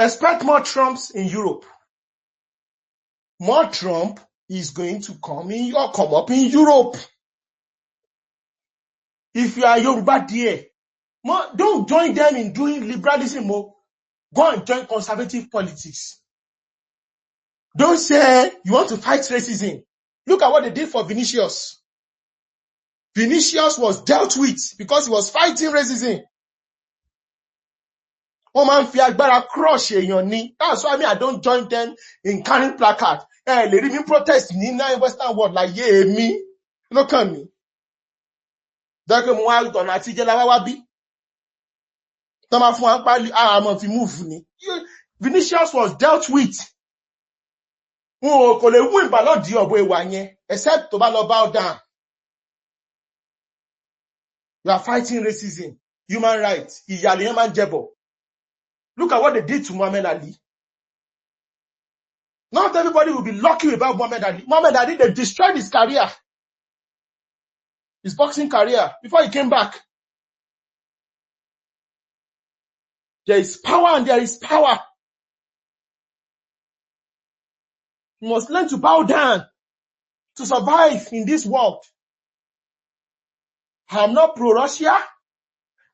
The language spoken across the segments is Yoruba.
Expect more Trumps in Europe. More Trump is going to come up in Europe. If you are Yoruba there, don't join them in doing liberalism. Go and join conservative politics. Don't say you want to fight racism. Look at what they did for Vinicius. Vinicius was dealt with because he was fighting racism. Woman fi agbára crush èèyàn ni. That's why I don't join them in carrying placard. Lè rí mi protest ní Western world láyé èmi. Look at me. Dọ́kẹ́ mo wá ọ̀nà àtijọ́ la wá bí. Tọ́mà fún wa pálí àmọ́ fi move ni. Vinicius was dealt with. Kò lè win Ballon d'Or ọ̀bọ̀ ìwà yẹn except tó bá lọ bow down. You are fighting racism, human rights, ìyà lèyàn máa ń jẹbọ. Look at what they did to Muhammad Ali. Not everybody will be lucky about Muhammad Ali. Muhammad Ali, they destroyed his career. His boxing career before he came back. There is power and there is power. You must learn to bow down to survive in this world. I am not pro-Russia.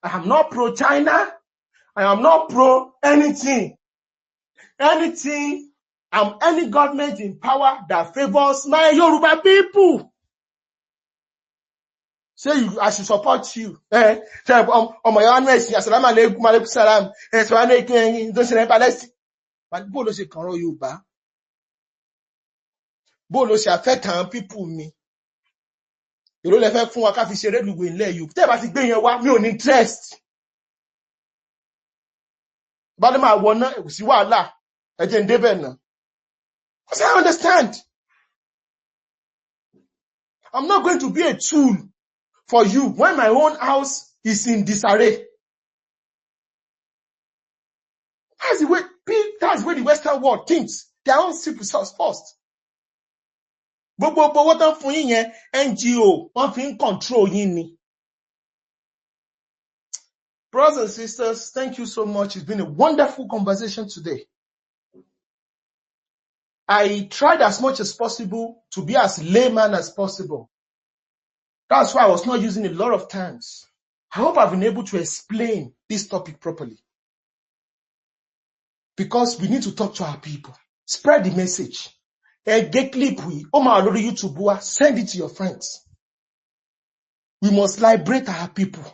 I am not pro-China. I am not pro anything. Anything, any government in power that favors my Yoruba people. Say I should support you. Say my honest, assalamu alaikum, alaikum salam. So I don't say Palestine. But bó ló ṣe kàn rọ̀ Yorùbá. Bó ló ṣe affect àwọn people mi. Èrò lè fẹ́ fún wa ká fi ṣeré lùgbò ilẹ̀ Yorùbá. Tẹ́ bá ti gbé yẹn wá, mi ò ní interest. Bádé máa wọ náà, kò sí wàhálà. Ẹ jẹ́ ń débẹ̀ náà. Because I understand. I'm not going to be a tool for you when my own house is in disarray. That's the way the Western world thinks. Their own secret source first. Gbogbo wọ́n tán fún yín yẹn NGO wọ́n fi ń control yín ni. Brothers and sisters, thank you so much. It's been a wonderful conversation today. I tried as much as possible to be as layman as possible. That's why I was not using a lot of terms. I hope I've been able to explain this topic properly. Because we need to talk to our people. Spread the message. Get clip YouTube, send it to your friends. We must liberate our people.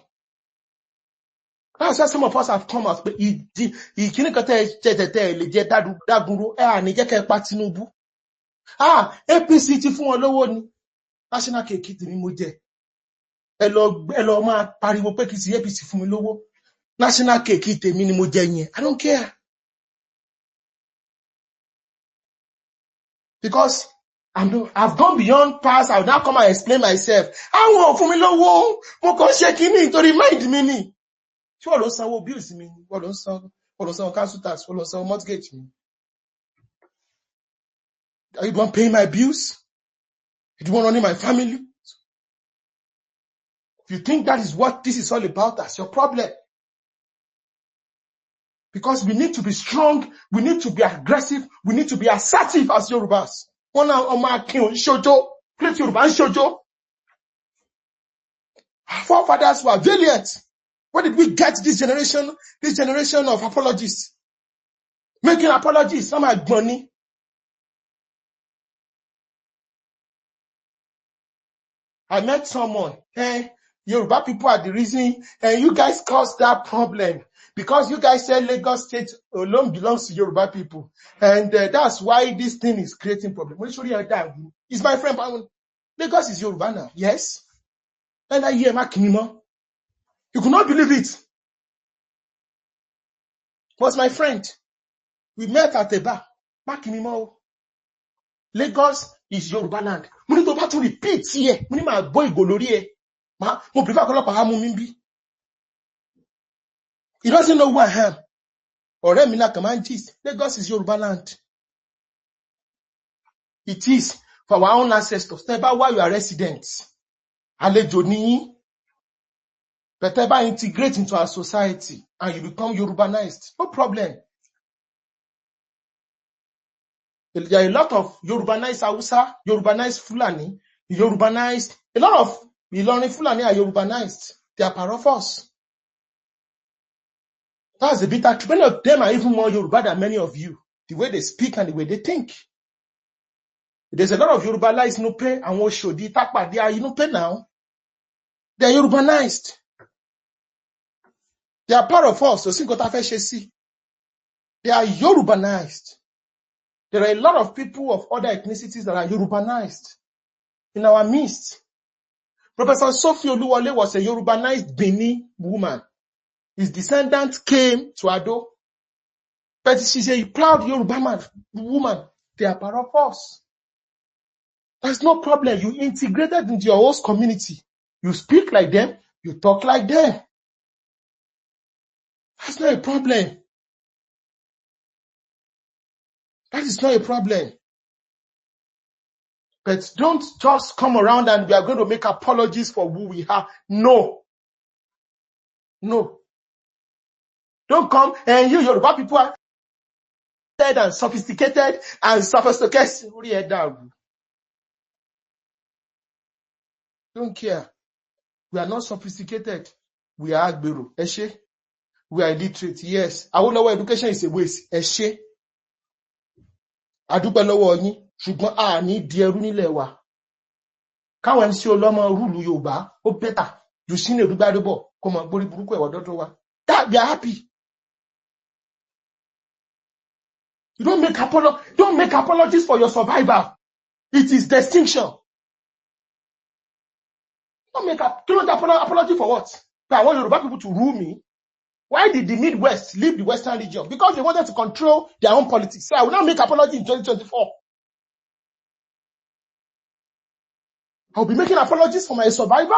That's why some of us have come out. But APC ti fún wọn lówó ni. National cake ti mi mo jẹ. Ẹ lọ máa pariwo pé kí si APC fún mi lówó. National cake tèmi ni mo jẹ yẹn. I don't care. Because I've gone beyond past. I'll now come and explain myself. Àwọn fún mi lówó. Mo kàn ṣe kíní nítorí mind mi ni. Ṣé wọ́n ló sanwó bills mi? Wọ́n ló sanwó council tax? Wọ́n ló sanwó mortgage mi? Are you the one paying my bills? You the one running my family? If you think that is what this is all about, that's your problem. Because we need to be strong, we need to be aggressive, we need to be assertive as Yorubas. One Oma King Shojo, great Yoruba Shojo. Our forefathers were valiant. Where did we get this generation of apologists? Making apologies, some are money. I met someone, Yoruba people are the reason, and you guys caused that problem. Because you guys said Lagos State alone belongs to Yoruba people. And that's why this thing is creating problem. It's my friend. Lagos is Yoruba now. Yes. And I hear Makinimo. You could not believe it. Was my friend. We met at a bar. Makinimo. Lagos is Yoruba land. Money to to repeat here. Money my boy golori here. Mo prefer kolopa mu mi bi. He doesn't know who I am. Ọ̀rẹ́ mi la command gist. Lagos is Yoruba land. It is for our own ancestors. Never why you are residents. Àlejò ni yín. But ever integrate into our society and you become Yorubanized. No problem. There are a lot of Yorubanized Hausa, Yorubanized Fulani, Yorubanized, a lot of Ilorin Fulani are Yorubanized. They are part of us. That's the bitter truth. Many of them are even more Yoruba than many of you. The way they speak and the way they think. There's a lot of Yorubanized Nupe and Woshodi, Takpa. They are Nupe now. They are Yorubanized. They are part of us. They are Yorubanized. There are a lot of people of other ethnicities that are Yorubanized in our midst. Professor Sophie Oluwole was a Yorubanized Bini woman. His descendants came to Ado. But she's a proud Yoruba woman. They are part of us. There's no problem. You integrated into your host community. You speak like them. You talk like them. That's not a problem. That is not a problem. But don't just come around and we are going to make apologies for who we are. No. No. Don't come and you Yoruba people are and sophisticated and sophisticated. Don't care. We are not sophisticated. We are Agbero. Eshe. We are illiterate. Yes. Our education is a waste. Eshe. Adúpẹ́ lọ́wọ́ yín. Ṣùgbọ́n a ní di ẹrú nílẹ̀ wa. Káwọn MC Olómọ rúlu Yorùbá, ó bẹ́tà. You seen a Dúgbàdúbọ̀, kó mọ gbórí burúkú ẹ̀wọ̀ dọ́dọ̀ wa. That we are happy. You don't make apologies for your survival. It is distinction. Don't apology for what? I want Yoruba people to rule me. Why did the Midwest leave the Western region? Because they wanted to control their own politics. So I will not make apology in 2024. I will be making apologies for my survival.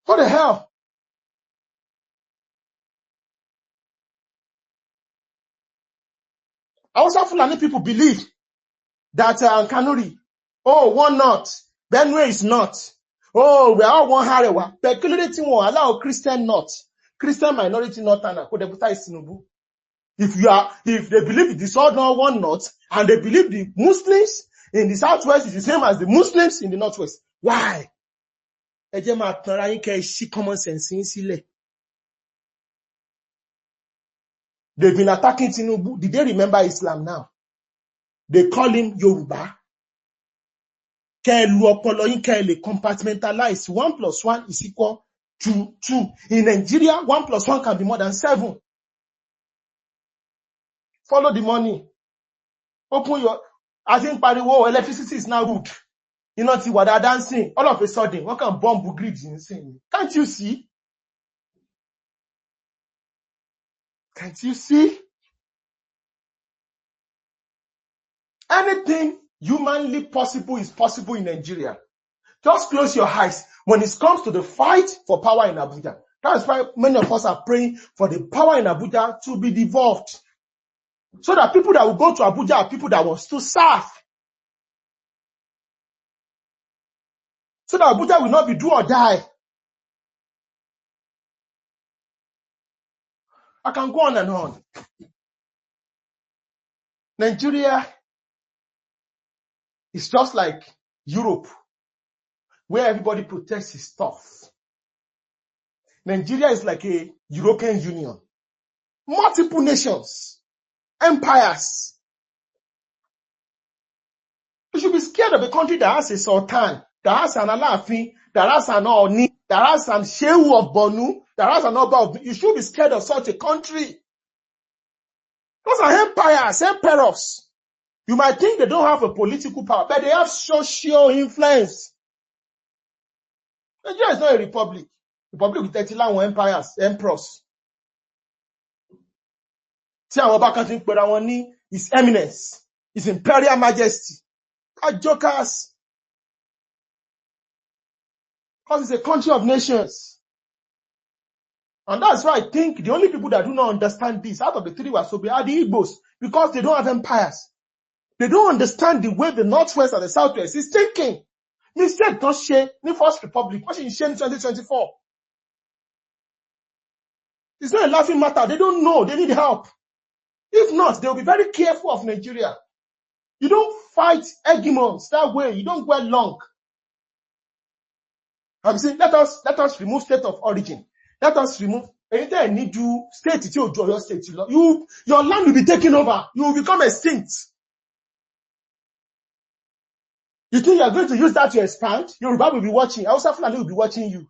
What the hell? Also, Fulani people believe that Kanuri, one not, Benue is not. Oh, we are all one Harewa. Peculiarity won't allow Christian not, Christian minority not, and if they believe it is all not one not, and they believe the Muslims in the Southwest is the same as the Muslims in the Northwest. Why? Common sense. They've been attacking Tinubu. Did they remember Islam now? They call him Yoruba. Compartmentalize. 1 + 1 is equal to 2. In Nigeria, 1 + 1 can be more than 7. Follow the money. Open your, I think pariwo electricity is now rude. You know, see what they're dancing. All of a sudden, what can bomb grids insane? Can't you see? Can't you see? Anything humanly possible is possible in Nigeria. Just close your eyes when it comes to the fight for power in Abuja. That's why many of us are praying for the power in Abuja to be devolved. So that people that will go to Abuja are people that want to serve. So that Abuja will not be do or die. I can go on and on. Nigeria is just like Europe, where everybody protects his stuff. Nigeria is like a European Union. Multiple nations, empires. You should be scared of a country that has a sultan, that has an Alaafin, that has an Oni, that has an Shehu of Bonu, that has an Oba of... You should be scared of such a country. Those are empires, emperors. You might think they don't have a political power, but they have social influence. Nigeria is not a republic. Republic with 31 empires, emperors. See our back think His Eminence, His Imperial Majesty. Are jokers. Because it's a country of nations. And that's why I think the only people that do not understand this out of the three Wasobe are the Igbos, because they don't have empires. They don't understand the way the Northwest and the Southwest is thinking. Mistake don't share the First Republic. What is in 2024? It's not a laughing matter. They don't know. They need help. If not, they'll be very careful of Nigeria. You don't fight hegemons that way. You don't go along. I'm saying, let us remove state of origin. Let us remove. Anytime need you state it, your state. Your land will be taken over. You will become extinct. You think you are going to use that to expand? Yoruba will be watching. Hausa Fulani will be watching you.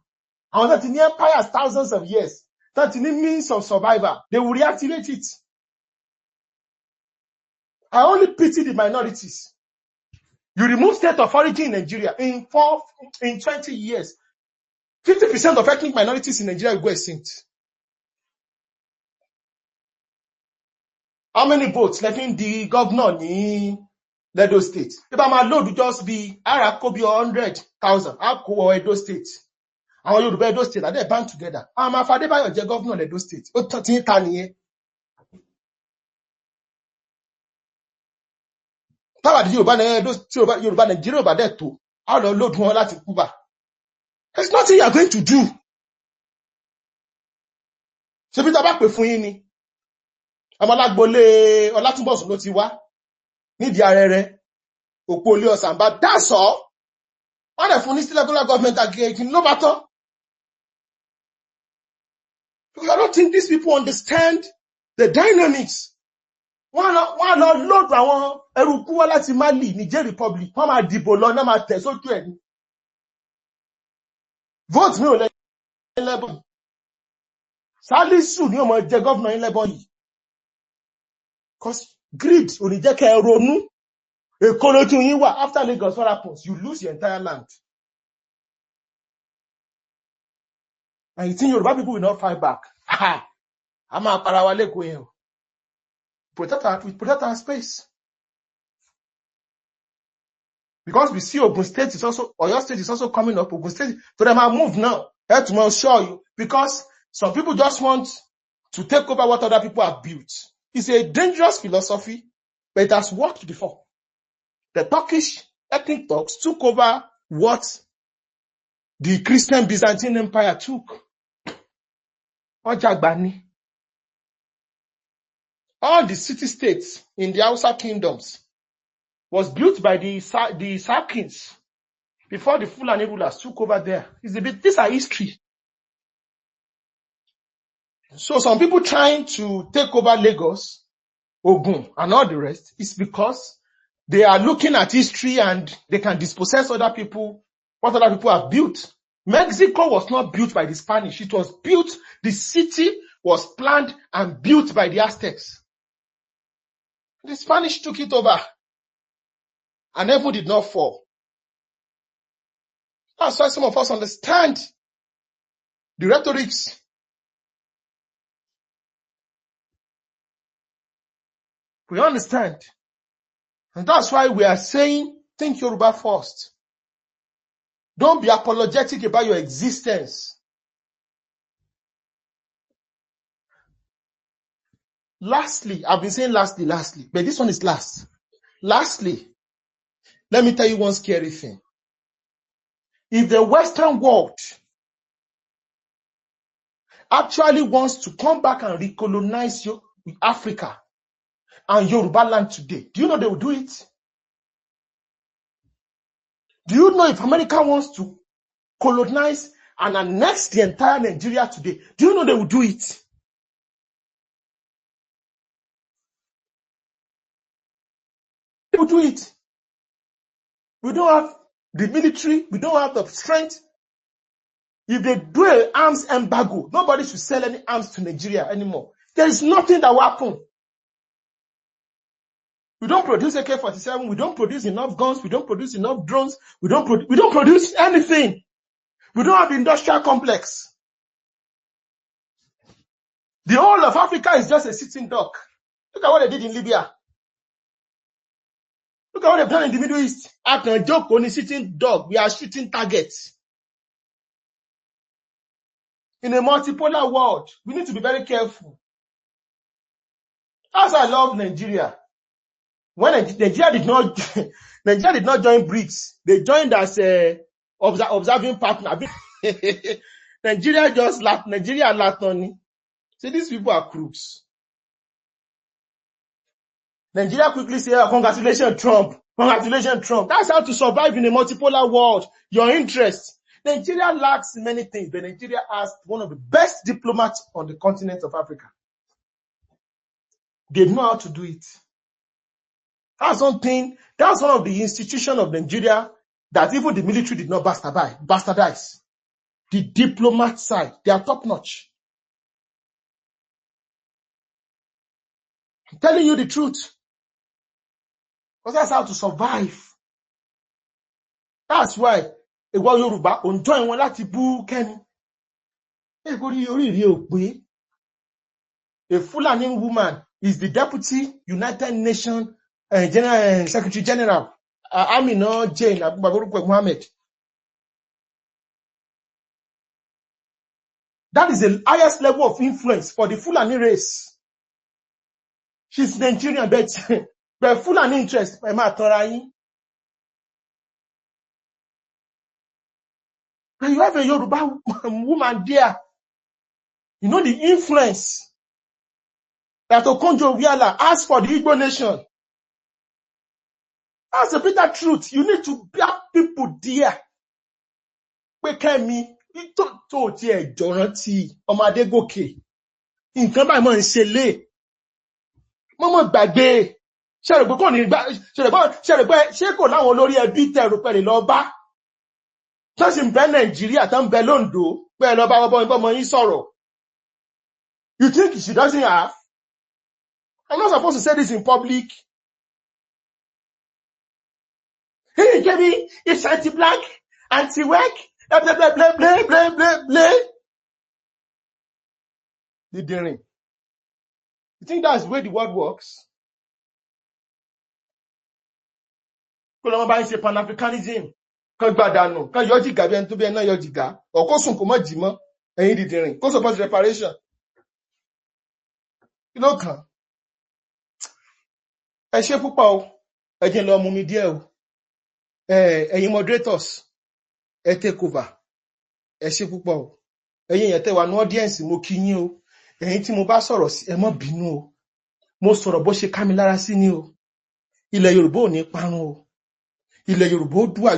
And that in the empire has thousands of years. That in the means of survival. They will reactivate it. I only pity the minorities. You remove state of origin in Nigeria in 20 years. 50% of ethnic minorities in Nigeria will go extinct. How many votes left in the governor in Edo State? If I'm load would just be Arakobi 100,000. Ako Edo State. Our Yoruba Edo State, they band together. I'm a father by your governor Edo State. Power the Yoruba Nigeria over there too. How the load one láti Cuba. There's nothing you are going to do. So bí tá bá pè fún yín ni. Amalagbole Olatunbosun ló ti wá. Nídìí arẹrẹ. Òpó ilé Ọ̀sánbá. That's all. Wọ́n dẹ̀ fún ní state local government again. No matter. Because I don't think these people understand the dynamics. Wọ́n lọ load àwọn ẹrùkú wá láti Mali, Niger Republic. Wọ́n máa dìbò lọ náà máa tẹ̀ sójú ẹ̀ ní. Vote mi ò lẹ́bọ̀n. Salisu ni ó máa jẹ governor in lẹ́bọ̀n yìí. Because greed ò ní jẹ́ kẹ́ ẹ ronú. Èkó lójú yín wà. After Lagos, what happens? You lose your entire land. And you think Yoruba people will not fight back? A máa para wa lẹ́kọ̀ọ́ yẹn o. Protect our space. Because we see Ogun State is also, Oyo State is also coming up. Ogun State, so they might move now. Head to show you. Because some people just want to take over what other people have built. It's a dangerous philosophy, but it has worked before. The Turkish ethnic Turks took over what the Christian Byzantine Empire took. Ojagbani. All the city-states in the Hausa kingdoms was built by the Sarkins before the Fulani rulers took over there. These are history. So some people trying to take over Lagos, Ogun, and all the rest is because they are looking at history and they can dispossess other people, what other people have built. Mexico was not built by the Spanish. It was built, the city was planned and built by the Aztecs. The Spanish took it over and heaven did not fall. That's why some of us understand the rhetorics. We understand. And that's why we are saying, think Yoruba first. Don't be apologetic about your existence. Lastly, I've been saying lastly, but this one is last. Lastly, let me tell you one scary thing. If the Western world actually wants to come back and recolonize Africa and Yoruba land today, do you know they will do it? Do you know if America wants to colonize and annex the entire Nigeria today, do you know they will do it? They will do it. We don't have the military, we don't have the strength. If they do an arms embargo, nobody should sell any arms to Nigeria anymore. There is nothing that will happen. We don't produce AK-47, we don't produce enough guns, we don't produce enough drones, we don't produce anything. We don't have industrial complex. The whole of Africa is just a sitting duck. Look at what they did in Libya. Look at what they've done in the Middle East. After a joke on a sitting dog, we are shooting targets. In a multipolar world, we need to be very careful. As I love Nigeria, when Nigeria did not join BRICS, they joined as a observing partner. Nigeria laughed on it. See, these people are crooks. Nigeria quickly say, oh, congratulations, Trump. Congratulations, Trump. That's how to survive in a multipolar world. Your interests. Nigeria lacks many things, but Nigeria has one of the best diplomats on the continent of Africa. They know how to do it. That's one of the institutions of Nigeria that even the military did not bastardize. The diplomat side, they are top notch. I'm telling you the truth. Because that's how to survive. That's why Ìwọ Yorùbá ò ń join wọn láti bú Kẹ́mi. A Fulani woman is the Deputy United Nations Secretary General, Amina Jane Abubakarukwe Mohammed. That is the highest level of influence for the Fulani race. She's Nigerian, but Fulani interest. And you have a Yoruba woman there. You know the influence that Okonjo-Iweala has for the Igbo nation. That's the bitter truth. You need to have people there. Pé Kẹ́mi tó ti ẹ̀jọ̀ rántí ọmọ Adégòkè. Nǹkan báyìí mọ̀ ń ṣe lé. Mọ́mọ́ gbàgbé. Ṣé rò pé kò ní gbà ṣé rò pé ṣé kò láwọn olórí ẹbí tẹ̀rù pẹ̀lú lọ bá? Tó sì ń bẹ Nàìjíríà tó ń bẹ l'Ondo pé lọ bá ọmọ yín sọ̀rọ̀. You think she doesn't have? I'm not supposed to say this in public. Hey, Kẹ́mi, it's anti-black, anti-work, blah, blah, blah, blah, blah, blah, blah, blah. You think that's the way the world works? Kó lọ́mọ bá ń ṣe Pan-Africanism, kan gbàdànù, kan yọ jìgà bí ẹni tó bí ẹni náà yọ jìgà, ọ̀kọ́ sùn kò mọ́ jì mọ́, ẹ̀yin dìdìrìn, kó support reparation. Kí ló kàn? Ẹ ṣé púpọ̀ o, ẹ jẹ́ lọ mú mi díẹ̀ o. Ẹ̀yin moderators, ẹ take over. Ẹ ṣé púpọ̀ o. Ẹ̀yin yẹn tẹ́ wà ní audience mo kí yín o. Ẹ̀yin tí mo bá sọ̀rọ̀ sí ẹ má bínú o. Mo sọ̀rọ̀ bó ṣe ká mi lára sí ni o. Ilẹ̀ Yorùbá ò ní parun o. Ilẹ̀ Yorùbá ó dùà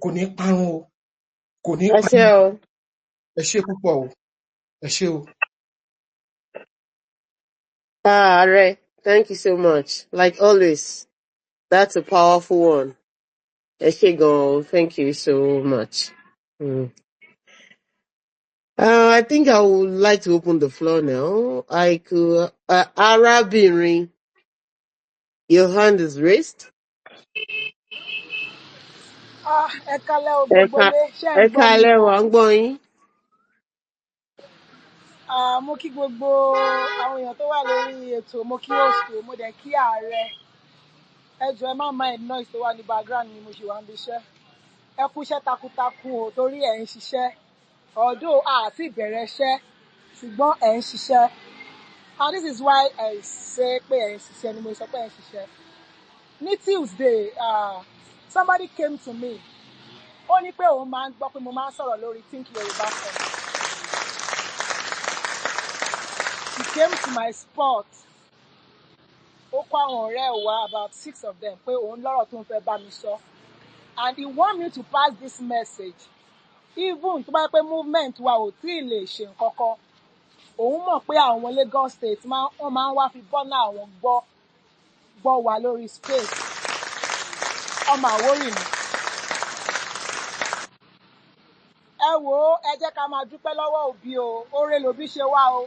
kò ní parun o. Kò ní parun. Ẹ ṣé púpọ̀ o. Ẹ ṣé o. Ààrẹ, thank you so much. Like always, that's a powerful one. Ẹ ṣé gan-an, thank you so much. I think I would like to open the floor now. I could, Arábìnrin, your hand is raised. Ẹ kálẹ́ o gbogbo ilé, ṣé ẹ̀ ń Ẹ gbọ́ mi? káalẹ́ o, à ń gbọ́ yín. Mo kí gbogbo àwọn èèyàn tó wà lórí ètò, mo kí host o, mo dẹ̀ kí ààrẹ. Ẹ jọ̀ọ́ ẹ má mind noise tó wà ní background ni mo ṣe wà níbi iṣẹ́. Ẹ kú iṣẹ́ takuntakun o torí ẹ̀ ń ṣiṣẹ́. Although àti ìbẹ̀rẹ̀ iṣẹ́, ṣùgbọ́n ẹ̀ ń ṣiṣẹ́. And this is why I say pé ẹ̀ ń ṣiṣẹ́ ni mo sọ pé ẹ̀ ń ṣiṣẹ́. Ní Tuesday, somebody came to me. Ó ní pé òun máa ń gbọ́ pé mo máa ń sọ̀rọ̀ lórí Think Yoruba First. He came to my spot. Ó kó àwọn ọ̀rẹ́ ẹ̀ wá, about 6 of them, pé òun lọ́rọ̀ tó ń fẹ́ bá mi sọ. And he want me to pass this message. Even tó bá yẹ pé movement wa ò tí ì lè ṣe nǹkan kan. Òun mọ̀ pé àwọn Lagos State wọ́n máa ń wá fi bọ́nà àwọn gbọ́ wà lórí space. Ọmọ Àwórì ni. Ẹ wò ó, ẹ jẹ́ ká máa dúpẹ́ lọ́wọ́ òbí o, oore lòbí ṣe wá o.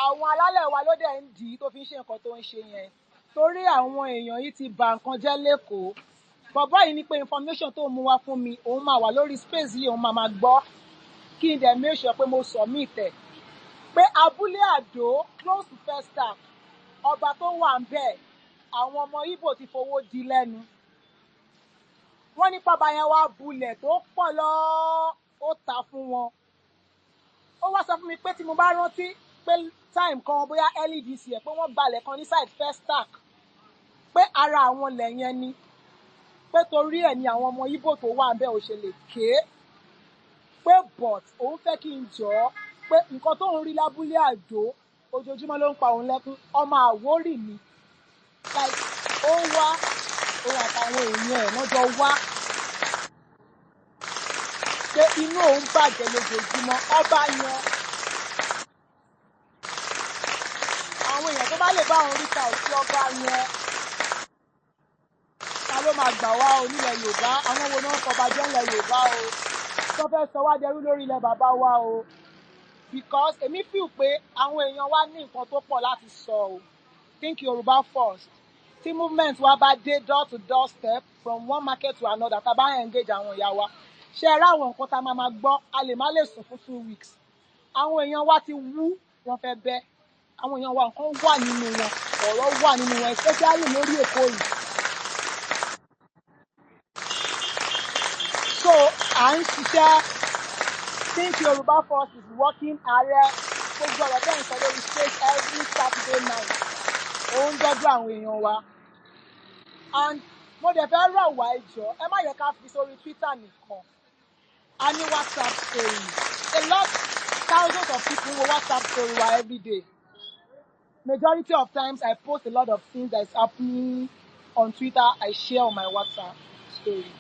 Àwọn alálẹ̀ wa ló dẹ̀ ń dì í tó fi ń ṣe nǹkan tó ń ṣe yẹn. Torí àwọn èèyàn yìí ti bà nǹkan jẹ́ l'Ékòó. Bàbá yìí ní pé information tó mú wá fún mi, òun máa wà lórí space yìí, òun máa gbọ́. Kí n dẹ̀ make sure pé mo submit ẹ̀. Pé Abúlé Àdó, close to Festac, ọba tó wà ń bẹ̀, àwọn ọmọ Ìgbò ti fowó di lẹ́nu. Wọ́n ní bàbá yẹn wá bulẹ̀ tó pọ̀ lọ, ó ta fún wọn. Ó wá sọ fún mi pé tí mo bá rántí pé time kan bóyá early this year pé wọ́n gbalẹ̀ kan ní side Festac, pé ara àwọn ilẹ̀ yẹn ni, pé torí ẹ̀ ni àwọn ọmọ Ìgbò tó wà ń bẹ̀ ò ṣe lè ké. Pé but òun fẹ́ kí n jọ pé nǹkan tó ń rí lábúlé Àjò ojoojúmọ́ ló ń pa òun lẹ́kún. Ọmọ Àwórì ni like ó wá òun àtàwọn èèyàn ẹ̀ wọ́n jọ wá pé inú òun bàjẹ́ lójoojúmọ́. Ọba yẹn àwọn èèyàn tó bá lè bá òun ríta òsì ọba yẹn ta ló máa gbà wá o nílẹ̀ Yorùbá. Àwọn wo náà ń fọba jẹ́ nílẹ̀ Yorùbá o tó fẹ́ sọ wá dẹrú lórí ilẹ̀ bàbá wa o, because èmi feel pé àwọn èèyàn wa ní nǹkan tó pọ̀ láti sọ o. Think Yorùbá first. Tí movement wa bá dé door to door step from one market to another tá a bá engage àwọn ìyá wa, ṣe ẹ ráwọn nǹkan tá a máa gbọ́, a lè má lè sùn fún 2 weeks. Àwọn èèyàn wa ti wú, wọ́n fẹ́ bẹ́. Àwọn èèyàn wa nǹkan wà nínú wọn, ọ̀rọ̀ wà nínú wọn, especially lórí Èkó yìí. So à ń ṣiṣẹ́. Think Yorùbá First is working. Ààrẹ gbogbo ọ̀rọ̀ tẹ́ ń sọ lórí stage every Saturday night. Òun dọ́jú àwọn èèyàn wa. And mo dẹ̀ fẹ́ rọ̀ wá ẹjọ́, ẹ má yẹ ká fi sórí Twitter nìkan. A ní WhatsApp story. Thousands of people wo WhatsApp story wa every day. Majority of times I post a lot of things that is happening on Twitter, I share on my WhatsApp story.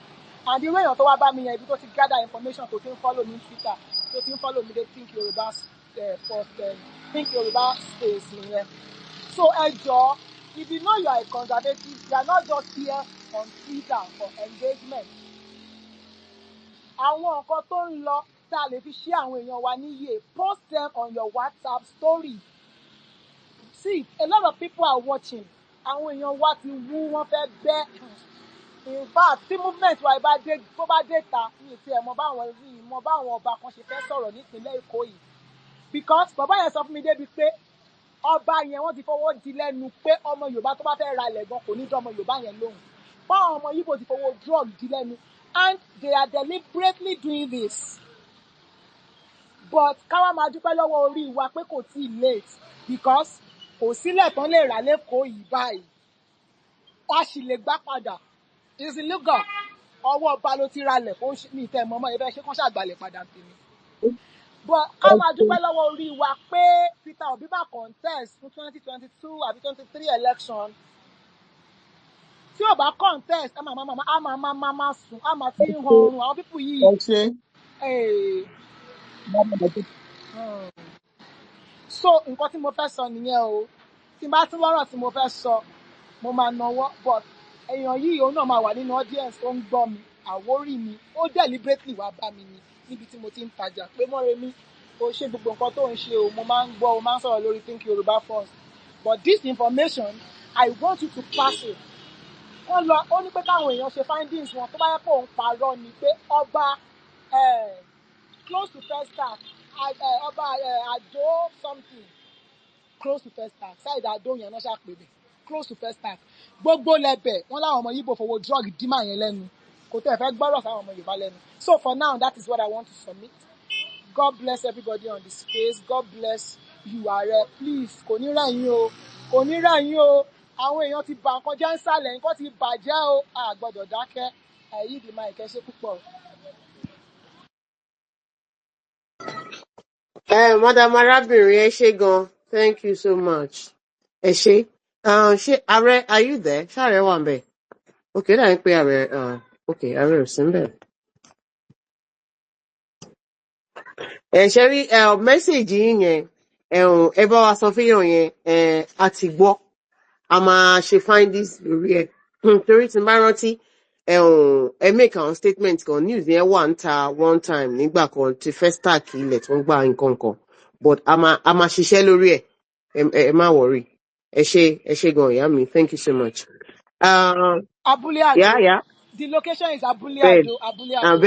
And the way èèyàn tó wá bá mi yẹn ibi tó ti gather information tó ti ń follow me Twitter, tó ti ń follow me dey Think Yorùbá First, Think Yorùbá Space nìyẹn. So ẹjọ́, if you know you are a conservative, you are not just here on Twitter for engagement. Àwọn nǹkan tó ń lọ tá a lè fi ṣe àwọn èèyàn wa níyè, post them on your WhatsApp story. See, a lot of people are watching. Àwọn èèyàn wa ti wú, wọ́n fẹ́ bẹ́. In fact, tí movement wa tó bá dé ta, mi ò tiẹ̀ mọ báwọn ọba kan ṣe fẹ́ sọ̀rọ̀ nípínlẹ̀ Èkó yìí. Because bàbá yẹn sọ fún mi débi pé ọba yẹn wọ́n ti fọwọ́ di lẹ́nu pé ọmọ Yorùbá tó bá fẹ́ ra ilẹ̀ gan kò ní dán ọmọ Yorùbá yẹn lóhùn. Báwọn ọmọ Yíbò ti fọwọ́ drug di lẹ́nu, and they are deliberately doing this. But káwá máa dúpẹ́ lọ́wọ́ orí wa pé kò tíì late, because kò sílẹ̀ tán lè rà lẹ́kọ̀ọ́ yìí báyìí. Wá sì lè gbá padà. It's illegal. Ọwọ́ ọba ló ti ralẹ̀ kó ní ìtẹ́ mọ́mọ́ ẹbẹ́ ṣé kán ṣàgbàlẹ̀ padà tèmi. But ká máa dúpẹ́ lọ́wọ́ orí wa pé Peter Obi bá contest fún 2022 àbí 2023 election. Tí ò bá contest, a máa sùn, a máa fi hàn ọrùn àwọn pípù yìí. So nǹkan tí mo fẹ́ sọ nìyẹn o. Tí n bá tún lọ́rọ̀ tí mo fẹ́ sọ, mo máa nawọ́, but èèyàn yìí òun náà máa wà nínú audience tó ń gbọ́ mi, Àwórì mi, ó deliberately wá bá mi ní níbi tí mo ti ń tajà pé Mọ́remí ó ṣe gbogbo nǹkan tó ń ṣe o, mo máa ń gbọ́, o máa ń sọ̀rọ̀ lórí Think Yorùbá First, but this information I want you to pass it. Wọ́n lọ, ó ní pé káwọn èèyàn ṣe findings wọn tó bá yẹ kó òun parọ́ ni pé ọba close to Festac, ọba Àjò something close to Festac, ṣáìdì Àdó yẹn náà ṣàpèbè close to Festac. Gbogbo lẹ́bẹ̀ wọ́n láwọn ọmọ Yíbò fowó drug dímà yẹn lẹ́nu, kò tẹ́ fẹ́ gbọ́rọ̀ sáwọn ọmọ Yorùbá lẹ́nu. So for now, that is what I want to submit. God bless everybody on the space. God bless you, Ààrẹ. Please, kò ní rẹ̀ yín o, kò ní rẹ̀ yín o. Àwọn èèyàn ti bà nǹkan jẹ́ ń sàlẹ̀, nǹkan ti bàjẹ́ o. A gbọ́dọ̀ dákẹ́. Ẹ̀yí ìdí máa ìkẹ́ ṣe púpọ̀. Madam arábìnrin ẹ ṣé gan. Thank you so much. Ẹ ṣé. Ṣé Ààrẹ, are you there? Ṣé Ààrẹ wà ńbẹ̀? Okay, dáa ń pé Ààrẹ, okay, Ààrẹ ò sí ńbẹ̀. Ṣé rí mẹ́sẹ̀gì yín yẹn, ẹ bá wa sọ fíyàn yẹn, a ti gbọ́. A máa ṣe findings lórí ẹ̀. Torí tí n bá rántí, ẹ make àwọn statement kan, news yẹn wà ń ta one time nígbà kan ti Festac ilẹ̀ tó ń gba nǹkan kan. But a máa ṣiṣẹ́ lórí ẹ̀. Ẹ má worry. Ẹ ṣé gan ìyá mi. Thank you so much. Abúlé Àjò. Yeah. The location is Abúlé Àjò. Abúlé Àjò.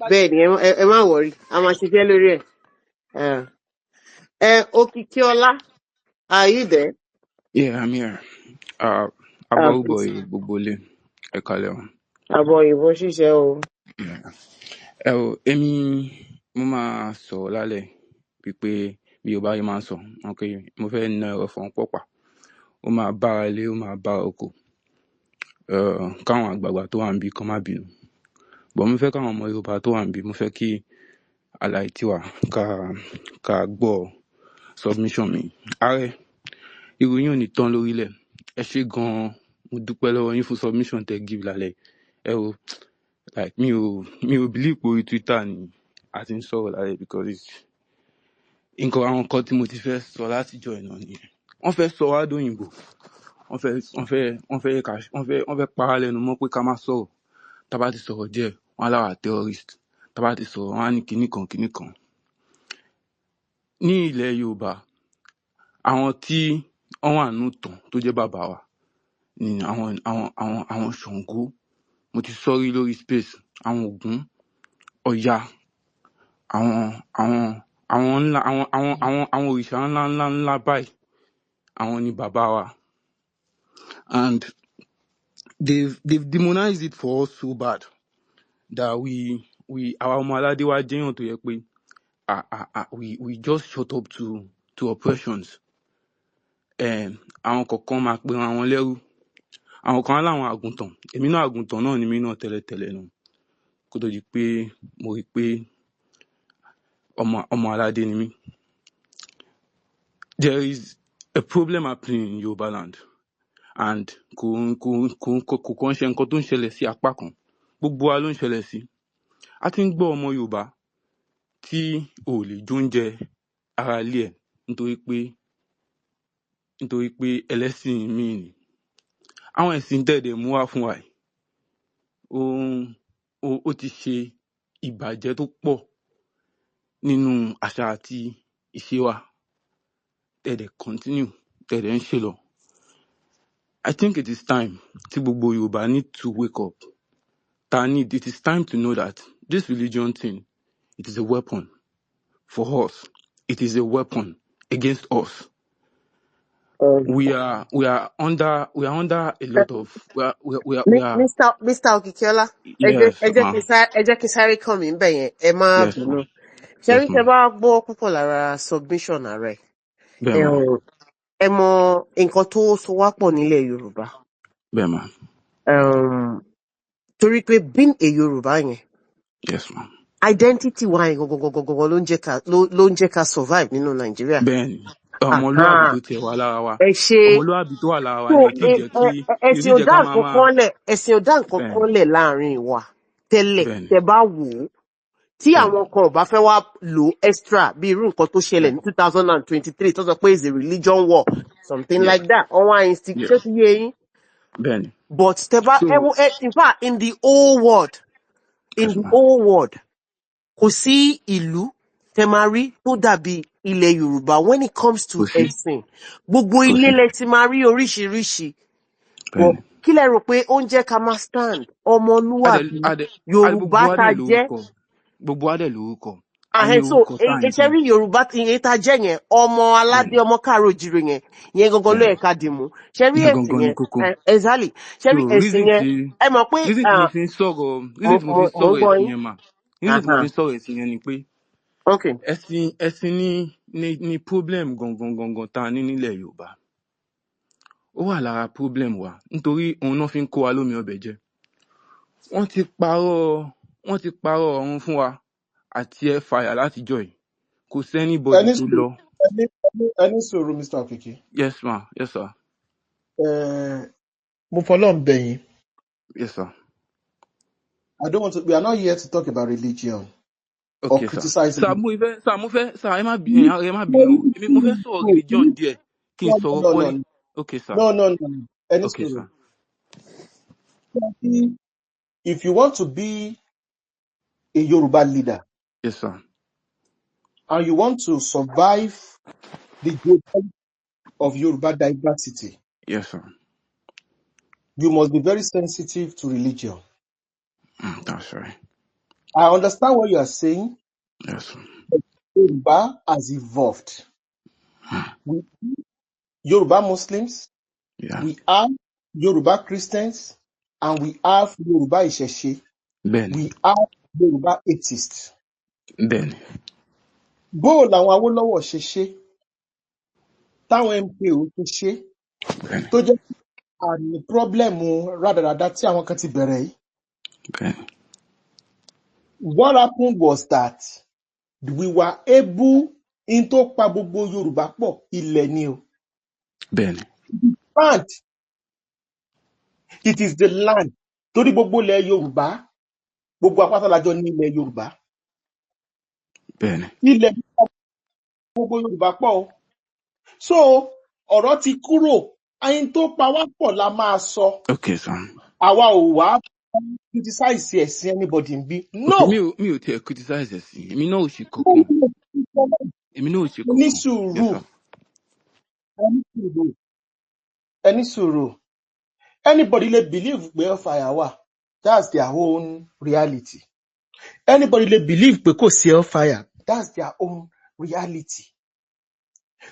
Bẹ́ẹ̀ni, ẹ má worry. A máa ṣiṣẹ́ lórí ẹ̀. Okikiola, are you there? Yeah, I'm here. About boy Bobole Ekaleo. Àbọ̀ ìbò ṣíṣe o. Yeah. Èmi mo máa sọ lálẹ́ pé bí o bá yẹ máa sọ, okay, mo fẹ́ na ẹ̀rọ fún pọ̀pà. Ó máa bára ilé, ó máa bára oko. Káwọn àgbààgbà tó wà níbí kan má bínú. But mo fẹ́ káwọn ọmọ Yorùbá tó wà níbí, mo fẹ́ kí àlàyé tiwa ká gbọ́ submission mi. Ààrẹ, ìròyìn ò ní tán lórílẹ̀. Ẹ ṣé gan-an, mo dúpẹ́ lọ́wọ́ yín fún submission tẹ́ give lálẹ́. Ẹ o, like mi ò believe pé orí Twitter ni a ti ń sọ̀rọ̀ lálẹ́ because àwọn nǹkan tí mo ti fẹ́ sọ látijọ́ ìná nìyẹn. Wọ́n fẹ́ sọ wá dóyìnbó. Wọ́n fẹ́ pa wá lẹ́nu mọ́ pé ká má sọ̀rọ̀. Tá bá ti sọ̀rọ̀ díẹ̀, wọ́n á láwà terrorist. Tá bá ti sọ̀rọ̀, wọ́n á ní kinní kan. Ní ilẹ̀ Yorùbá, àwọn tí wọ́n wà nínú ìtàn tó jẹ́ bàbá wa ni àwọn Ṣàngó. Mo ti sọ rí lórí space. Àwọn Ògún, Ọya, àwọn ńlá, àwọn òrìṣà ńlá báyìí. Àwọn ni bàbá wa. And they've demonized it for us so bad that we our ọmọ aládé wa jẹ́yàn tó yẹ pé we just shut up to oppressions. Àwọn kọ̀ọ̀kan máa pe àwọn lẹ́rú. Àwọn kan láwọn àgùntàn. Èmi náà àgùntàn náà ni mí náà tẹ́lẹ̀tẹ́lẹ̀ náà. Kó tó di pé mo rí pé ọmọ aládé ni mí. There is a problem happening in Yoruba land. And kò kàn ṣe nǹkan tó ń ṣẹlẹ̀ sí apá kan. Gbogbo wa ló ń ṣẹlẹ̀ sí. A ti ń gbọ́ ọmọ Yorùbá tí ò lè jóúnjẹ ara ilé ẹ̀ nítorí pé ẹlẹ́sìn míì ni. Àwọn ẹ̀sìn dẹ̀dẹ̀ mú wá fún wa yìí. Ó ti ṣe ìbàjẹ́ tó pọ̀ nínú àṣà àti ìṣe wa. Tẹ̀dẹ̀ continue, tẹ̀dẹ̀ ń ṣe lọ. I think it is time tí gbogbo Yorùbá need to wake up. It is time to know that this religion thing, it is a weapon for us. It is a weapon against us. We are under a lot of we are Mr. Okikiola, yes, ẹ jẹ́ kí sáré kàn mí bẹ̀ yẹn, ẹ má yes, bínú. ma'am. Ṣẹ́rí Yes, tẹ ma'am. bá gbọ́ púpọ̀ lára submission ààrẹ. Bẹ́ẹ̀ ma. Ẹ mọ nǹkan tó so wá pọ̀ nílẹ̀ Yorùbá. Bẹ́ẹ̀ ma. Torí pé being a Yorùbá yẹn, Yes, ma'am. identity wa yẹn gangan ló ń jẹ́ ká survive nínú Nàìjíríà. Bẹ́ẹ̀ni, ọmọlúwàbí tó tiẹ̀ wà lára wa. Ẹ ṣe Ọmọlúwàbí tó wà lára wa ni ò tí jẹ́ ẹ̀sìn ò dá ká máa. ẹ̀sìn ò dá nǹkan kan lẹ̀ láàrin wa tẹ́lẹ̀ Bẹ́ẹ̀ni. tẹ́ bá wò ó. Tí àwọn kan ò bá fẹ́ wá lò extra bí irú nǹkan tó ṣẹlẹ̀ ní 2023 tó sọ pé it's a religion war, something like that. Ọwọ́ instinct ṣé ti yé yín? Bẹ́ẹ̀ni. But tẹ́ bá in fact in the whole world, kò sí ìlú tẹ́ máa rí tó dàbí ilẹ̀ Yorùbá when it comes to ẹ̀sìn. Gbogbo ilé lẹ ti máa rí oríṣiríṣi. But kí lẹ rò pé ó ń jẹ́ ká máa stand ọmọlúwàbí Yorùbá ta jẹ́? Gbogbo adẹ̀ lórúkọ. So ṣe rí Yorùbá ìyẹn ta jẹ́ yẹn, ọmọ aládé ọmọ káàró òjìrè yẹn gangan ló yẹ ká dìmú. Ṣe rí ẹ̀sìn yẹn exactly. Ṣe rí ẹ̀sìn yẹn ẹ mọ̀ pé reason tí mo fi ń sọ̀rọ̀ ẹ̀sìn yẹn mà. Reason tí mo fi ń sọ̀rọ̀ ẹ̀sìn yẹn ni pé ẹ̀sìn ni problem gangan tá a ní nílẹ̀ Yorùbá. Ó wà lára problem wa nítorí òun náà fi ń kó wa lómi ọbẹ̀ jẹ. Wọ́n ti parọ́ ọ̀run fún wa àti fire látijọ́ yìí. Kò sẹ́ni bọ́dì tó lọ. Ẹni sọ̀rọ̀ Mr. Okiki. Yes ma, yes sir. Mo fọlọ́ ń bẹ̀ yín. Yes sir. We are not here to talk about religion. Okay, or criticize sir, mo fẹ́ bínú. Mo fẹ́ sọ̀rọ̀ religion díẹ̀ kí n sọ̀rọ̀ pọ́lì. Okay, sir. No. Okay, sir. If you want to be a Yoruba leader, yes, sir, and you want to survive the growth of Yoruba diversity, yes, sir, you must be very sensitive to religion. That's right. I understand what you are saying. Yes, sir. Yoruba has evolved. We Yoruba Muslims, we have Yoruba Christians, and we have Yoruba Ìṣẹ̀ṣe. We have Yoruba atheists. Bó làwọn Awólọ́wọ̀ ṣe ṣe, táwọn MKO tún ṣe, tó jẹ́ àní pírọ́blẹ̀mù rádaràda tí àwọn kan ti bẹ̀rẹ̀ yìí. What happened was that we were able in tó pa gbogbo Yorùbá pọ̀ ilẹ̀ ni o. bẹ́ẹ̀ni Land, it is the land. Torí gbogbo ilẹ̀ Yorùbá, gbogbo apáta lájọ ní ilẹ̀ Yorùbá. bẹ́ẹ̀ni Ilẹ̀ gbogbo Yorùbá pọ̀ o. So ọ̀rọ̀ ti kúrò, ayin tó pa wá pọ̀ la máa sọ. okay sir. Àwa ò wá criticize ẹ̀sìn anybody ń bí. No. Okay, mi ò tiẹ̀ criticize ẹ̀sìn, èmi náà ò ṣe kankan. Èmi náà ò ṣe Ní kankan. Yes, sùúrù, sir. ẹni sùúrù. Anybody lè believe pé hellfire wà. That's their own reality. Anybody lè believe pé kò sí hellfire. That's their own reality.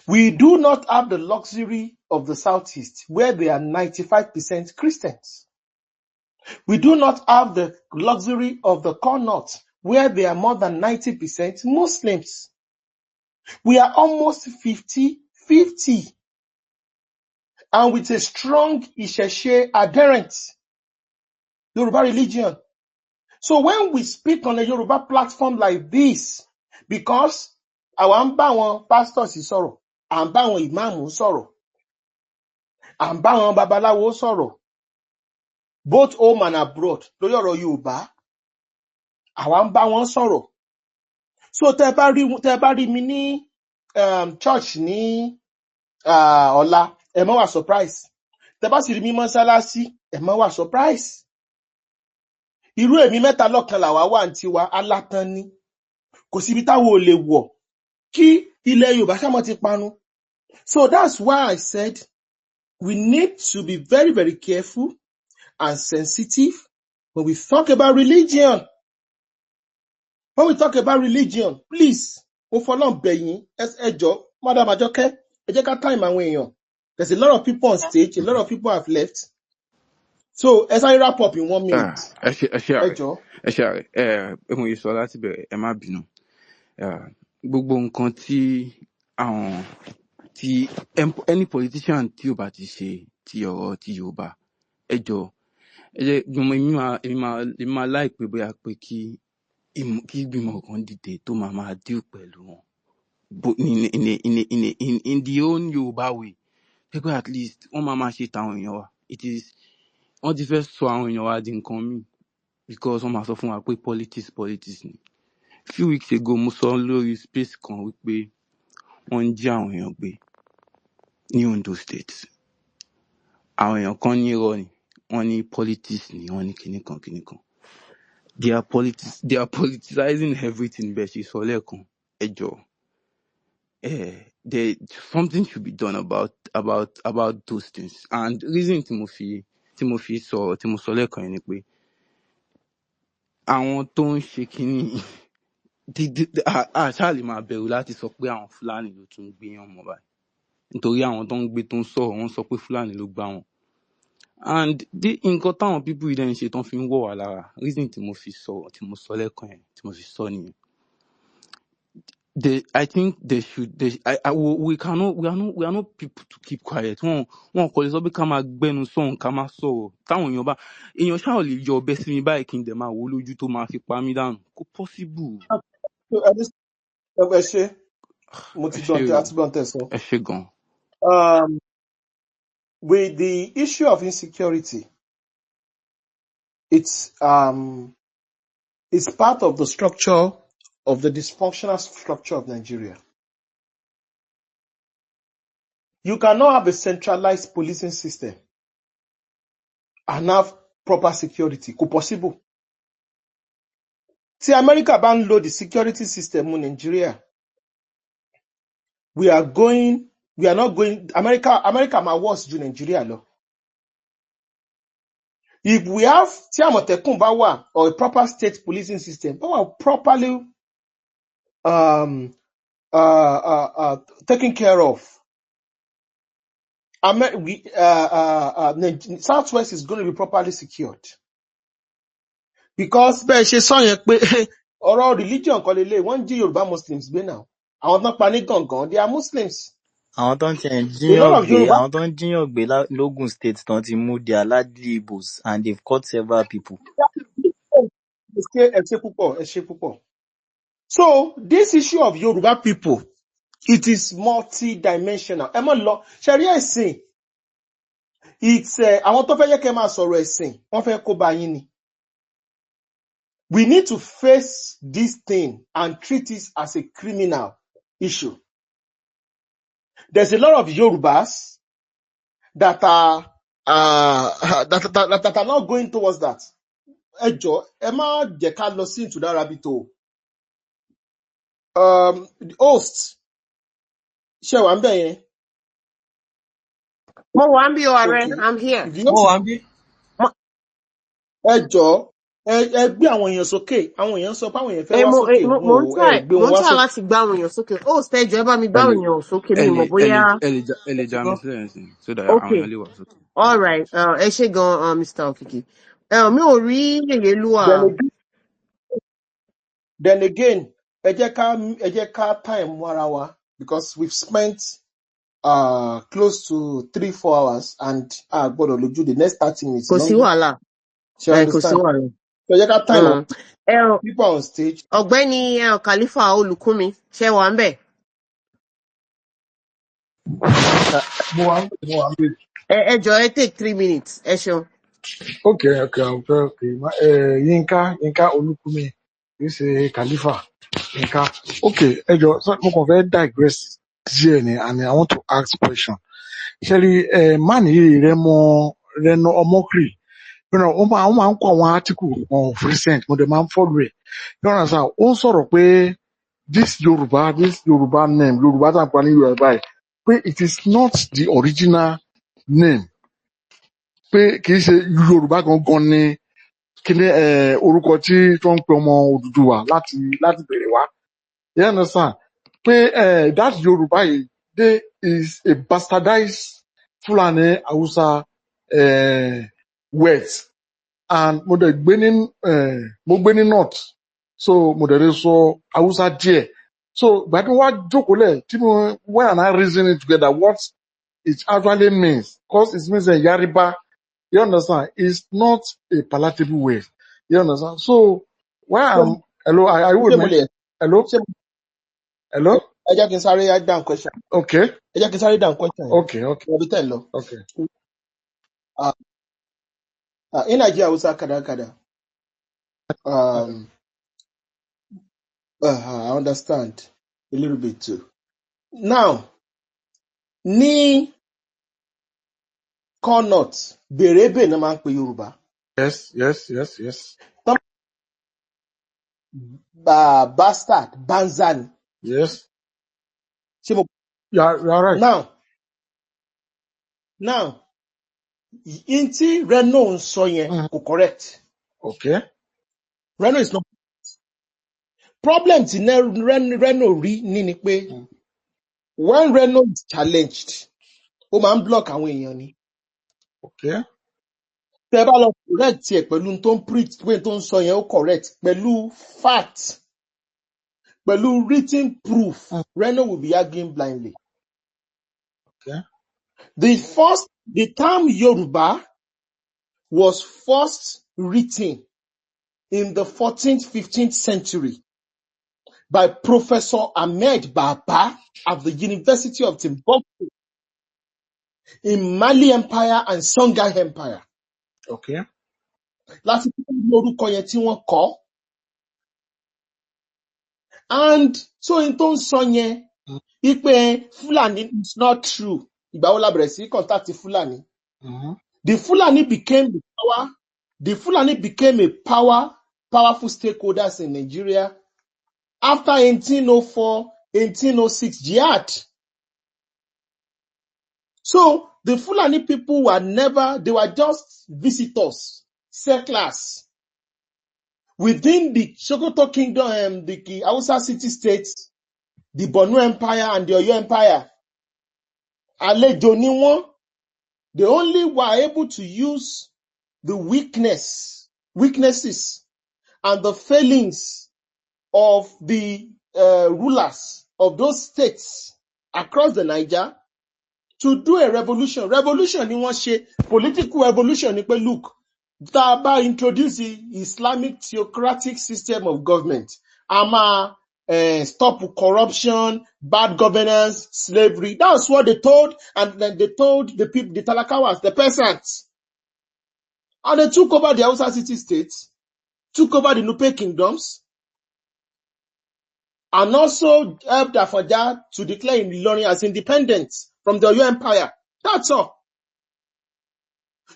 We do not have the luxury of the Southeast, where they are 95% Christians. We do not have the luxury of the Core North, where they are more than 90% Muslims. We are almost 50-50. And with a strong Ìṣẹ̀ṣe adherent Yoruba religion. So when we speak on a Yoruba platform like this, because àwa ń bá àwọn pastors sọ̀rọ̀, à ń bá àwọn ìmáàmù sọ̀rọ̀, à ń bá àwọn babaláwo sọ̀rọ̀, both home and abroad, lórí ọ̀rọ̀ Yorùbá, àwa ń bá wọn sọ̀rọ̀. So tẹ́ bá rí mi ní church ní ọ̀la, ẹ má wà surprise. Tẹ́ bá sì rí mi mọ́sálásí, ẹ má wà surprise. Irú èmi mẹ́ta lọ́kan làwa wà ní tiwa alátán ní. Kò síbi táwo lè wọ̀ kí ilẹ̀ Yorùbá ṣámọ́ ti parun. So that's why I said we need to be very, very careful and sensitive when we talk about religion. When we talk about religion, please, mo fọlọ́n bẹ̀ yín, ẹ jọ̀ọ́, Madam Àjọkẹ́, ẹ jẹ́ ká time àwọn èèyàn. There's a lot of people on stage, a lot of people have left. So, ẹ sáré wrap up in 1 minute. Ẹ ṣe àrẹ. Ẹjọ́. Ẹ ṣe àrẹ. Mo yẹ sọ láti bẹ̀rẹ̀, ẹ má bínú. Gbogbo nǹkan tí àwọn tí any politician tí ó bá ti ṣe ti ọ̀rọ̀ ti Yorùbá, ẹ jọ̀ọ́, ẹ jẹ́ èmi máa láìpẹ́ bóyá pé kí ìgbìmọ̀ kan dìde tó máa deal pẹ̀lú wọn. In the own Yorùbá way. Pé at least wọ́n máa ṣe tàwọn èèyàn wa. Wọ́n ti fẹ́ sọ àwọn èèyàn wa di nǹkan míì because wọ́n máa sọ fún wa pé politics ni. Few weeks ago mo sọ lórí space kan wípé wọ́n ń jí àwọn èèyàn gbé ní Ondo State. Àwọn èèyàn kan ní irọ́ ni, wọ́n ní politics ni, wọ́n ní kinní kan. They are politicizing everything bẹ́ẹ̀ ṣe sọ lẹ́ẹ̀kan. Ẹ jọ̀ọ́. Something should be done about those things. And reason tí mo sọ lẹ́ẹ̀kan yẹn ni pé àwọn tó ń ṣe kinní àṣà lè máa bẹ̀rù láti sọ pé àwọn Fúlàní ló tún gbéyàn mọ́ báyìí. Nítorí àwọn tó ń gbé tó ń sọ̀rọ̀, wọ́n sọ pé Fúlàní ló gbá wọn. And nǹkan táwọn people yìí dẹ̀ ń ṣe tán fi ń wọ̀ wá lára. Reason tí mo sọ lẹ́ẹ̀kan yẹn, tí mo fi sọ nìyẹn. I think we are not people to keep quiet. Wọ́n kò lè sọ pé ká máa gbẹnu sọ̀hún ká máa sọ̀rọ̀. Táwọn èèyàn ṣáà lè yọ ọbẹ̀ sí mi báyìí kí n dẹ̀ máa wò lójú tó máa fi pa mí dànù. Kò possible. Ẹ ṣé, mo ti gbọ́n tẹ̀sán. Ẹ ṣé gan. With the issue of insecurity, it's part of the structure of the dysfunctional structure of Nigeria. You cannot have a centralized policing system and have proper security. Kò possible. See, America bá ń lo the security system in Nigeria. We are not going, America máa worse ju Nigeria lọ. If we have, tí Àmọ̀tẹ́kùn bá wà, or a proper state policing system, bá wà properly taken care of, Southwest is going to be properly secured. Because bẹ́ẹ̀ ṣe sọ yẹn pé ọ̀rọ̀ religion kan lélẹ̀, wọ́n jí Yorùbá Muslims gbé náà. Àwọn tán pa ní Gàngán, they are Muslims. Àwọn tó ń jíyàn gbé lógùn state tán ti mú their largely Igbos and they've caught several people. Ẹ ṣé púpọ̀. So this issue of Yoruba people, it is multi-dimensional. Ẹ mọ̀ lọ, ṣẹ̀rí ẹ̀sìn, it's àwọn tó fẹ́ yẹ kẹ́ máa sọ̀rọ̀ ẹ̀sìn, wọ́n fẹ́ kó bá yín ni. We need to face this thing and treat it as a criminal issue. There's a lot of Yorubas that are that are not going towards that. Ẹ jọ̀ọ́, ẹ má jẹ́ ká lọ sí into that rabbit hole. The host, ṣé wà ń bẹ̀ yẹn? Mo wà ń bí o, Ààrẹ. Okay. I'm here. If you want to- ẹ jọ̀ọ́, ẹ gbé àwọn èèyàn sókè. Àwọn èèyàn sọ pé àwọn èèyàn fẹ́ wá sókè. Mo ń try láti gbá àwọn èèyàn sókè. Ó stage ẹ bá mi gbá àwọn èèyàn sókè mi mọ̀ bóyá. ẹ lè já mi sílẹ̀ ẹ̀sìn so that àwọn èèyàn lè wà sókè. All right. Ẹ ṣé gan Mr. Okiki. Mi ò rí Yèyélúwà. Then again, ẹ jẹ́ ká time ara wa because we've spent close to 3-4 hours and gbọ́dọ̀ lójú the next 30 minutes. Kò sí wàhálà. Kò sí wàhálà. So ẹ jẹ́ ká time people on stage. Ọ̀gbẹ́ni Khalifa Olùkúnmi, ṣé wà ń bẹ̀? Ẹ jọ̀ọ́ ẹ take 3 minutes. Ẹ ṣeun. Okay. Yínká Olúkúnmi, kì í ṣe Khalifa. Yínká. Okay, ẹ jọ̀ọ́, mo kàn fẹ́ digress díẹ̀ ni and I want to ask question. Ṣẹ́rí man yìí Reno Omokri, wọ́n máa ń kọ àwọn article of recent, mo dẹ̀ máa ń follow ẹ̀. Yọ̀nà sá, ó ń sọ̀rọ̀ pé this Yoruba name, Yorùbá tá à ń pa ní Yorùbá yìí, pé it is not the original name. Pé kì í ṣe Yorùbá gangan ni kíní orúkọ tí wọ́n ń pe ọmọ Odùduwà láti bẹ̀rẹ̀ wá. You understand? Pé that Yorùbá yìí they is a bastardized Fulani Hausa words. And mo gbé ní north, so mo dẹ̀ lè sọ Hausa díẹ̀. So gbàdúrà wá jókòó lẹ̀ tí when and I reason it together what it actually means, because it means Yariba. You understand? It's not a palatable word. You understand? So hello, I will make hello. Ẹ jẹ́ kí n sáré down question. Okay. Ẹ jẹ́ kí n sáré down question. Okay. Ọbí tẹ̀ lọ. Okay. In Nigeria, Hausa kada. I understand a little bit too. Now, ní Connaught, Berebe na máa ń pe Yorùbá. Yes. Bastard, Banzan. Yes. Yeah, you're right. Now, inti Reno sọ yẹn kò correct. Okay. Reno is not. Problem ti Reno rí ni pé when Reno is challenged, ó máa ń block àwọn èèyàn ni. Okay. Tẹ́ bá lọ correct ẹ̀ pẹ̀lú tó ń preach pé tó ń sọ yẹn ó correct pẹ̀lú fact, pẹ̀lú written proof, Reno will be arguing blindly. Okay. The term Yoruba was first written in the 14th, 15th century by Professor Ahmed Baba at the University of Timbuktu in Mali Empire and Songhai Empire. Okay. Láti orúkọ yẹn tí wọ́n kọ. And so in tó ń sọ yẹn, ipe Fulani is not true. Ìgbà wo la bẹ̀rẹ̀ sí contact Fulani. The Fulani became a powerful stakeholders in Nigeria after 1804, 1806 jihad. So the Fulani people they were just visitors, settlers within the Sokoto Kingdom, the Hausa city states, the Borno Empire and the Oyo Empire. Àlejò ni wọ́n. They only were able to use the weaknesses and the failings of the rulers of those states across the Niger to do a revolution. Revolution ni wọ́n ṣe, political revolution ni pé look, tá a bá introduce the Islamic theocratic system of government, a máa stop corruption, bad governance, slavery. That's what they told, and then they told the people, the Talakawas, the peasants. And they took over the Hausa city states, took over the Nupe kingdoms, and also helped Afonja to declare Ilorin as independent from the Oyo Empire. That's all.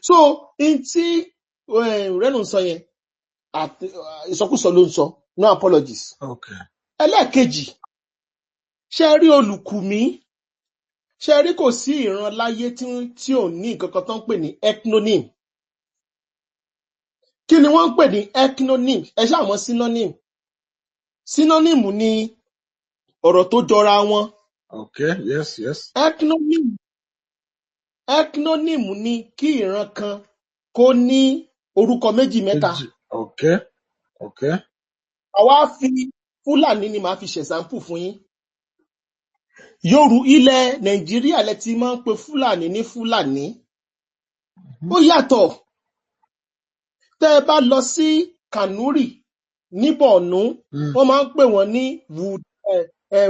So, in tí Renu sọ yẹn, ìsọkúsọ ló ń sọ, no apologies. Okay. Ẹlẹ́ẹ̀kejì, ṣé rí Olùkùmí, ṣé rí kò sí ìran láyé tí ò ní nǹkan kan tó ń pè ní ethnonym. Kí ni wọ́n ń pè ní ethnonym? Ẹ ṣáà mọ̀ synonym. Synonym ni ọ̀rọ̀ tó jọra wọn. Okay, yes. Ethnonym ni kí ìran kan kó ní orúkọ méjì mẹ́ta. Okay. Àwa fi Fúlàní ni màá fi ṣẹ̀sáǹpù fún yín. Ilẹ̀ Nàìjíríà lẹ ti máa ń pe Fúlàní ní Fúlàní. Ó yàtọ̀. Tẹ́ ẹ bá lọ sí Kanuri ní Borno, wọ́n máa ń pè wọ́n ní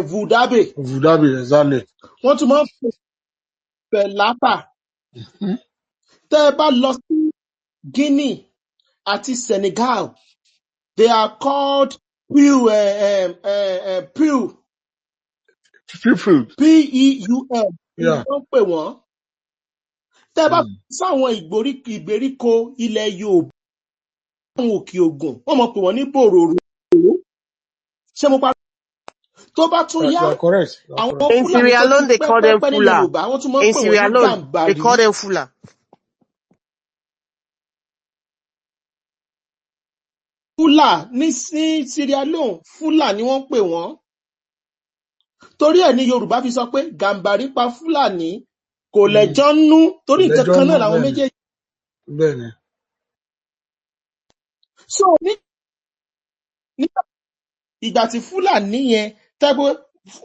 Vudabe. Vudabe, exactly. Wọ́n tún máa ń pè Fẹ̀lápà. Tẹ́ ẹ bá lọ sí Guinea àti Senegal, they are called Peul. Peul. P-E-U-L. Yeah. Wọ́n pè wọ́n. Tẹ́ ẹ bá sáwọn ìgbèríko ilẹ̀ Yorùbá, àwọn Òkè Ògùn, wọ́n mọ̀ pé wọ́n ní Bòròrò. Ṣé mo parí? Tó bá tún yá, àwọn in Sierra Leone they call them Fula. In Sierra Leone they call them Fula. Fula ní Sierra Leone, Fula ni wọ́n pè wọ́n. Torí ẹ̀ ní Yorùbá fi sọ pé Gàmbàrí pa Fúlàní kò lẹ́jọ́ nú, torí nǹkan kan náà làwọn méjèèjì. Bẹ́ẹ̀ni. So nígbà ìgbà tí Fúlàní yẹn tẹ́gbẹ́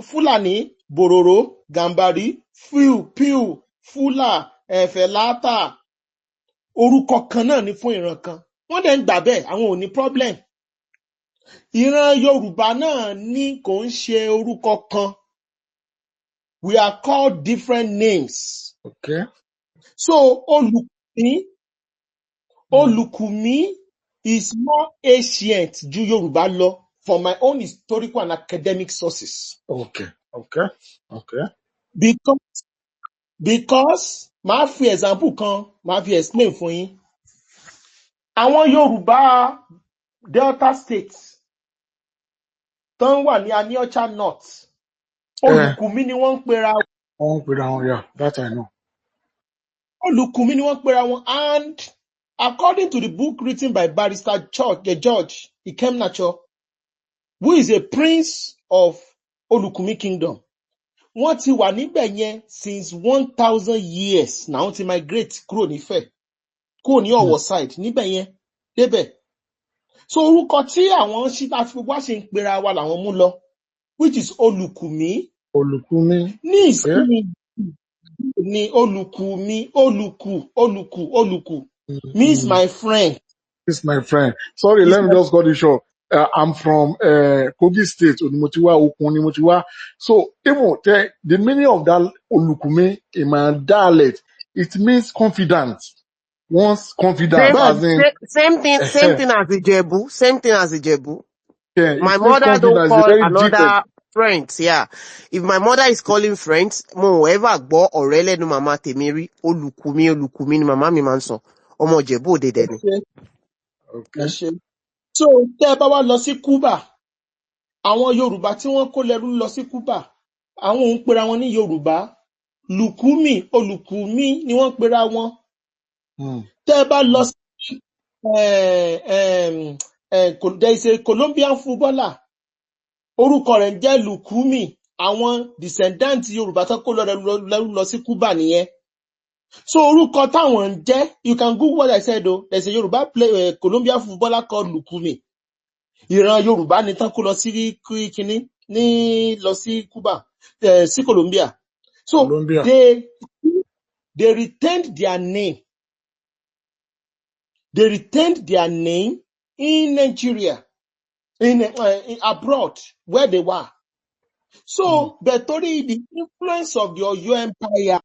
Fúlàní, Bòròrò, Gàmbàrí, Peul, Fúlà, Fẹ̀lápà, orúkọ kan náà ni fún ìran kan. Wọ́n dẹ̀ ń gbà bẹ́ẹ̀, àwọn ò ní problem. Ìran Yorùbá náà ní kò ń ṣe orúkọ kan. We are called different names. Okay. So Olùkùmí is more ancient ju Yorùbá lọ from my own historical and academic sources. Okay. Because màá fi example kan, màá fi explain fún yín. Àwọn Yorùbá Delta States tó ń wà ní Aniocha North, Olùkùmí ni wọ́n ń pera wọn. Wọ́n ń pera wọn, yeah, that I know. Olùkùmí ni wọ́n ń pera wọn, and according to the book written by Barrister George Ikemnacho, who is a prince of Olùkùmí kingdom, wọ́n ti wà níbẹ̀ yẹn since 1,000 years na wọ́n ti migrate kúrò nífẹ̀, kúrò ní Ọ̀wọ̀ side níbẹ̀ yẹn débẹ̀. So orúkọ tí àwọn wá ṣe ń pera wa làwọn mú lọ, which is Olùkùmí. Ní ìsinmi ni Olùkùmí, Olùkù means my friend. It's my friend. Sorry, let me just cut it short. I'm from Kogi State, Onimotiwa, Okunimotiwa. So even the meaning of that Olùkùmí in my dialect, it means confident. Once confident, same thing as Ijebu. Same thing as Ijebu. Yeah, my mother don't call another friends. Yeah, if my mother is calling friends, mo ever gbọ́ ọ̀rẹ́ lẹ́nu màmá tèmi rí. Olùkùmí ni màmá mi máa ń sọ. Ọmọ Ìjẹ̀bú Òde dẹ̀ ni. Okay. So tẹ́ ẹ bá wá lọ sí Cuba, àwọn Yorùbá tí wọ́n kó lẹ́rú lọ sí Cuba, àwọn òun pera wọn ní Yorùbá. Lùkùmí, Olùkùmí ni wọ́n pera wọn. Tẹ́ ẹ bá lọ sí there is a Colombian footballer, orúkọ rẹ̀ ń jẹ́ Lùkùmí. Àwọn descendant Yorùbá tó kó lẹ́rú lọ sí Cuba nìyẹn. So orúkọ táwọn ń jẹ́, you can Google what I said o. There's a Yorùbá Colombian footballer called Lùkùmí. Ìran Yorùbá ni tán kó lọ sí kíní lọ sí Cuba, sí Colombia. So Colombia. They retained their name. They retained their name in Nigeria. in abroad where they were. So, but the influence of the Oyo Empire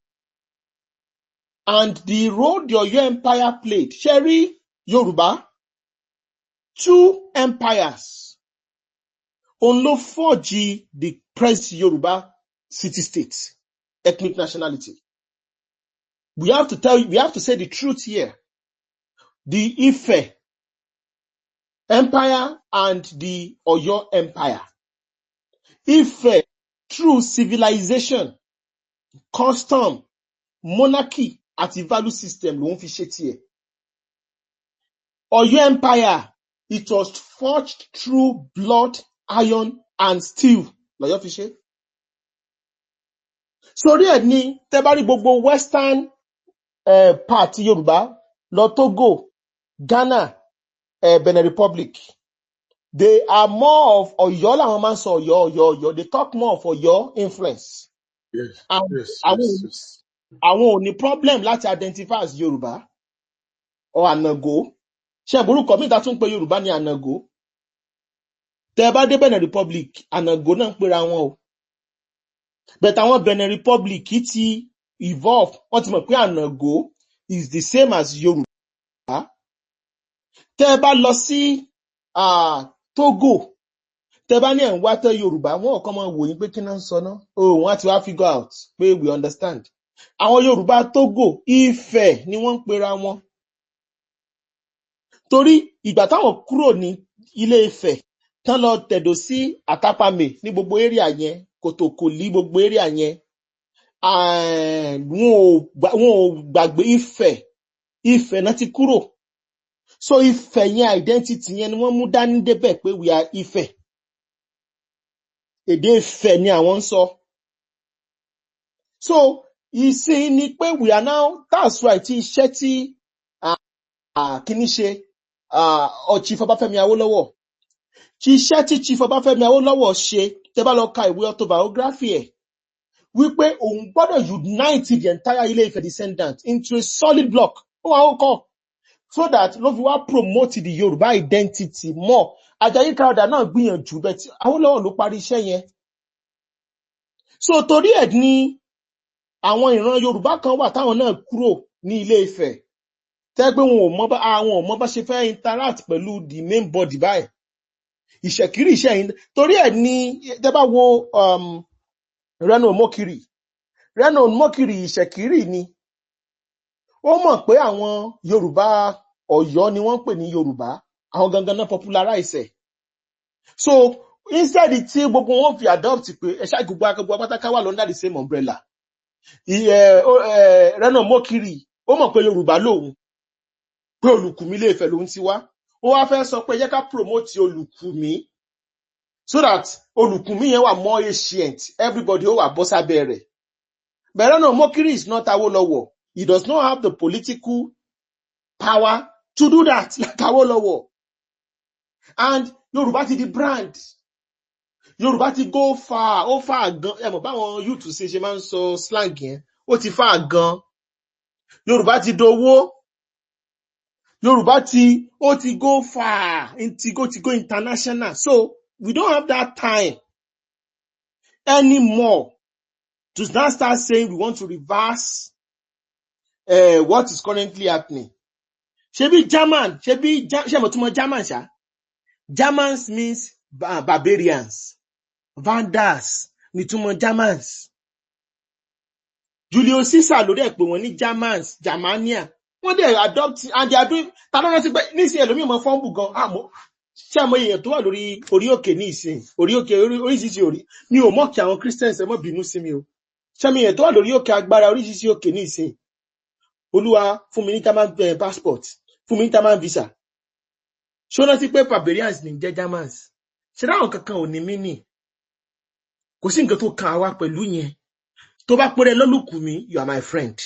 and the role the Oyo Empire played, Sherry Yoruba, 2 empires, only 4G the press Yoruba city-state, ethnic nationality. We have to say the truth here. The Ife Empire and the Oyo Empire. Ife, through civilization, custom, monarchy, àti value system ló ń fi ṣe tiẹ̀. Oyo Empire, it was forged through blood, iron, and steel. Lọ́yọ́ fi ṣe. Sórí ẹ̀ ní tẹ́ bá rí gbogbo western part Yorùbá, lọ Togo, Ghana, Benin Republic. They are more of Oyo làwọn máa ń sọ Ọ̀yọ́. They talk more of Oyo influence. Yes. And Yes. àwọn ò ní problem láti identify as Yorùbá or Ànàgó. Ṣé burúkọ mi ta tún pé Yorùbá ní Ànàgó? Tẹ́ bá dé Benin Republic, Ànàgó náà ń pera wọn o. But àwọn Benin Republic ti evolve, wọ́n ti mọ̀ pé Ànàgó is the same as Yorùbá. Tẹ́ bá lọ sí Togo, tẹ́ bá ní ẹ̀ ń wá tẹ́ Yorùbá, wọ́n kàn máa wò yín pé kí náà ń sọ náà. Wọ́n á ti wá figure out pé we understand. Àwọn Yorùbá Togo, Ifẹ̀ ni wọ́n ń pera wọn. Torí ìgbà táwọn kúrò ní Ilé Ifẹ̀, tán lọ tẹ̀dó sí Àtàpàmè ní gbogbo area yẹn, Kòtòkòlí gbogbo area yẹn, wọn ò gbàgbé Ifẹ̀ náà ti kúrò. So Ifẹ̀ yẹn identity yẹn ni wọ́n mú dání débẹ̀ pé we are Ifẹ̀. Èdè Ifẹ̀ ni àwọn ń sọ. So ìsìn ni pé we are now, that's why tí iṣẹ́ tí kíní ṣe Chief Ọbáfẹ́mi Awólọ́wọ̀. Iṣẹ́ tí Chief Ọbáfẹ́mi Awólọ́wọ̀ ṣe, tẹ́ bá lọ ka ìwé autobiography ẹ̀, wípé òun gbọ́dọ̀ unite the entire Ilé Ifẹ̀ descendant into a solid block. Ó wà ó kọ́. So that ló fi wá promote the Yorùbá identity more. Àjàyí Crowther náà gbìyànjú, but Awólọ́wọ̀ ló parí iṣẹ́ yẹn. So torí ẹ̀ ni àwọn ìran Yorùbá kan wà táwọn náà kúrò ní Ilé Ifẹ̀. Tẹ́ pé wọn ò mọ̀ bá ṣe fẹ́ interact pẹ̀lú the main body báyìí. Ìṣẹ̀kírí ìṣẹ̀yìn. Torí ẹ̀ ni tẹ́ bá wo Reno Mokiri. Reno Mokiri ìṣẹ̀kírí ni. Ó mọ̀ pé àwọn Yorùbá Ọ̀yọ́ ni wọ́n pè ní Yorùbá. Àwọn gangan náà popularize ẹ̀. So instead tí gbogbo wọn fi adopt pé ẹ̀ṣá gbogbo akẹgbọ́ pátákà wà under the same umbrella. Reno Mokiri, ó mọ̀ pé Yorùbá lòun. Pé Olùkùnmí Ilé Ifẹ̀ lòun ti wá. Ó wá fẹ́ sọ pé jẹ́ ká promote Olùkùnmí. So that Olùkùnmí yẹn wà more ancient. Everybody ó wà bọ́ sábẹ́ rẹ̀. But Reno Mokiri is not Awólọ́wọ̀. He does not have the political power to do that like Awólọ́wọ̀. And Yorùbá ti di brand. Yorùbá ti go far, ó far gan. Ẹ mọ̀ báwọn youth ṣe máa ń sọ slang yẹn. Ó ti far gan. Yorùbá ti dowó. Yorùbá ti go far, ti go international. So we don't have that time anymore to now start saying we want to reverse what is currently happening. Ṣebí German, ṣé mo túmọ̀ German ṣá? Germans means barbarians. Vandals ni túmọ̀ Germans. Julius Caesar ló dẹ̀ pè wọ́n ní Germans, Germania. Wọ́n dẹ̀ adopt and they are doing, tàbí wọ́n ti pẹ́ nísìnyí ẹlòmíì mọ fọ́ǹbù gan. Ṣé àmọ́ èèyàn tó wà lórí orí òkè ní ìsìn, orí òkè oríṣiríṣi orí. Mi ò mọ̀ kí àwọn Christians ẹ mọ́ bínú sí mi o. Ṣé àmọ́ èèyàn tó wà lórí òkè agbára oríṣiríṣi òkè ní ìsìn. Olúwa fún mi ní German passport, fún mi ní German visa. Ṣé ó rántí pé barbarians ní jẹ́ Germans? Ṣé dáhùn kankan ò ní mí nì? Kò sí nǹkan tó kan wá pẹ̀lú yẹn. Tó bá pèrè lọ́lùkùnmí, you are my friend.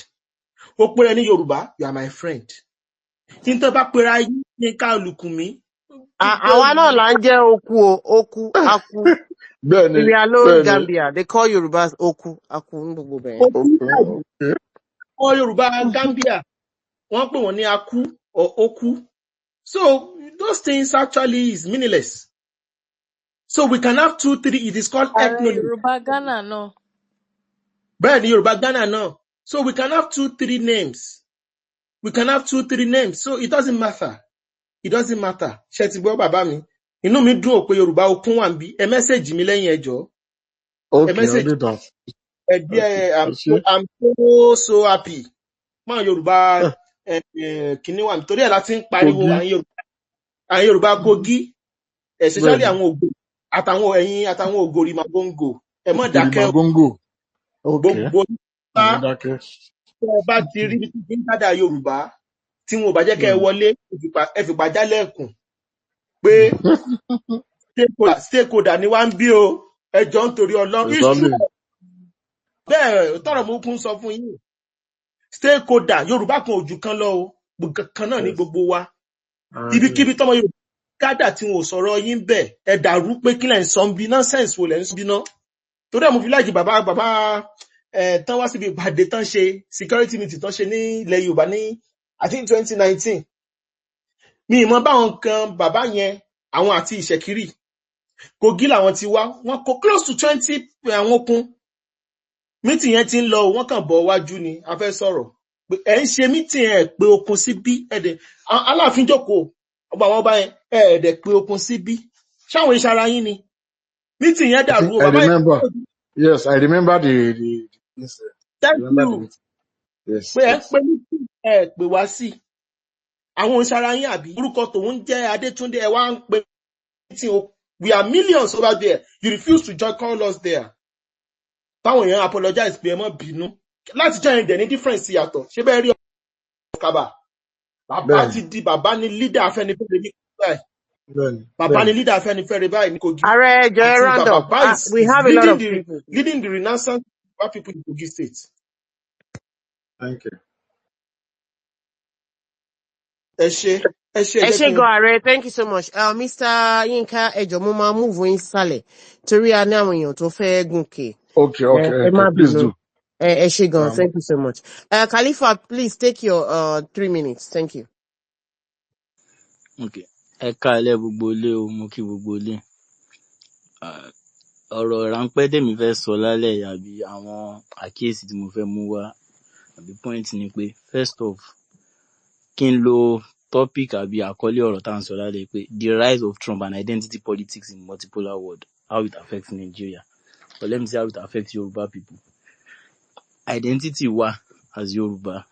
Ó pèrè ní Yorùbá, you are my friend. Tí n tó bá pèrè ayé ní ká Olùkùnmí. Àwa náà là ń jẹ́ Oku, Aku. Sierra Leone, Gambia. They call Yorùbás Oku, Aku ní gbogbo bẹ́ẹ̀. Wọ́n Yorùbá Gambia, wọ́n pè wọ́n ní Aku or Oku. So those things actually is meaningless. So we can have 2, 3. It is called Ààrẹ ethnonym. Yorùbá Ghana náà. Bẹ́ẹ̀ ni Yorùbá Ghana náà. So we can have 2, 3 names. We can have 2, 3 names. So it doesn't matter. It doesn't matter. Ṣé ti gbọ́ bàbá mi? Inú mi dùn pé Yorùbá okun wà níbí. Ẹ mẹ́sẹ̀jì mi lẹ́yìn ẹjọ́. Okay, I'll do that. I'm so happy. Máa Yorùbá kìíní wà nítorí ẹ̀ láti ń pariwo àwọn Yorùbá Kogi, especially àwọn Ògbò àtàwọn Ògòrì Màgóńgò. Ẹ má dákẹ́ gbogbo bá ti rí bí ń dádà Yorùbá tí wọn ò bá jẹ́ kẹ́ ẹ wọlé ẹ fìgbà jálẹ̀kùn pé stakeholder ni wá ń bí o ẹjọ́ nítorí Ọlọ́run. Bẹ́ẹ̀ tọrọ mo kún sọ fún yín. Stakeholder Yorùbá kan ojú kan lọ o, gbogbo kan náà ní gbogbo wa. Ibikíbi tọmọ Yorùbá gádà tí wọn ò sọ̀rọ̀ yín bẹ̀ ẹ dàrú pé kí lẹ̀ ń sọ ń bí nonsense wo lẹ̀ ń sọ bí náà. Torí ẹ̀ mo fi láìkí bàbá tán wá síbi ìpàdé tán ṣe security meeting tán ṣe ní ilẹ̀ Yorùbá ní I think 2019. Mi ìmọ̀ báwọn kan bàbá yẹn àwọn àti Ìṣẹ̀kírì Kogi làwọn ti wá wọn kó close to 20 àwọn okun. Meeting yẹn ti ń lọ wọ́n kàn bọ̀ wájú ni a fẹ́ sọ̀rọ̀ pé ẹ̀ ń ṣe meeting ẹ̀ pé okun sí bí ẹ̀dẹ̀ Aláàfin jókòó ọba àwọn ọba yẹn ẹ̀ẹ́dẹ̀ pé okun sí bí ṣáwọn ìṣara yín ni meeting yẹn dàrú o bàbá yẹn. Yes, I remember the thank you. Pé ẹ pé meeting ẹ̀ pé wá sí àwọn ìṣara yín àbí orúkọ tòun jẹ́ Adétúndé ẹ wá ń pè meeting o. We are millions over there. You refuse to join call us there. Báwọn èèyàn apologize pé ẹ má bínú láti jẹ́ ẹ̀dẹ̀ ní difference yàtọ̀ ṣé bẹ́ẹ̀ rí ọ̀kàbà bàbá ti di bàbá ní leader Afẹ́nifẹ́re ní Kogi bàbá ní leader Afẹ́nifẹ́re báyìí ní Kogi. Ààrẹ ẹjọ́ round up. We have a lot of people leading the renaissance of people in Kogi State. Thank you. Ẹ ṣé gan ààrẹ, thank you so much. Mr. Yinka ẹjọ́ mo máa move yín sálẹ̀ torí a ní àwọn èèyàn tó fẹ́ gùnkè. Okay, please do. Ẹ ṣé gan, thank you so much. Khalifa, please take your 3 minutes. Thank you. Okay. Ẹ káalẹ́ gbogbo ilé o, mo kí gbogbo ilé. Ọ̀rọ̀ ráńpẹ́ tèmi fẹ́ sọ lálẹ́ àbí àwọn àkíyèsí tí mo fẹ́ mú wá àbí point ni pé first off kí n lo topic àbí àkọlé ọ̀rọ̀ tá à ń sọ lálẹ́ pé the rise of Trump and identity politics in multipolar world, how it affects Nigeria. But let me see how it affects Yoruba people. Identity wa as Yoruba,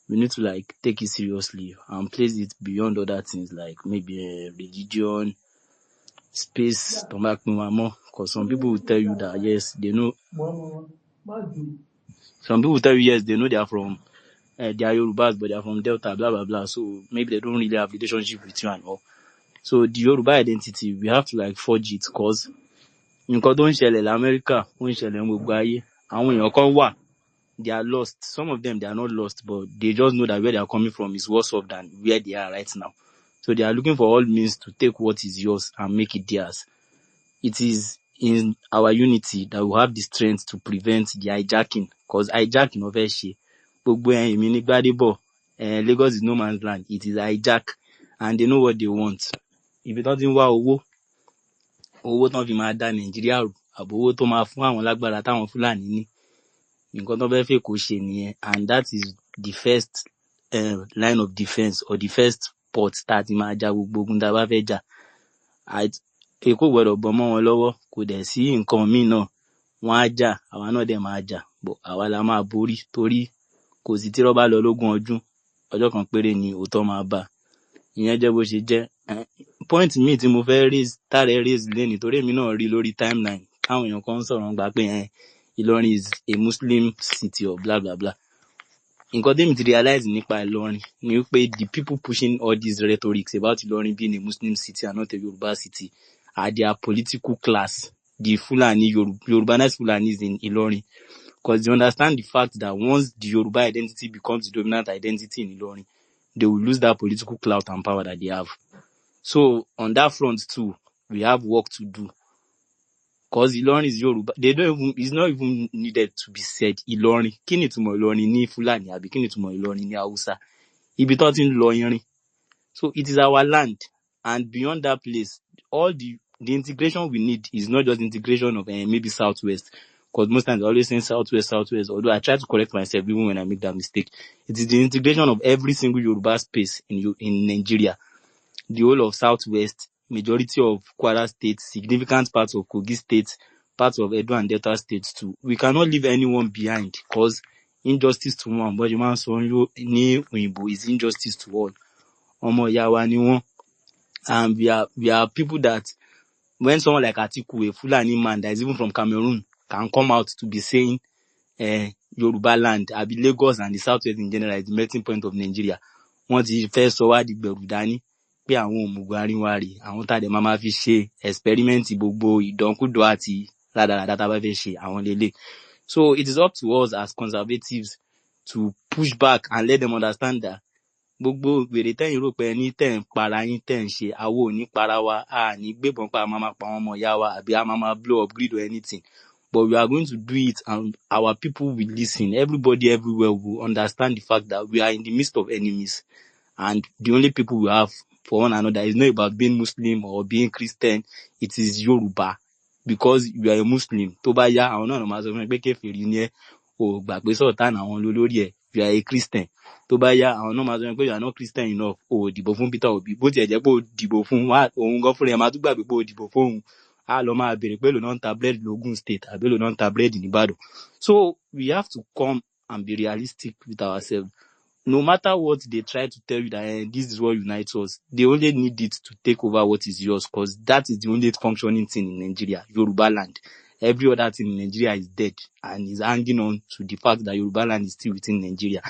we need to like take it seriously and place it beyond other things like maybe religion, space, because some people will tell you that yes, they know. Some people will tell you yes, they know they are from they are Yorubas, but they are from Delta, blah blah blah. So maybe they don't really have relationship with you and all. So the Yoruba identity, we have to like forge it, cause nǹkan tó ń ṣẹlẹ̀ l'Amẹ́ríkà, ó ń ṣẹlẹ̀ ní gbogbo ayé. Àwọn èèyàn kan wà, they are lost. Some of them, they are not lost, but they just know that where they are coming from is worse off than where they are right now. So they are looking for all means to take what is yours and make it theirs. It is in our unity that we have the strength to prevent the hijacking, because hijacking of ṣe gbogbo èmi ní Gbádébọ̀, Lagos is no man's land. It is hijack, and they know what they want. If it doesn't wá owó tán fi máa dá Nàìjíríà rú àbò owó tó máa fún àwọn lágbára táwọn Fúlàní ní, nǹkan tó fẹ́ fẹ́ kó ṣe nìyẹn, and that is the first line of defense or the first port tá ti máa jà gbogbo ogun tá bá fẹ́ jà. Èkó gbọ́dọ̀ bọ́ mọ́ wọn lọ́wọ́, kò dẹ̀ sí nǹkan míì náà, wọ́n á jà, àwa náà dẹ̀ máa jà, but àwa la máa borí torí kò sí tí rọ́bà lọ lógún ọjọ́ kan péré ni òótọ́ máa bá. Ìyẹn jẹ́ bó ṣe jẹ́. Point míì tí mo fẹ́ raise lẹ́nìí torí èmi náà rí lórí timeline káwọn èèyàn kan sọ̀rọ̀ gbà pé Ìlọrin is a Muslim city or blah blah blah. Nǹkan tèmi ti realize nípa Ìlọrin ni wípé the people pushing all these rhetorics about Ìlọrin being a Muslim city and not a Yoruba city are their political class, the Fulani, Yorubanized Fulanis in Ìlọrin, because they understand the fact that once the Yoruba identity becomes the dominant identity in Ìlọrin, they will lose that political clout and power that they have. So on that front too, we have work to do. Because Ìlọrin is Yoruba. It's not even needed to be said. Ìlọrin. Kí ni ìtumọ̀ Ìlọrin ní Fulani àbí kí ni ìtumọ̀ Ìlọrin ní Hausa? Ibi tó ti ń lọ irin. So it is our land. And beyond that place, all the the integration we need is not just integration of maybe Southwest, because most times I always say Southwest. Although I try to correct myself even when I make that mistake. It is the integration of every single Yoruba space in Nigeria, the whole of Southwest, majority of Kwara State, significant parts of Kogi State, parts of Edo and Delta states too. We cannot leave anyone behind, because injustice to one, but you man so ní òyìnbó is injustice to all. Ọmọ ìyá wa ni wọ́n, and we are people that when someone like Atiku, a Fulani man that is even from Cameroon, can come out to be saying Yoruba land, Abi Lagos and the Southwest in general is the melting point of Nigeria. Wọ́n ti fẹ́ sọ wá di gbẹ̀rù dání pé àwọn òmùgọ̀ àríwárí, àwọn tàdé máa fi ṣe experiment gbogbo ìdọ́nkúdọ̀ àti rádaràdá tá bá fẹ́ ṣe àwọn lélẹ̀. So it is up to us as conservatives to push back and let them understand that gbogbo wèrè tẹ́yìn rò pé ẹni tẹ́ ń para yín tẹ́ ń ṣe, àwo ò ní para wa, a ní gbébọn pa máa pa àwọn ọmọ ìyá wa àbí a máa blow up grid or anything. But we are going to do it and our people will listen. Everybody everywhere will understand the fact that we are in the midst of enemies. And the only people we have for one another is not about being Muslim or being Christian. It is Yoruba. Because you are a Muslim. Tó bá yá, àwọn náà máa sọ fún ẹ pé kèfèrí ni ẹ́, o gbà pé Sultan àwọn lólórí ẹ̀. You are a Christian. Tó bá yá, àwọn náà máa sọ fún ẹ pé you are not Christian enough. O dìbò fún Peter Obi. Bó tiẹ̀ jẹ́ pé o dìbò fún òun gan fúnra ẹ̀ máa tún gbàgbé pé o dìbò fún òun. A lọ máa bèrè pé èló náà ń ta bread l'Ogun State àbí èló náà ń ta bread ní Ìbàdàn. So we have to come and be realistic with ourselves. No matter what they try to tell you that this is what unites us, they only need it to take over what is yours, because that is the only functioning thing in Nigeria, Yoruba land. Every other thing in Nigeria is dead and is hanging on to the fact that Yoruba land is still within Nigeria.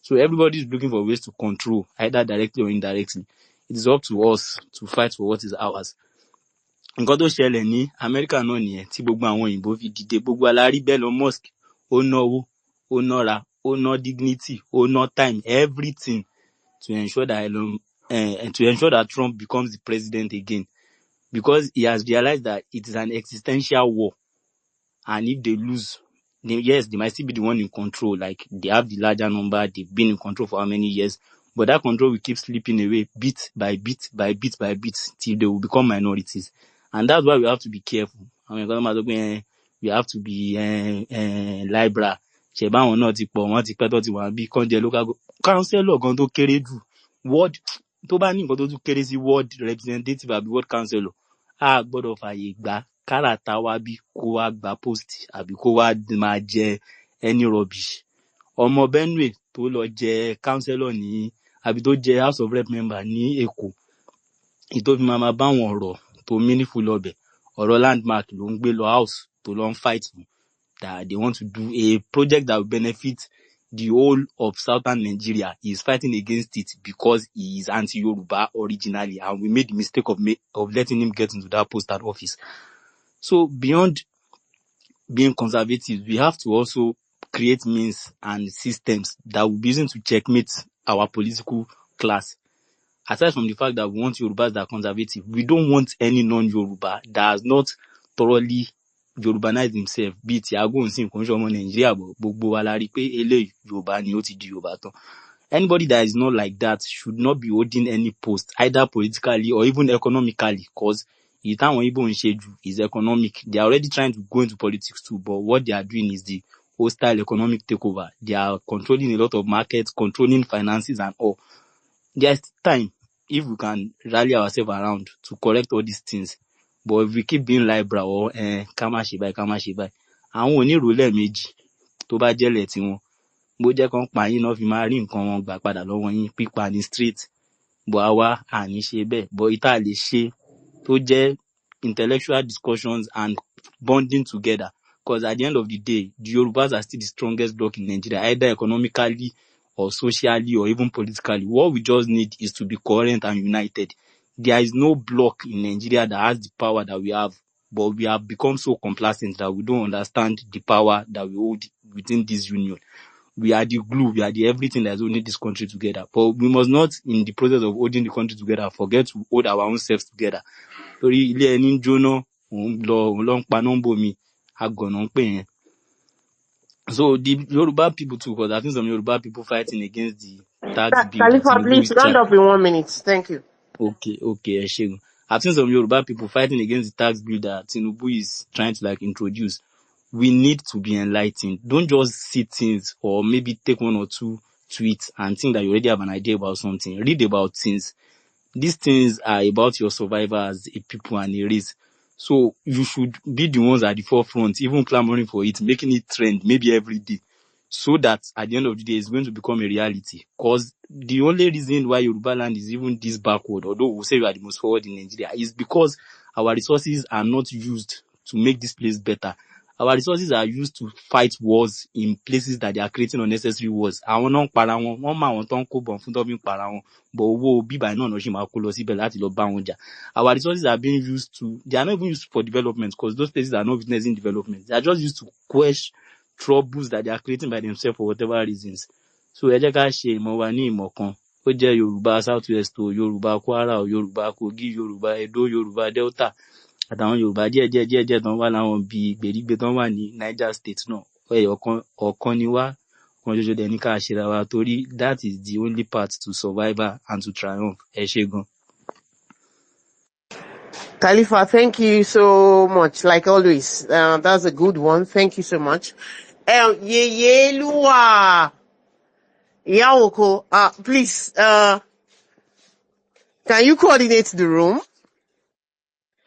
So everybody is looking for ways to control, either directly or indirectly. It is up to us to fight for what is ours. Nǹkan tó ṣẹlẹ̀ ní Amẹ́ríkà náà nìyẹn tí gbogbo àwọn òyìnbó fi dìde, gbogbo alárí Elon Musk, ó náwó, ó nára, ó ná dignity, ó ná time, everything to ensure that Trump becomes the president again, because he has realized that it is an existential war, and if they lose, then yes, they might still be the one in control. Like they have the larger number, they've been in control for how many years, but that control will keep slipping away bit by bit till they will become minorities, and that's why we have to be careful. I mean, we have to be liberal. Ṣẹ̀bá àwọn náà ti pọ̀, wọ́n ti pẹ́ tó ti wà bí kọ́ńjẹ local councillor gan tó kéré jù, ward tó bá ní nǹkan tó tún kéré sí ward representative àbí ward councillor, a gbọ́dọ̀ fààyè gbà káràtà wá bí kó wá gba post àbí kó wá máa jẹ any rubbish. Ọmọ Benue tó lọ jẹ councillor ní àbí tó jẹ house of rep member ní Èkó, ìtò fi máa bá wọn ọ̀rọ̀ tó meaningful lọ́bẹ̀, ọ̀rọ̀ landmark ló ń gbé lọ house tó lọ ń fight fún, that they want to do a project that will benefit the whole of southern Nigeria. He is fighting against it because he is anti-Yoruba originally, and we made the mistake of letting him get into that post at office. So beyond being conservative, we have to also create means and systems that will be using to checkmate our political class. Aside from the fact that we want Yorubas that are conservative, we don't want any non-Yoruba that has not thoroughly Yorubanize himself. Bí ti Àgọ́ nsìn kò ń ṣe ọmọ Nàìjíríà bọ̀, gbogbo wa la rí pé eléyìí Yorùbá ni ó ti di Yorùbá tán. Anybody that is not like that should not be holding any post, either politically or even economically, because èyí táwọn Igbo ń ṣe jù is economic. They are already trying to go into politics too, but what they are doing is the hostile economic takeover. They are controlling a lot of markets, controlling finances and all. There's time if we can rally ourselves around to correct all these things. But if we keep being liberal or ká má ṣe báyìí, àwọn onírúurú méjì tó bá jẹ́lẹ̀ tí wọn, bó jẹ́ kán pa yín náà fi máa rí nǹkan wọn gbà padà lọ́wọ́ yín, pípa ní street. But àwa àní ṣe bẹ́ẹ̀. But ìta lè ṣe tó jẹ́ intellectual discussions and bonding together, because at the end of the day, the Yorubas are still the strongest bloc in Nigeria, either economically or socially or even politically. What we just need is to be coherent and united. There is no bloc in Nigeria that has the power that we have, but we have become so complacent that we don't understand the power that we hold within this union. We are the glue, we are the everything that is holding this country together. But we must not, in the process of holding the country together, forget to hold our own selves together. Torí ilé ẹni ń jóná, òun lọ ń pa nọ́mbò mi, àgọ̀nà ń pè yẹn. So the Yoruba people too, because I think some Yoruba people fighting against the tax bill. Khalifa, please round up in 1 minute. Thank you. Okay, ẹ ṣé. I've seen some Yoruba people fighting against the tax bill that Tinubu is trying to like introduce. We need to be enlightened. Don't just see things or maybe take one or two tweets and think that you already have an idea about something. Read about things. These things are about your survival as a people and a race. So you should be the ones at the forefront, even clamoring for it, making it trend maybe every day, so that at the end of the day it's going to become a reality. Because the only reason why Yoruba land is even this backward, although we say we are the most forward in Nigeria, is because our resources are not used to make this place better. Our resources are used to fight wars in places that they are creating unnecessary wars. Àwọn náà ń para wọn, wọ́n máa wọn tó ń kó bọ̀ fún tó fi ń para wọn, but owó bíbá náà ló ṣì máa kó lọ síbẹ̀ láti lọ bá wọn jà. Our resources are being used to, they are not even used for development, because those places are not witnessing development. They are just used to quench troubles that they are creating by themselves for whatever reasons. So ẹ jẹ́ ká ṣe ìmọ̀ wa ní ìmọ̀ kan. Ó jẹ́ Yorùbá South West o, Yorùbá Kwara o, Yorùbá Kogi, Yorùbá Edo, Yorùbá Delta, àtàwọn Yorùbá díẹ̀ tán wà láwọn bíi gbèrígbé tán wà ní Niger State náà. Ọ̀kan ni wá, kan ṣoṣo dẹ̀ ní ká ṣera wa, torí that is the only path to survival and to triumph. Ẹ ṣé gan. Khalifa, thank you so much. Like always, that's a good one. Thank you so much. Yeyelua Yawoko, please, can you coordinate the room?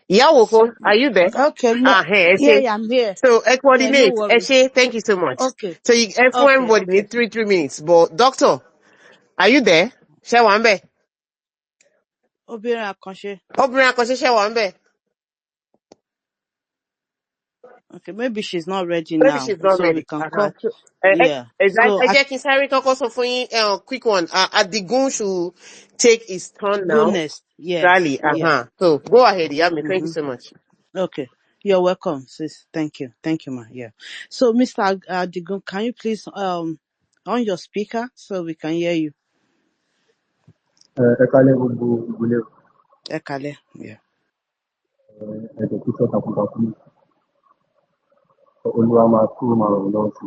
Yawoko, are you there? Okay, Hey, yeah, I'm here. So, Yeah, no coordinate. worries. Eshe, thank you so much. Okay. So, everybody Okay. need 3 minutes. But, doctor, are you there? Shewambe. Obìnrin àkànṣe. Obìnrin àkànṣe Shewambe. Okay, maybe she's not ready Maybe now, she's not so ready. we can call. So, Yeah. So quick one. Adigun should take his turn now. goodness, yes, Rally. yeah. So go ahead, Yami. Thank you so much. Okay, you're welcome, sis. Thank you, ma. Yeah. So, Mr. Adigun, can you please on your speaker so we can hear you? Ẹ kálẹ́ gbogbo ìgbélé Ẹ kálẹ́, yeah. ẹ̀jẹ̀ tó sọ takuntakun Olúwa máa kúrò máa rọrùn lọ́wọ́ sí.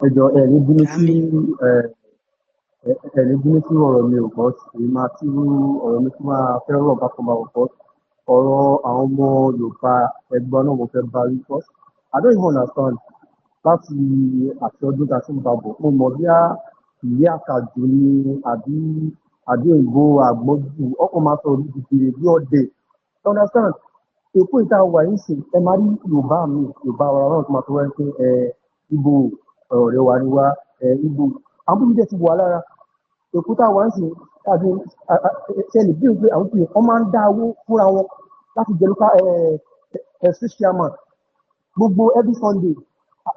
Ẹ jọ ẹ̀ní bínú sí ọ̀rọ̀ mi ò gbọ́ sí máa tí ọ̀rọ̀ mi tí máa fẹ́ rọ̀ bákan bá wọ̀ ọ̀rọ̀ àwọn ọmọ Yorùbá ẹgbẹ́ náà mo fẹ́ bá rí kọ́. I don't even understand láti àti ọdún tá a ti ń bá bọ̀. Mo mọ̀ bí ìyá àkàjù ni àbí òyìnbó àgbọ́jù ọkọ̀ máa sọ̀rọ̀ ní ìdíje bí ọ̀dẹ̀. Understand? Èkó ìta wà yìí sì ẹ máa rí Yorùbá ọ̀rọ̀ náà tó máa tó wáyé pé Ìgbò ọ̀rẹ́ wa ni wá Ìgbò àwọn bíbí dẹ̀ ti wà lára Èkó tá wà ń sìn tàbí ṣẹlẹ̀ bí pé àwọn èèyàn kan máa ń dá owó fúnra wọn láti jẹ lóka chairman gbogbo every Sunday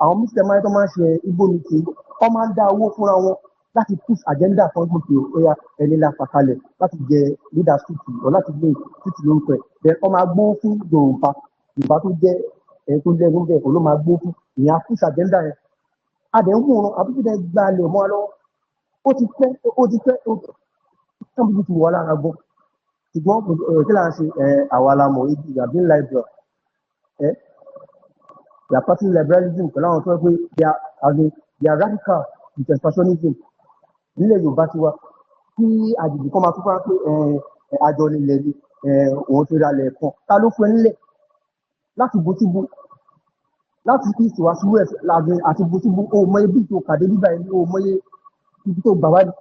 àwọn Mr. Mayo tó máa ń ṣe Ìgbò meeting wọ́n máa ń dá owó fúnra wọn láti push agenda fún gbogbo ẹ̀yà ẹni la fàkalẹ̀ láti jẹ leadership or láti gbé títí lórúkọ ẹ̀ bẹ́ẹ̀ wọ́n máa gbó fún Yorùbá tó jẹ́ ẹni tó lẹ́nu bẹ́ẹ̀ kò ló máa gbó fún ìyẹn push agenda yẹn adẹ̀ ń wòran àbúkú dẹ̀ gba lẹ̀ mọ́ lọ́wọ́ ó ti pẹ́ somebody ti wà lára gbọ́ ṣùgbọ́n kí là ń ṣe àwa la mọ̀ ibi ìyàbí liberal they are practicing liberalism pẹ̀lú àwọn tó ń pè they are radical with expansionism nílẹ̀ Yorùbá ti wá kí àjèjì kan máa tún fún wa pé àjọ nílẹ̀ ni òun ti ra lẹ̀ kan ta ló fún ẹ nílẹ̀ láti bótíbó láti east wá sí west àti bótíbó o mọ ibi tó kàdé bíbá ẹni o mọ ibi tó gbà wá ní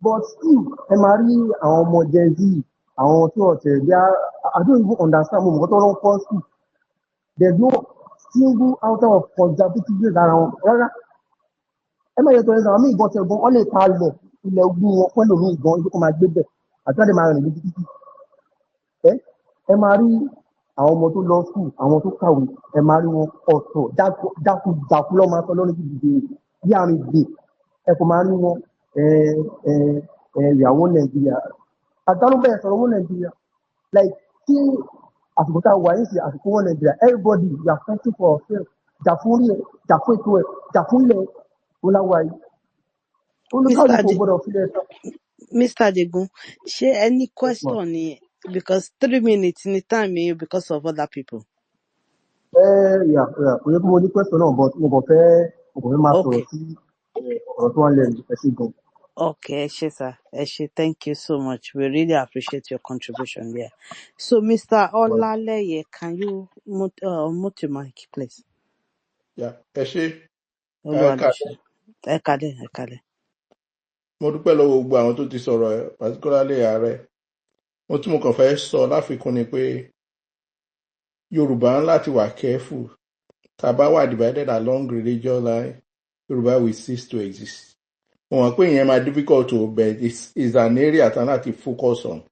but still ẹ máa rí àwọn ọmọ Gen Z àwọn tí wọ́n tẹ̀ bí I don't even understand mo mọ̀ tó rán kọ́ sí there is no single out of conservative lára wọn rárá ẹ má yẹ tó ẹ sọ àmì ìbọn tẹ gan ọ lè ta ilẹ̀ ogun wọn pẹ̀lú omi ìbọn ibi kó máa gbé bẹ̀ àti láti máa rìn níbi títí ẹ máa rí àwọn ọmọ tó lọ skul àwọn tó kàwé ẹ máa rí wọn ọ̀tọ̀ dákú lọ́ máa sọ lọ́nà ìdíje bí àmì gbè ẹ kò máa rí wọn ìyàwó Nàìjíríà àtàlùbẹ̀ sọ̀rọ̀ wọn Nàìjíríà like tí àsìkò tá a wà yín sí àsìkò wọn Nàìjíríà everybody you are fighting for yourself jà fún rí ẹ jà fún ètò ẹ jà fún ilẹ̀ wọn láwa yìí olùkọ́ni kò gbọ́dọ̀ fi lẹ̀ sọ. Mr. Adigun, ṣé any question ni because 3 minutes ni time yìí because of other people. Yeah, kò yẹ kí mo ní question náà but mo kàn fẹ́ máa sọ̀rọ̀ sí ọ̀rọ̀ tó wà lẹ́nu ẹ ṣé gan. Okay, Eshe, sir. Eshe, thank you so much. We really appreciate your contribution there. So, Mr. Well, Olaleye, can you mute your mic, please? yeah. Ẹ ṣé. Oluwaleshe. Ekade, Ekade. Mo dúpẹ́ lọ́wọ́ gbogbo àwọn tó ti sọ̀rọ̀ ẹ̀, particularly ààrẹ. Ohun tí mo kàn fẹ́ sọ láfikún ni pé Yorùbá ń láti wà careful. Tá a bá wà divided along religious line, Yorùbá will cease to exist. Mo mọ̀ pé ìyẹn máa difficult to, but it's an area tá láti focus on.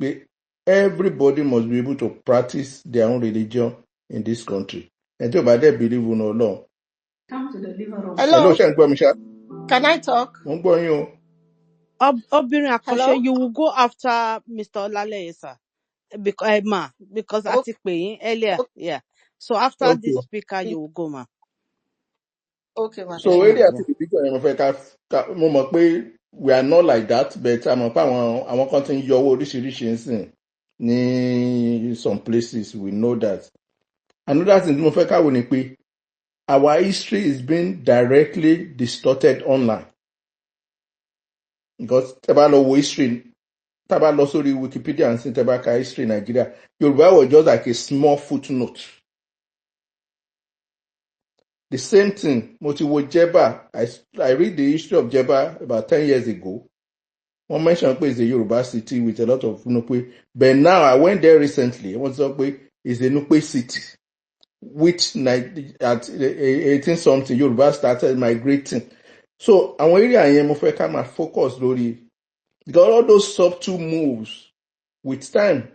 Pé everybody must be able to practice their own religion in this country. Ẹ tí ò bá dẹ̀ believe in Ọlọ́run. Hello, Hello, ṣé ń gbọ́ mi ṣá? can I talk? Mo ń gbọ́ yín o. Obirin Akoshe, Hello? you will go after Mr. Olaleye, sir. Because I Okay. think paying earlier. Yeah. So after Okay. this speaker, you will go, ma. Okay, ma. So Yes, Thank ma. area you. ti Yeah. religion yẹn mo fẹ́ mo mọ̀ pé we are not like that, but a mọ̀ pé àwọn kan ti ń yọ owó oríṣiríṣi ń sìn ní some places, we know that. Another thing tí mo fẹ́ ká wò ni pé our history is being directly distorted online. Because tẹ́ bá lọ wo history, tá bá lọ sórí Wikipedia and sin tẹ́ bá ka history Nigeria, Yorùbá was just like a small footnote. The same thing, mo ti wo Jeba. I read the history of Jeba about 10 years ago. One mentioned pé it's a Yoruba city with a lot of Nupe. But now I went there recently. Wọ́n sọ pé it's a Nupe city, which at 18 something Yoruba started migrating. So àwọn area yẹn mo fẹ́ ká máa focus lórí, because all those subtle moves with time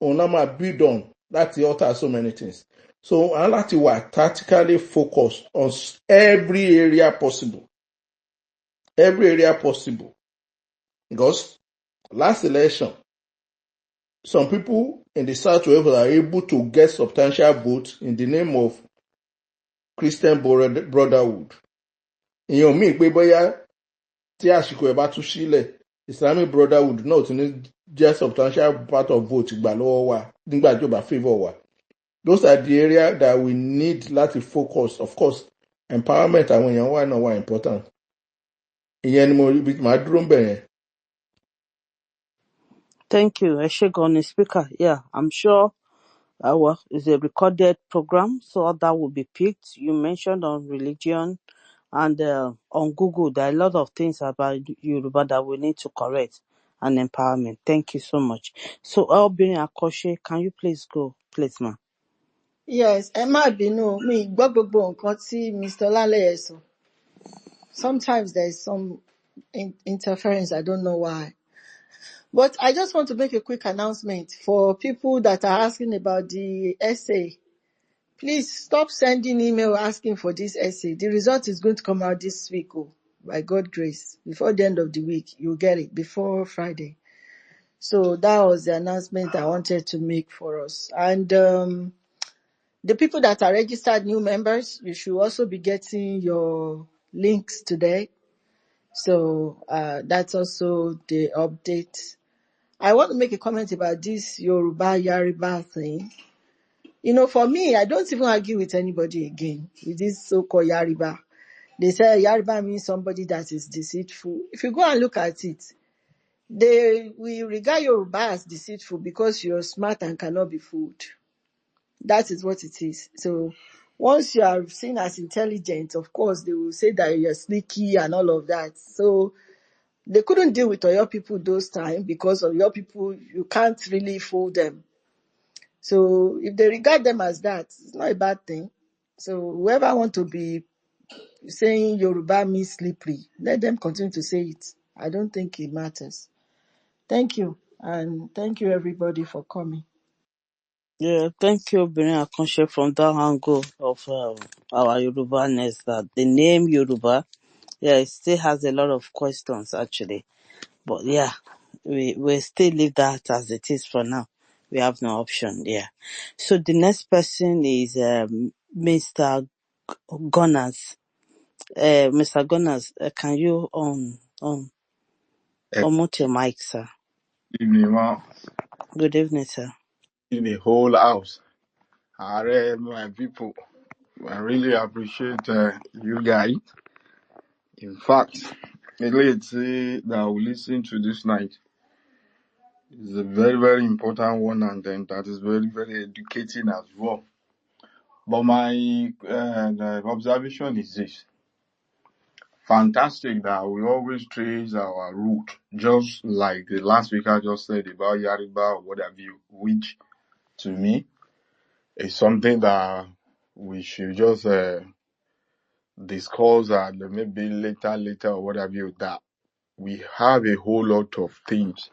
òun náà máa build on láti alter so many things. So a láti wà tactically focused on every area possible. Every area possible. Because last election, some people in the Southwest are able to get substantial votes in the name of Christian Brotherhood. Ìyẹn ò mí pé bóyá tí àsìkò ẹ̀ bá tún sílẹ̀, Islamic Brotherhood náà ti ní jẹ́ substantial part of vote gbà lọ́wọ́ wa nígbà tí ó bá favour wa. Those are the areas that we need láti focus. Of course, empowerment àwọn èèyàn wà náà wà important. Ìyẹn ni mo rí bí màá dúró ń bẹ̀ yẹn. Thank you, Eshegoni speaker. Yeah, I'm sure well, it's a recorded program, so that will be picked. You mentioned on religion and on Google, there are a lot of things about Yoruba that we need to correct and empowerment. Thank you so much. So, Obirin Akoshe, can you please go, please, ma? Yes, ẹ má bínú, mi gbọ́ gbogbo nǹkan tí Mr. Olaleye sọ. Sometimes there is some interference, I don't know why. But I just want to make a quick announcement for people that are asking about the essay. Please stop sending email asking for this essay. The result is going to come out this week, by God's grace. Before the end of the week, you'll get it, before Friday. So that was the announcement I wanted to make for us. And the people that are registered new members, you should also be getting your links today. So that's also the update. I want to make a comment about this Yoruba Yariba thing. You know, for me, I don't even argue with anybody again with this so-called Yariba. They say Yariba means somebody that is deceitful. If you go and look at it, we regard Yoruba as deceitful because you're smart and cannot be fooled. That is what it is. So once you are seen as intelligent, of course, they will say that you're sneaky and all of that. So they couldn't deal with Oyo people those times because of your people, you can't really fool them. So if they regard them as that, it's not a bad thing. So whoever want to be saying Yoruba means slippery, let them continue to say it. I don't think it matters. Thank you. And thank you everybody for coming. Yeah, thank you, Obirin Akoshe, from that angle of our Yoruba-ness, that the name Yoruba, yeah, it still has a lot of questions, actually. But yeah, we still leave that as it is for now. We have no option, yeah. So the next person is Mr. Gunners. Mr. Gunners, can you unmute your mic, sir? Evening, ma. Good evening, sir. In the whole house. My people, I really appreciate you guys. In fact, The lady that will listen to this night is a very, very important one, and then that is very, very educating as well. But my observation is this. Fantastic that we always trace our root, just like the last speaker just said about Yariba or what have you, which to me is something that we should just discuss and maybe later or what have you, that we have a whole lot of things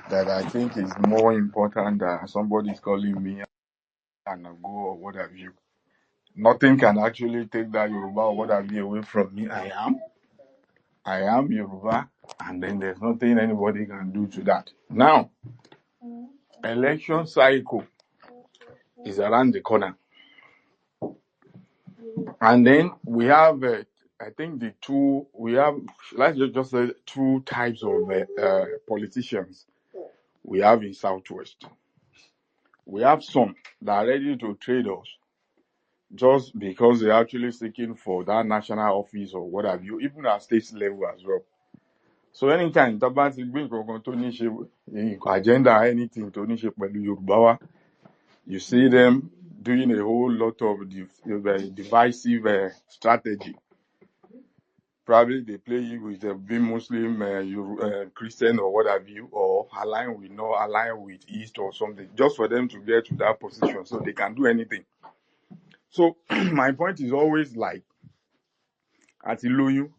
that I think is more important than somebody's calling me and I go or what have you. Nothing can actually take that Yoruba or what have you away from me. I am Yoruba, and then there's nothing anybody can do to that. Now, election cycle is around the corner. And then we have, I think let's just say two types of politicians we have in Southwest. We have some that are ready to trade us just because they're actually seeking for that national office or what have you, even at state level as well. So anytime Taban ti gbé nǹkan tó ní ṣe agenda anything tó ní ṣe pẹ̀lú Yorùbá wa, you see them doing a whole lot of divisive strategy. Probably they play you with being Muslim, Christian or what have you, or align with East or something, just for them to get to that position so they can do anything. So my point is always like, àti lóyún,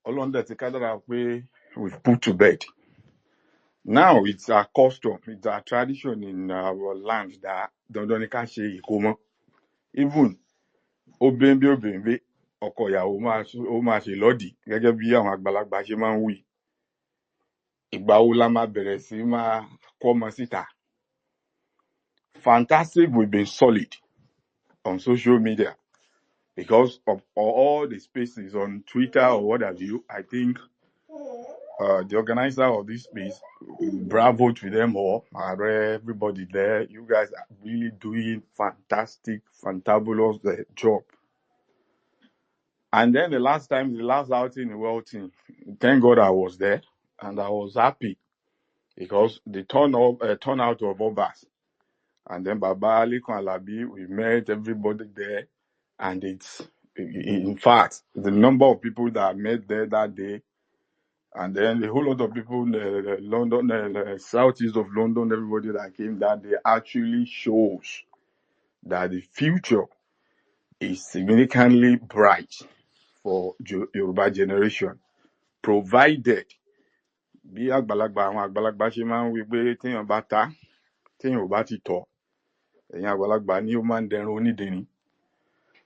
Ọlọ́run dẹ̀ ti kádàrá pé we've put to bed. Now it's our custom, it's our tradition in our land that dandan ni ká ṣe ìkómọ. Even obìnrin ọkọ ìyàwó ó máa ṣe lọ́dì gẹ́gẹ́ bí àwọn àgbàlagbà ṣe máa ń wí. Ìgbà wo la máa bẹ̀rẹ̀ sí máa kọ́mọ síta? Fantastic, we've been solid on social media because of all the spaces on Twitter or what have you. I think the organizer of this space, bravo to them all, everybody there. You guys are really doing fantastic, fantabulous job. And then the last outing, the World Team, thank God I was there, and I was happy because the turnout of Obas, and then Baba Ali Alabi, we met everybody there, and it's, in fact, the number of people that I met there that day, and then a whole lot of people in London, southeast of London, everybody that came that day actually shows that the future is significantly bright for Yoruba generation, provided bí àwọn àgbàlagbà ṣe máa ń wí pé téèyàn bá ta téèyàn ò bá ti tọ̀ ẹ̀yin àgbàlagbà ni ó máa ń dẹrun onídìní.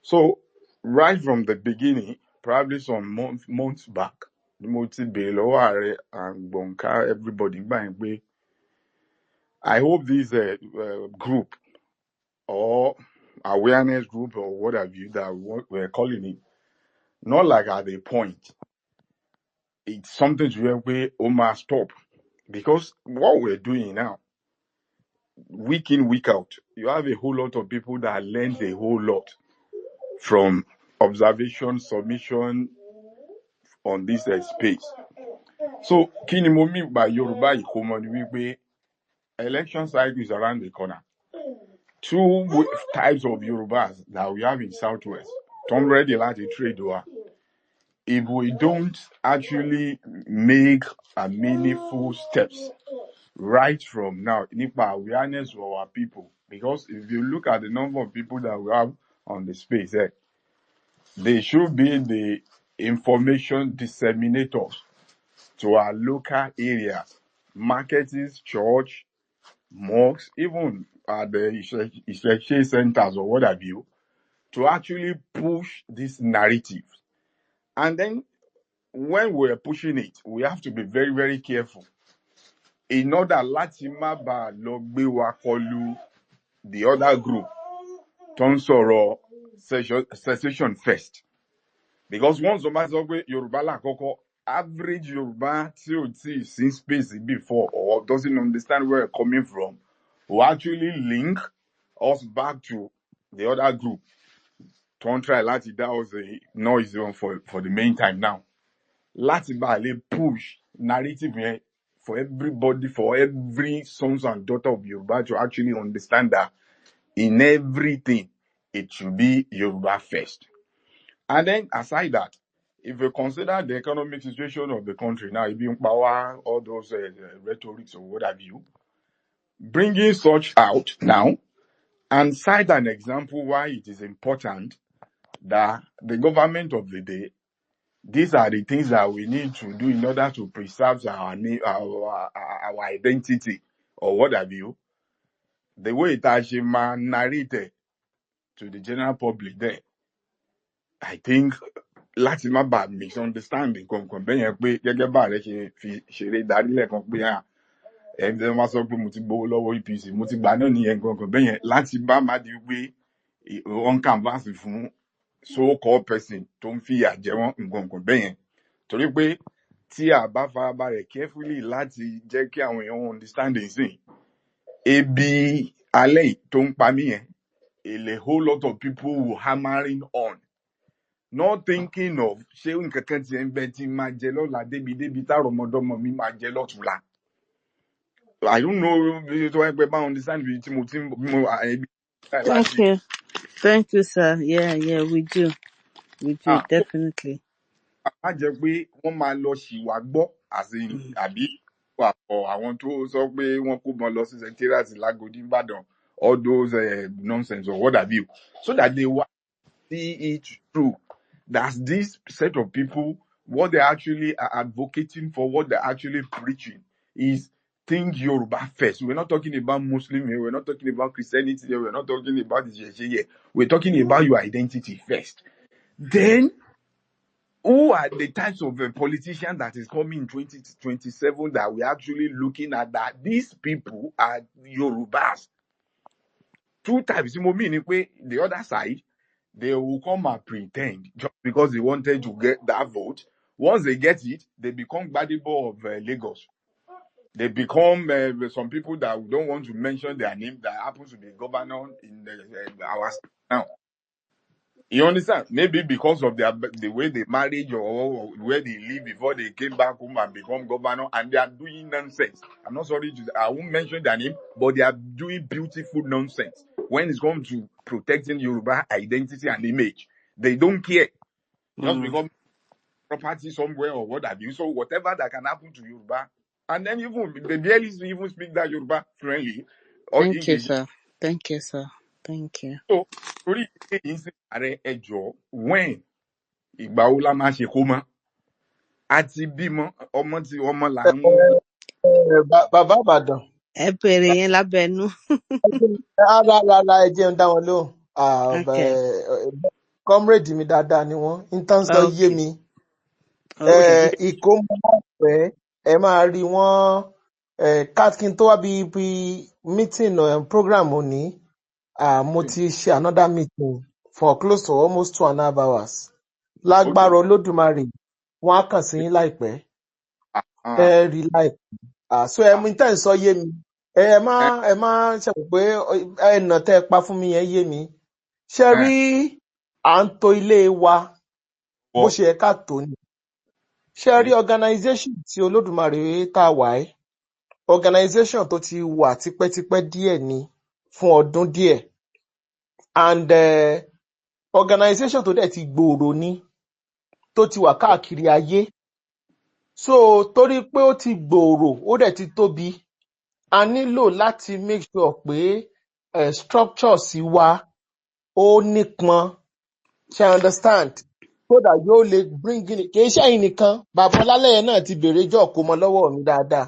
So right from the beginning, probably some months back, ni mo ti bèèrè lọ́wọ́ ààrẹ àgbọ̀nká everybody gbà yẹn pé I hope this group or awareness group or what have you that we're calling it, not like at a point, it's something to where we must stop. Because what we're doing now, week in, week out, you have a whole lot of people that learn a whole lot from observation, submission on this space. So, kini mo mean by Yoruba Ikomo ni wípé election cycle is around the corner. Two types of Yorubas that we have in Southwest. Tom ready like a trade war. If we don't actually make a meaningful steps right from now, nípa awareness for our people, because if you look at the number of people that we have on the space, they should be the information disseminators to our local areas, markets, church, mosques, even at the exchange centers or what have you, to actually push this narrative. And then when we're pushing it, we have to be very, very careful in order láti má bàa lọ gbé wa kọlu the other group tó ń sọ̀rọ̀ secession first. Because once somebody sọ pé Yorùbá lákọ́kọ́, average Yorùbá tí ò tí ì sí space before or doesn't understand where we're coming from will actually link us back to the other group. Don't try láti that was a noise for the main time now. láti bá lè push narrative yẹn for everybody, for every sons and daughter of Yoruba to actually understand that in everything it should be Yoruba first. And then aside that, if you consider the economic situation of the country now, if you power all those rhetorics or what have you, bringing such out now and cite an example why it is important that the government of the day, these are the things that we need to do in order to preserve our identity or what have you. The way it actually narrated to the general public there, I think láti má bàa misunderstanding kankan bẹ́ẹ̀ yẹn pé gẹ́gẹ́ bá rẹ ṣe fi ṣeré darí lẹ́ẹ̀kan pé ẹni tí wọ́n sọ pé mo ti gbowó lọ́wọ́ APC mo ti gbà náà nìyẹn kankan bẹ́ẹ̀ yẹn láti bá má di pé wọ́n canvas fún so called person tó ń fìyà jẹ wọ́n nǹkan bẹ́ẹ̀ yẹn torí pé tí a bá farabalẹ̀ carefully láti jẹ́ kí àwọn èèyàn understand ìsìn ebi alẹ́ tó ń pa mí yẹn a whole lot of people were hammering on, not thinking of ṣé nǹkan kan ti ń bẹ tí máa jẹ lọ́la débi táwọn ọmọdọ́mọ mi máa jẹ lọ́tùnla. I don't know bí tó wáyé pé bá understand bí tí mo ti ń mo ebi Thank you. Thank you, sir. Yeah, we do. We do, definitely. má jẹ́ pé wọ́n máa lọ ṣìwà gbọ́ àbí àwọn tó sọ pé wọ́n kó mọ lọ sí secretariat Lágòdì Ìbàdàn, all those nonsense or what have you, so that they will see it through. That's this set of people, what they actually are advocating for, what they're actually preaching is think Yoruba first. We're not talking about Muslim here, we're not talking about Christianity here, we're not talking about the here. We're talking about your identity first. Then who are the types of politicians that is coming in 2027 that we're actually looking at, that these people are Yorubas? Two types. The other side, they will come and pretend just because they wanted to get that vote. Once they get it, they become Gbadebo of Lagos. They become some people that we don't want to mention their name that happens to be governor in our state now. You understand? Maybe because of the way they married or where they live before they came back home and become governor, and they are doing nonsense. I'm not sorry I won't mention their name, but they are doing beautiful nonsense when it's come to protecting Yoruba identity and image. They don't care. Just because property somewhere or what have you. So whatever that can happen to Yoruba, and then even they barely even speak that Yoruba friendly or Thank English. you, sir. Thank you, sir. Thank you. So when ìgbà wo la máa ṣe kó mọ́ àti bímọ ọmọ tí ọmọ là ń. Bàbá Ìbàdàn. Ẹ bèrè yẹn lábẹ́nú. Ara ẹ jẹun dá wọn lóhùn. Comrade mi dáadáa ni wọ́n. Intan sọ yé mi. Ìkómọ ọ̀fẹ́ ẹ máa rí wọ́n káàkiri tó wá bí meeting program òní. Mo ti ṣe another meeting for close to almost 2.5 hours. Lágbára Olódùmarè, wọ́n á kàn sí yín láìpẹ́. Ẹ rí láìpẹ́. So ẹ̀mí tẹ́ ń sọ yé mi. Ẹ má ṣe pé ẹ̀nà tẹ́ ẹ pa fún mi yẹn yé mi. Ṣé rí à ń tò ilé wa bó ṣe yẹ ká tò ní. Ṣé rí organization tí Olódùmarè tá a wà ẹ́? Organization tó ti wà tipẹ́tipẹ́ díẹ̀ ni fún ọdún díẹ̀. And organization tó dẹ̀ ti gbòòrò ní tó ti wà káàkiri ayé. So torí pé ó ti gbòòrò ó dẹ̀ ti tóbi, a nílò láti make sure pé structures wa ó nípọn, ṣe understand, so that yóò lè bring in kì í ṣe ẹ̀yin nìkan. Bàbá Ọlálẹ́yẹ náà ti bèrè jọ́ kó mọ lọ́wọ́ mi dáadáa.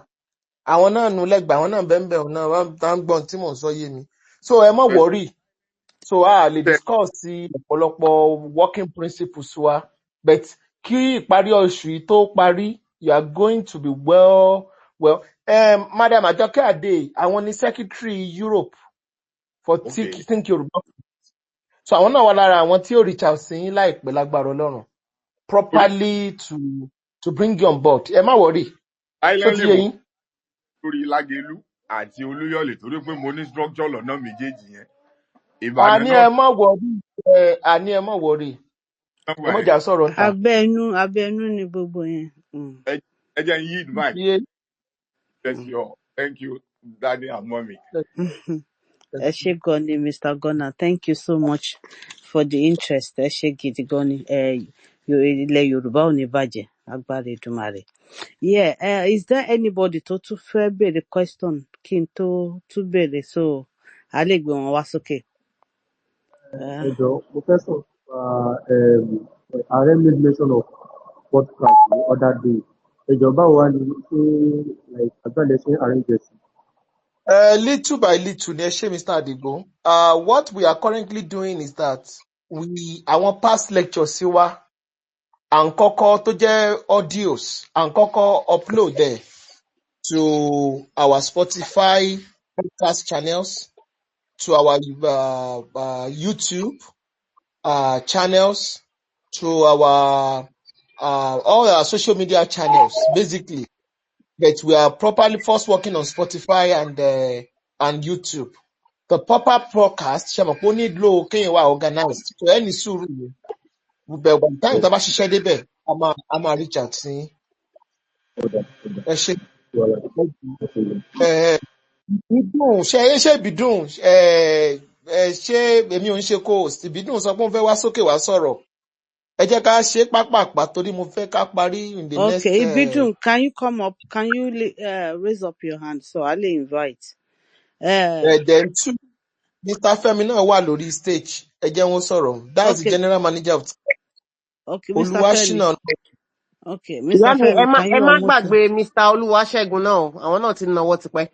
Àwọn náà nu lẹ́gbàá, àwọn náà bẹ́ẹ̀ náà wọ́n ń gbọ́n tí mò ń sọ yé mi. So ẹ má worry. So a lè discuss ọ̀pọ̀lọpọ̀ working principles wa, but kí ìparí oṣù yìí tó parí, you are going to be well. Madam Ajoke Ade, àwọn ni Secretary Europe for Think Yoruba. So àwọn náà wà lára àwọn tí ó reach out sí yín láìpẹ́ lágbára Ọlọ́run properly to bring you on board. Ẹ má worry. So ti yé yín. Lórí Lágelú àti Olúyọ̀lé torí pé mo ní structure lọ́nà méjèèjì yẹn. Àní ẹ má worry. ẹ Somewhere. mọ̀jà sọ̀rọ̀ ń ta. abẹ́nú ni gbogbo yẹn. Again, yield mic. Yeah. Yes, you. Thank you, Daddy and Mommy. Ẹ ṣé gan ni Mr. Gunnar, thank you so much for the interest. Ẹ ṣé gidi gan ni. Ilẹ̀ Yorùbá ò ní bàjẹ́, agbára Èdùmàrè. Yeah, is there anybody tó tún fẹ́ béèrè question kí n tó tún béèrè, so a lè gbé wọn wá sókè. Ẹ jọ̀ọ́, mo fẹ́ sọ̀rọ̀ nípa ààrẹ made mention of podcast the other day. Ẹ jọ̀ọ́, báwo wá ni ṣé àgbàlẹ̀ ṣe arrange ẹ̀ sí? Little by little, ní ẹ ṣé, Mr. Adigbo. What we are currently doing is that our past lectures sí wa, à ń kọ́kọ́ tó jẹ́ audios, à ń kọ́kọ́ upload there to our Spotify podcast channels, to our YouTube channels, to our all our social media channels, basically. But we are properly first working on Spotify and YouTube. The pop-up broadcast, ṣe mọ̀ pé ó nílò kéèyàn wà organized. So ẹni sùúrù ni. But by the time tá a bá ṣiṣẹ́ débẹ̀, a máa reach out sí yín. Ẹ ṣé. Ìbídùn ṣe ìbídùn ṣé èmi ò ń ṣe host. Ìbídùn sọ pé ó fẹ́ wá sókè wá sọ̀rọ̀. Ẹ jẹ́ ká ṣe pápápá torí mo fẹ́ ká parí in the next. Okay, Ibidun, can you come up? Can you raise up your hand so I'll invite? Then two, Mr. Femi náà wà lórí stage. Ẹ jẹ́ wọn sọ̀rọ̀. That's the general manager of Okay, Mr. Femi. Olúwaṣínà. Okay, Ìyá Mr. mi, Femi, can ẹ you má unmute? gbàgbé Mr. Olúwaṣẹ́gun náà, àwọn náà ti náwó tipẹ́.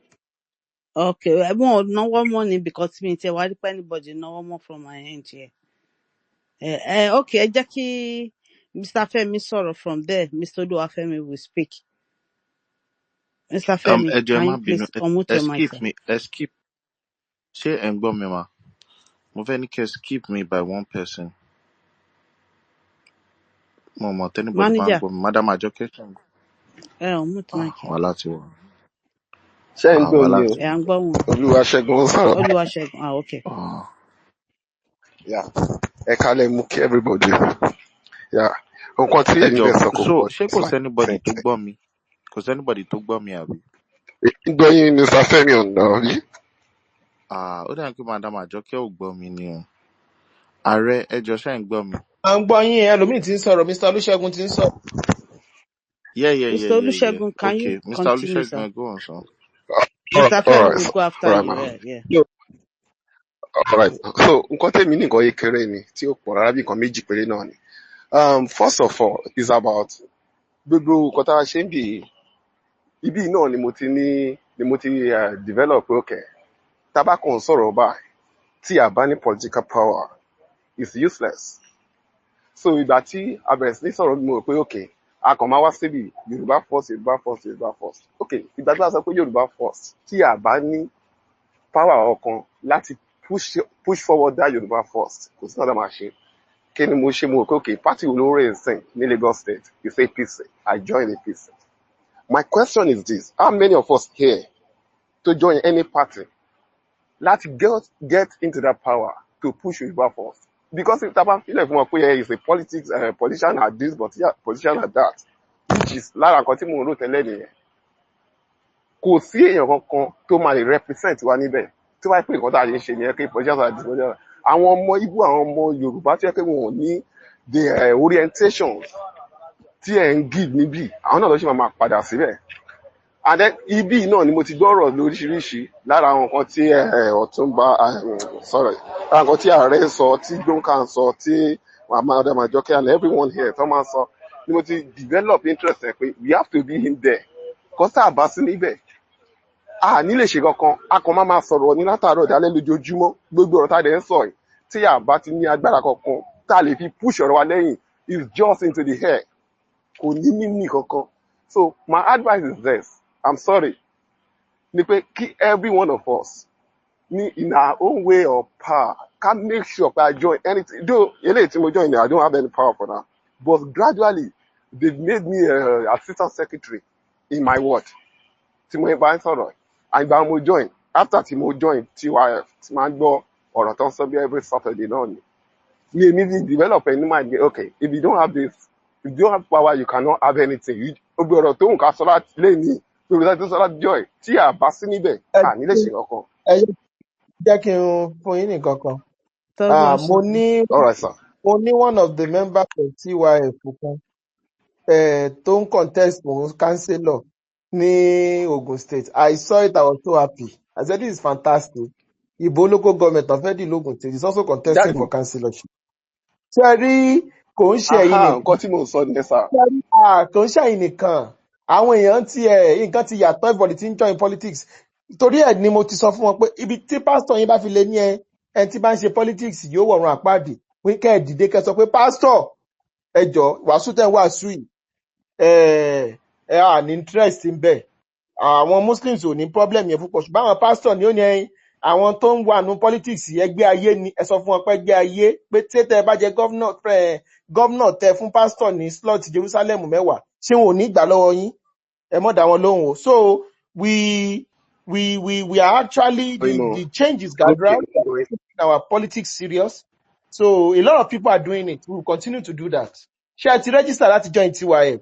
Okay, I won't know one money because me tell why anybody no more from my end here. Okay, ẹ jẹ́ kí Mr. Femi sọ̀rọ̀ from there. Mr. Oluwafemi will speak. Mr. Femi, can you please unmute your mic? Skip. Ṣé ẹ̀ ń gbọ́ mi mà? Mo fẹ́ ní kẹ́ skip me by one person. Mo mọ̀ tẹ́nibọ̀dì máa ń Manager. gbọ́ mi. Madam Àjọkẹ́ ṣe ń gbọ́. Unmute mic. Wà láti wọ̀. Ṣé ń gbọ́ mi o? ń gbọ́ wọn. Olúwaṣẹ́gun ń sọ̀rọ̀. Olúwaṣẹ́gun, okay. Yeah. Ẹ kálẹ̀ mú kí everybody. Yeah. Nǹkan tí èmi fẹ́ sọ kò So pọ̀. ṣé kò sẹ́nibọ̀dì tó gbọ́ mi? Kò sẹ́nibọ̀dì tó gbọ́ mi àbí? Gbọ́ yín Mr. Femi ọ̀nà rí. Ó dàbí pé Madam Àjọkẹ́ ò gbọ́ mi ni o. Ààrẹ ẹjọ́ ṣe ń gbọ́ mi. À ń gbọ́ yín, ẹlòmíì ti ń sọ̀rọ̀, Mr. Olúṣẹ́gun ti ń sọ̀rọ̀. Mr. Olusegun, can you Mr. continue, Olusegun, sir? go on, sir. Mr. Femi will go after All right, you. ma'am. Yeah. All right. So nǹkan tèmi ní nǹkan kékeré ni tí ó pọ̀ rárá bí nǹkan méjì péré náà ni. First of all is about gbogbo nǹkan tá a ṣe ń bì ibi náà ni mo ti develop okay. Tabakon sọ̀rọ̀ báyìí tí a bá ní political power is useless. So ìgbà tí a bẹ̀rẹ̀ sí ní sọ̀rọ̀ mo rò pé okay, a kàn máa wá síbi Yorùbá first. Okay, ìgbà tí a sọ pé Yorùbá first tí a bá ní power ọkàn láti push forward that Yorùbá first kò sí náà lọ́ máa ṣe. Kí ni mo ṣe mo rò pé okay, party wo ló rẹ̀ sìn ní Lagos State? You say APC. I join APC. My question is this: how many of us here to join any party láti get into that power to push Yorùbá first? Because if Taban feel like is a politician at this, but yeah, politician at that, which is lára nǹkan tí mo rò tẹ́lẹ̀ nìyẹn. Kò sí èèyàn kankan tó máa lè represent wa níbẹ̀. Tí wàá pè nǹkan tá a lè ṣe nìyẹn kí politician at this, àwọn ọmọ Ìgbò, àwọn ọmọ Yorùbá tí wọ́n pé wọn ò ní the orientation tí ẹ̀ ń give níbí, àwọn náà ló ṣe máa padà síbẹ̀. And then ibi náà ni mo ti gbọ́rọ̀ lóríṣiríṣi lára àwọn nǹkan tí Ọ̀túnba lára nǹkan tí ààrẹ sọ, tí Gbóǹkà sọ, tí Madam Àjọkẹ́ and everyone here tó máa sọ ni mo ti develop interest ẹ̀ pé we have to be in there. Kọ́sà bá sí níbẹ̀ a ní lè ṣe kankan, a kàn máa sọ̀rọ̀ ní látàárọ̀ ìdálẹ́ lójoojúmọ́ gbogbo ọ̀rọ̀ tá a dẹ̀ ń sọ yìí tí a bá ti ní agbára kankan tá a lè fi push ọ̀rọ̀ wa lẹ́yìn is just into the air, kò ní mímì kankan. So my advice is this: I'm sorry. Ni pé kí every one of us in our own way of power can make sure that I join anything. Though eléyìí tí mo join there, I don't have any power for now. But gradually, they've made me assistant secretary in my ward. Tí mo bá ń sọ̀rọ̀, àgbà mo join. After tí mo join TYF, tí máa ń gbọ́ ọ̀rọ̀ tó ń sọ bí every Saturday náà ni. Me immediately develop any mind. Okay, if you don't have this, if you don't have power, you cannot have anything. You obi ọ̀rọ̀ tó nǹkan sọ láti lé ní lórí láti sọ láti joy tí a bá sí níbẹ̀ ẹ à nílé ṣe kankan. ẹ jẹ́ kí n fún yín nìkan kan. Mo ní All right, sir. one of the members of TYF kan tó ń contest fún councillor ní Ogun State. I saw it, I was so happy. I said, this is fantastic. Ìbò local government of Fedi Logun State is also contesting Daddy, for councillorship. Ṣé ẹ rí kò ń ṣe ẹ̀yin aha, nìkan? nǹkan tí mo sọ nìyẹn, sir. Ṣé ẹ rí kò ń ṣe ẹ̀yin nìkan? Àwọn èèyàn ti nǹkan ti yàtọ̀, everybody ti ń join politics. Torí ẹ̀ ni mo ti sọ fún wọn pé ibi tí pásítọ̀ yín bá fi lè ní ẹni tí bá ń ṣe politics yóò wọ̀run àpáàdì. Wí kẹ́ ẹ̀ dìde kẹ́ sọ pé pásítọ̀ ẹ jọ̀ọ́ wàásù tẹ́ ń wàásù yìí ẹ à ní interest ń bẹ. Àwọn Muslims ò ní problem yẹn púpọ̀ ṣùgbọ́n àwọn pastor ni ó ní àwọn tó ń wà ní politics ẹgbẹ́ ayé ni ẹ sọ fún wọn pé ẹgbẹ́ ayé pé tètè bá jẹ gọ́vnà tẹ fún pastor ní slot Jerusalem 10 ṣé wọn ò ní gbà lọ́wọ́ yín ẹ mọ̀ dá wọn lóhùn o. So we are actually the change is gradual. We are taking our politics serious. So a lot of people are doing it. We will continue to do that. Ṣé ẹ ti register láti join TYF?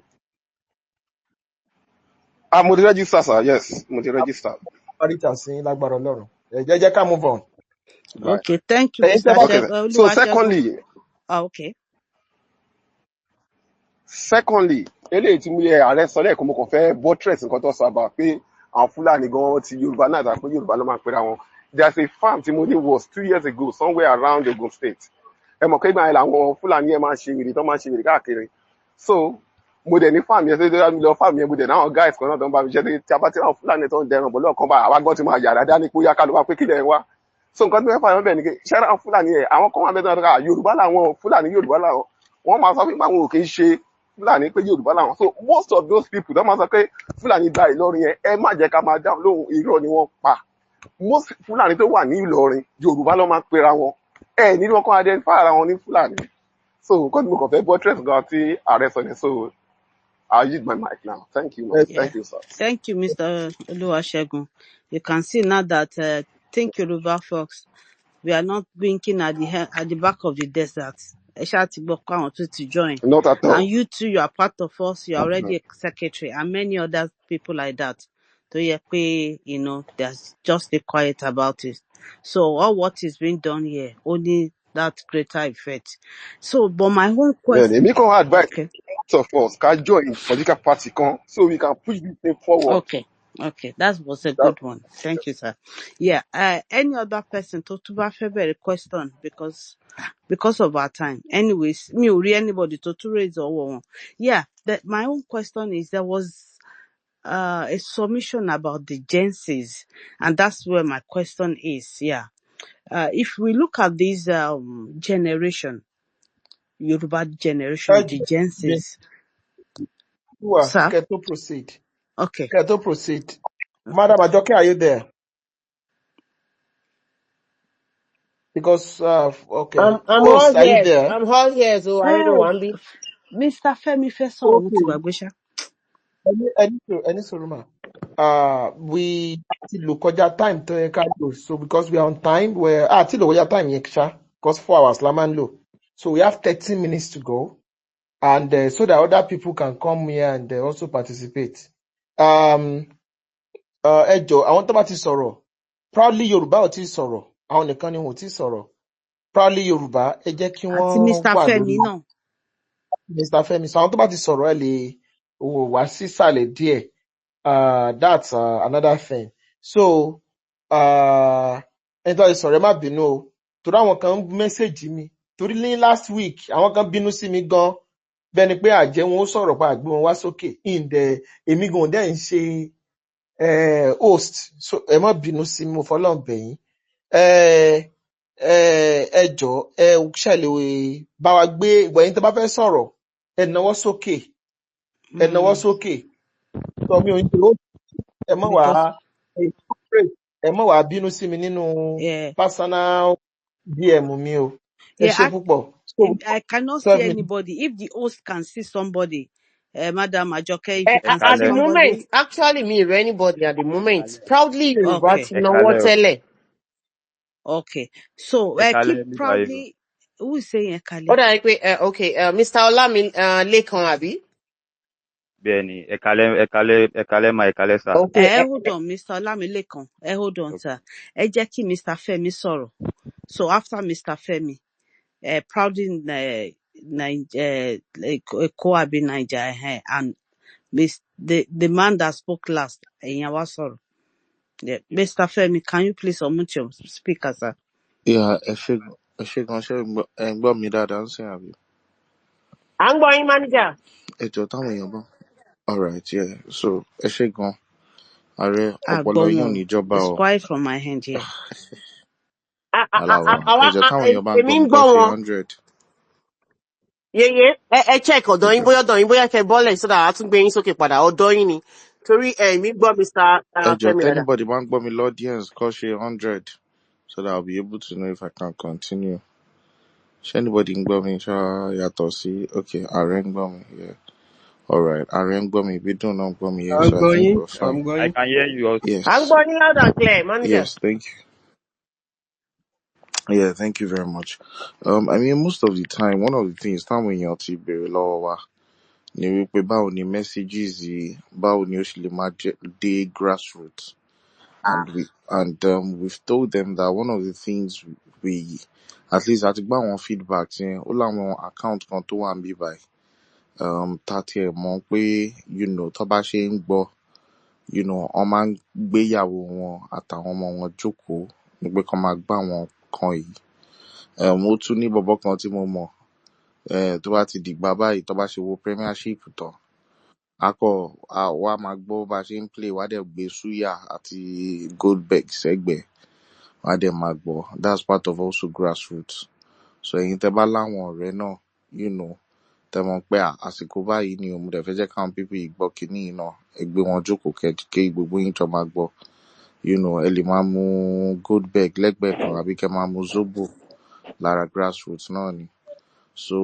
Mo ti register, sir. Yes, mo ti register. Marita sí lágbára Ọlọ́run. Ẹ jẹ́ ká move on. Right. Okay, thank you, Ẹ̀yin Mr. tẹ́ bá Okay. Shegun. So secondly, eléyìí tí mo yẹ ààrẹ sọ lẹ́ẹ̀kan mo kàn fẹ́ buttress nǹkan tó sọ àbá pé àwọn Fúlàní gan ti Yorùbá náà dà pé Yorùbá ló máa pera wọn. There's a farm tí mo ní was 2 years ago somewhere around Ogun State. Ẹ mọ̀ pé ìgbà yẹn làwọn Fúlàní yẹn máa ṣe wèrè tó máa ṣe wèrè káàkiri. So mo dẹ̀ ní farm yẹn tó lọ farm yẹn mo dẹ̀ náà guys kan náà tó ń bá mi ṣe tí a bá ti ráwọn Fúlàní tó ń dẹran bọ̀ lọ́ọ̀kan bá àwa gan ti máa yàrá dání pé ó yá ká ló wá pé kílẹ̀ wá. So nǹkan tó fẹ́ fà yọ̀ bẹ́ẹ̀ ni pé ṣẹ́ra àwọn Fúlàní yẹn àwọn kan wà bẹ́ẹ̀ tó ń Yorùbá làwọn Fúlàní Yorùbá làwọn wọ́n máa sọ pé àwọn ò kì í ṣe Fúlàní pé Yorùbá làwọn. So most of those people tó máa sọ pé Fúlàní gba Ìlọrin yẹn ẹ má jẹ́ ká máa dáhùn lóhùn irọ́ ni wọ́n pa. Most Fúlàní tó wà ní Ìlọrin Yorùbá ló máa pera wọn ẹ nínú wọn kan identify ara wọn ní Fúlàní. So nǹkan tí mo kàn fẹ́ buttress gan tí ààrẹ sọ ni. So I'll use my mic now. Thank you, man. Yeah. Thank you, sir. Thank you, Mr. Oluwasegun. You can see now that Think Yoruba folks, we are not blinking at the back of the desert. Ẹ ṣáà ti gbọ́ pé àwọn tún ti join. Not at all. And you too, you are part of us. You are already a secretary, and many other people like that. So yeah, there's just be quiet about it. So all what is being done here, only that greater effect. So, but my own question. Èmi kàn advise Okay. of us ká join political party kan so we can push this thing forward. Okay, that was a good one. Thank you, sir. Yeah. Any other person to bá fẹ́ bẹ̀rẹ̀ question because of our time. Anyways, mi ò rí anybody to raise ọwọ́ wọn. Yeah. My own question is there was a submission about the Genses, and that's where my question is. Yeah. If we look at this generation, Yoruba generation, the Genses. Sir? Kẹ́ tó proceed. Okay. Kẹ́ tó proceed. Madam Ajoke, are you there? Because okay. I'm Host, all are you here. there? I'm all here, so I don't want to be. Mr. Femi fẹ́ sọ̀rọ̀ mo ti gbàgbé ṣá. Any soruma. We ti lò kọjá time tó yẹ ká lò. So because we are on time, ti lò kọjá time yẹn ṣá. Because 4 hours la máa ń lò. So we have 13 minutes to go. And so that other people can come here and also participate. Ẹ jọ̀ọ́, àwọn tó bá ti sọ̀rọ̀, Proudly Yorùbá ò tí sọ̀rọ̀, àwọn nìkan ni wọn ò tí sọ̀rọ̀. Proudly Yorùbá, ẹ jẹ́ kí Àti wọ́n Mr. wà Femi lórí náà. Mr. Femi. So àwọn tó bá ti sọ̀rọ̀ ẹ lè wá sísàlẹ̀ díẹ̀. That's another thing. So ẹni tó bá ti sọ̀rọ̀ ẹ má bínú o. Torí àwọn kan mẹ́sẹ̀jì mi. Torí ní last week, àwọn kan bínú sí mi gan. Bẹ́ni pé àjẹ́ wọn ó sọ̀rọ̀ pa àgbé wọn wá sókè. Èmi gan dẹ́ ń ṣe host. So ẹ má bínú sí mi, mo fọlọ́run bẹ̀ yín. Ẹ jọ̀ọ́ ẹ ṣàlẹ̀ bá wa gbé ìgbọ̀nyín tó bá fẹ́ sọ̀rọ̀ ẹ nawọ́ sókè. Ẹ nawọ́ sókè. Sọ mi ò ń ṣe host. Ẹ má wàá bínú sí mi nínú personal DM mi o. Ẹ ṣé púpọ̀. I cannot see anybody. If the host can see somebody, Madam Ajoke, if you can see At the somebody. moment, actually, me or anybody at the moment. Proudly Yorùbá ti náwó tẹ́lẹ̀. Okay. So keep proudly. Who is saying Ó Ekale? dàbí pé okay, Mr. Ọlámilékan àbí? Bẹ́ẹ̀ni, ẹ̀kálẹ́ ma ẹ̀kálẹ́ sà. Okay, Hold on, Mr. Olamilekan. Hold on, sir. Ẹ jẹ́ kí Mr. Femi sọ̀rọ̀. So after Mr. Femi, proudly Koabi Niger, and the man that spoke last, ẹ̀yin wá sọ̀rọ̀. Yeah. Mr. Femi, can you please unmute your speaker, sir? Yeah, ẹ ṣe gan ṣe ẹ ń gbọ́ mi dáadáa ń sìn àbí. à ń gbọ́ yín manager. Ẹ jọ táwọn èèyàn bá. Alright, yeah. So ẹ ṣe gan. Ààrẹ ọpọlọ yín ò ní Bomo, jọba it's o. quiet from my hand here. Aláwa. Ẹ jọ táwọn èèyàn bá ń Èmi gbọ́ ń mi gbọ́ kọ́ fi wọn. 100. Yeye, ẹ check Ẹ ọ̀dọ̀ yín jọ. bóyá kẹ́ bọ́lẹ̀ sódà á tún gbé yín sókè padà ọ̀dọ̀ yín ni. Torí èmi gbọ́ Mr. Ẹ jọ Femi dáadáa. tẹ́nibọ̀dì bá ń gbọ́ mi lọ́díẹ̀nsì kọ́ ṣe 100 so that I'll be able to know if I can continue. Ṣé anybody ń gbọ́ mi ṣá yàtọ̀ sí okay ààrẹ ń gbọ́ mi. Yeah. Alright, ààrẹ ń gbọ́ mi ìbídùn náà ń gbọ́ mi. Yeah, I'm so I think going. we're I'm fine. I going. can hear you also. Yes. À ń gbọ́ yín loud and clear manager. Yes, thank you. Yeah, thank you very much. I mean, most of the time, one of the things táwọn èèyàn ti béèrè lọ́wọ́ wa ni wípé báwo ni messages yìí, báwo ni ó ṣe lè máa dé grassroots. We've told them that one of the things we, at least àti gbá àwọn feedback yẹn, ó láwọn account kan tó wà ń bí báyìí. Tàti ẹ̀ mọ̀ pé, tó bá ṣe ń gbọ́, wọ́n máa ń gbéyàwó wọn àtàwọn ọmọ wọn jókòó ní pé kán máa gbá àwọn kan yìí. Ó tún ní bọ̀bọ́ kan tí mo mọ̀, tó bá ti dìgbà báyìí, tó bá ṣe wo Premiership tán, wá máa gbọ́ bá ṣe ń play, wá dẹ̀ gbé Suya àti Goldberg sẹ́gbẹ̀ẹ́, wá dẹ̀ máa gbọ́. That's part of also grassroots. So ẹ̀yin tẹ́ bá láwọn ọ̀rẹ́ náà, tẹ́ mọ̀ pé àsìkò báyìí ni òun dẹ̀ fẹ́ jẹ́ káwọn pípì gbọ́ kínní yìí náà, ẹ gbé wọn jókòó kẹ́ gbogbo yín jọ máa gbọ́. Ẹ lè máa mu Goldberg lẹ́gbẹ̀ẹ́ kan àbí kẹ́ máa mu Zobo lára grassroots náà ni. So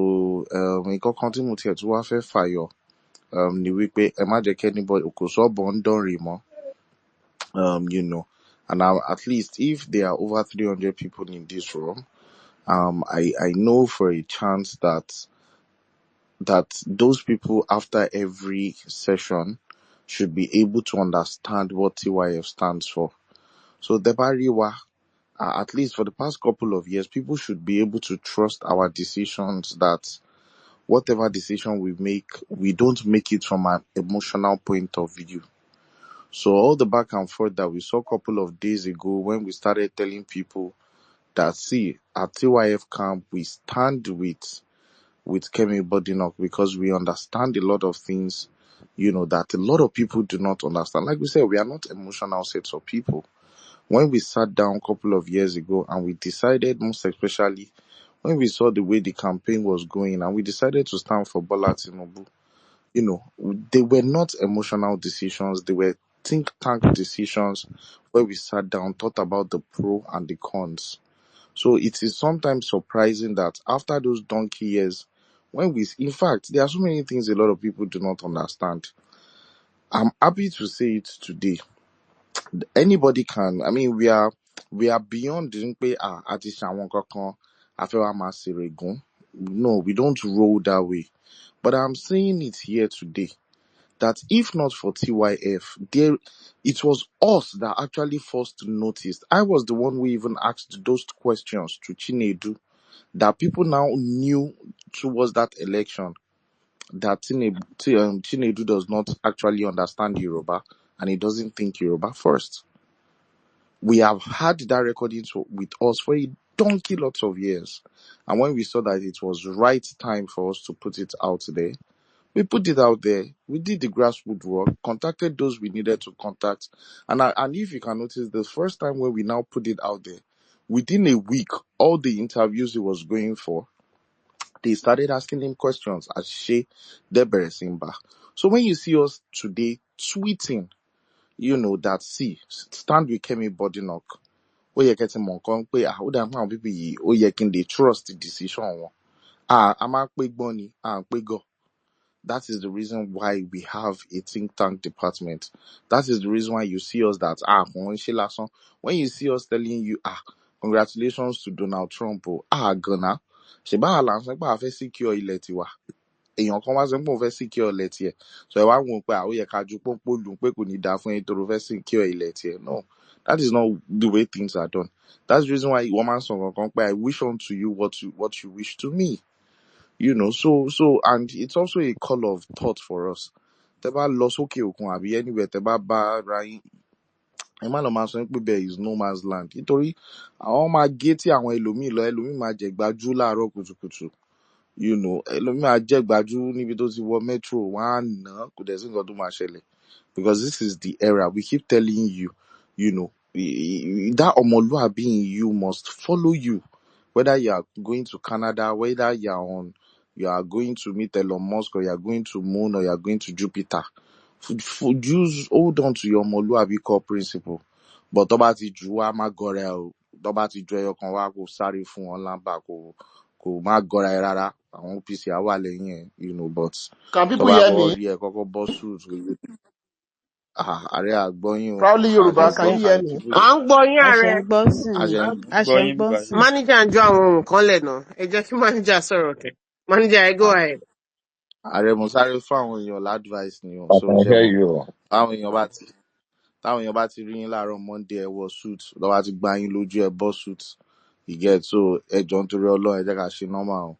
nǹkan kan tí mo tiẹ̀ tún wá fẹ́ fàyọ ni wípé ẹ má jẹ́ kí anybody kò sọ́bọ̀ ń dánrì mọ́. And at least if there are over 300 people in this room, I know for a chance that those people after every session should be able to understand what TYF stands for. So Debariwa, at least for the past couple of years, people should be able to trust our decisions, that whatever decision we don't make it from an emotional point of view. So all the back and forth that we saw a couple of days ago when we started telling people that, see, at TYF camp, we stand with Kemi Badenoch because we understand a lot of things, that a lot of people do not understand. Like we said, we are not emotional sets of people. When we sat down a couple of years ago and we decided, most especially when we saw the way the campaign was going, and we decided to stand for Bola Tinubu, they were not emotional decisions. They were think tank decisions where we sat down, thought about the pro and the cons. So it is sometimes surprising that after those donkey years, in fact, there are so many things a lot of people do not understand. I'm happy to say it today. Anybody can, I mean, we are beyond àti ṣàwọn kankan afẹ́wà máa ṣèrègùn. No, we don't roll that way. But I'm saying it here today that if not for TYF, it was us that actually first noticed. I was the one who even asked those questions to Chinedu, that people now knew towards that election that Chinedu does not actually understand Yoruba and he doesn't think Yoruba first. We have had that recording with us for a donkey lots of years. And when we saw that it was right time for us to put it out there, we put it out there. We did the grassroots work, contacted those we needed to contact. And if you can notice, the first time when we now put it out there, within a week, all the interviews he was going for, they started asking him questions as Shea Debere Simba. So when you see us today tweeting, that stand with Kemi Badenoch, ó yẹ kẹ́ ti mọ̀ nǹkan pé ó dà fún àwọn pípì yìí ó yẹ kí n lè trust the decision wọn. A máa pé gbọ́n ni, à ń pé gọ̀. That is the reason why we have a think tank department. That is the reason why you see us that kò ń ṣe lásán. When you see us telling you congratulations to Donald Trump, Ghana, ṣèbáwá là ń sọ pé a fẹ́ secure ilẹ̀ tiwa èèyàn kan wá sọ pé òun fẹ́ secure ilẹ̀ tiẹ̀ so ẹ wá wò ó pé àwọn yẹ ká ju pópó lù ú pé kò ní dáa fún ẹni tó fẹ́ secure ilẹ̀ tiẹ̀ no that is not the way things are done that's the reason why wọ́n máa ń sọ kankan pé I wish unto you what you wish to me you know so and it's also a call of thought for us tẹ bá lọ sókè òkun àbí anywhere tẹ bá bá ra yín ẹ má lọ máa sọ pé there is no man's land nítorí àwọn máa gé tí àwọn ẹlòmíì lọ ẹlòmíì máa jẹ gbájú láàárọ̀ kùtùkùtù you know ẹlòmíì máa jẹ gbájú níbi tó ti wọ metro wọn á nà án kò dẹ̀ sí nǹkan tó máa ṣẹlẹ̀ because this is the era we keep telling you you know that ọmọlúàbí in you must follow you whether you are going to Canada whether you are going to meet Elon Musk or you are going to moon or you are going to Jupiter use hold on to your ọmọlúàbí core principle but tó bá ti jù wá má gọra ẹ o tó bá ti ju ẹyọ kan wá kó sáré fún wọn lámbà kò má gọra ẹ rárá àwọn OPC á wà lẹ́yìn ẹ you know but Can tó people bá hear kọ́kọ́ me? rí ẹ kọ́kọ́ bọ́ suit ààrẹ àgbọ́yìn o Proudly Yoruba, can you hear me? À ń gbọ́ yín a ṣe ààrẹ. ń gbọ́ sí ni. àṣẹ A ṣe gbọ́ ń yín gbọ́ bíbá sí yìí. ni. Manager ń jó àwọn ohun kan lẹ̀ náà. Ẹ jẹ́ kí manager sọ̀rọ̀ kẹ̀. Manager, ẹ go ahead. ààrẹ mo sáré fún àwọn èèyàn ládvice ni o I so can ṣe hear mọ̀ you. táwọn èèyàn bá ti rí yín láàárọ̀ Monday ẹ wọ suit lọ́ bá ti gbá yín lójú ẹ bọ́ suit you get so ẹ jọ nítorí Ọlọ́run ẹ jẹ́ ká ṣe normal o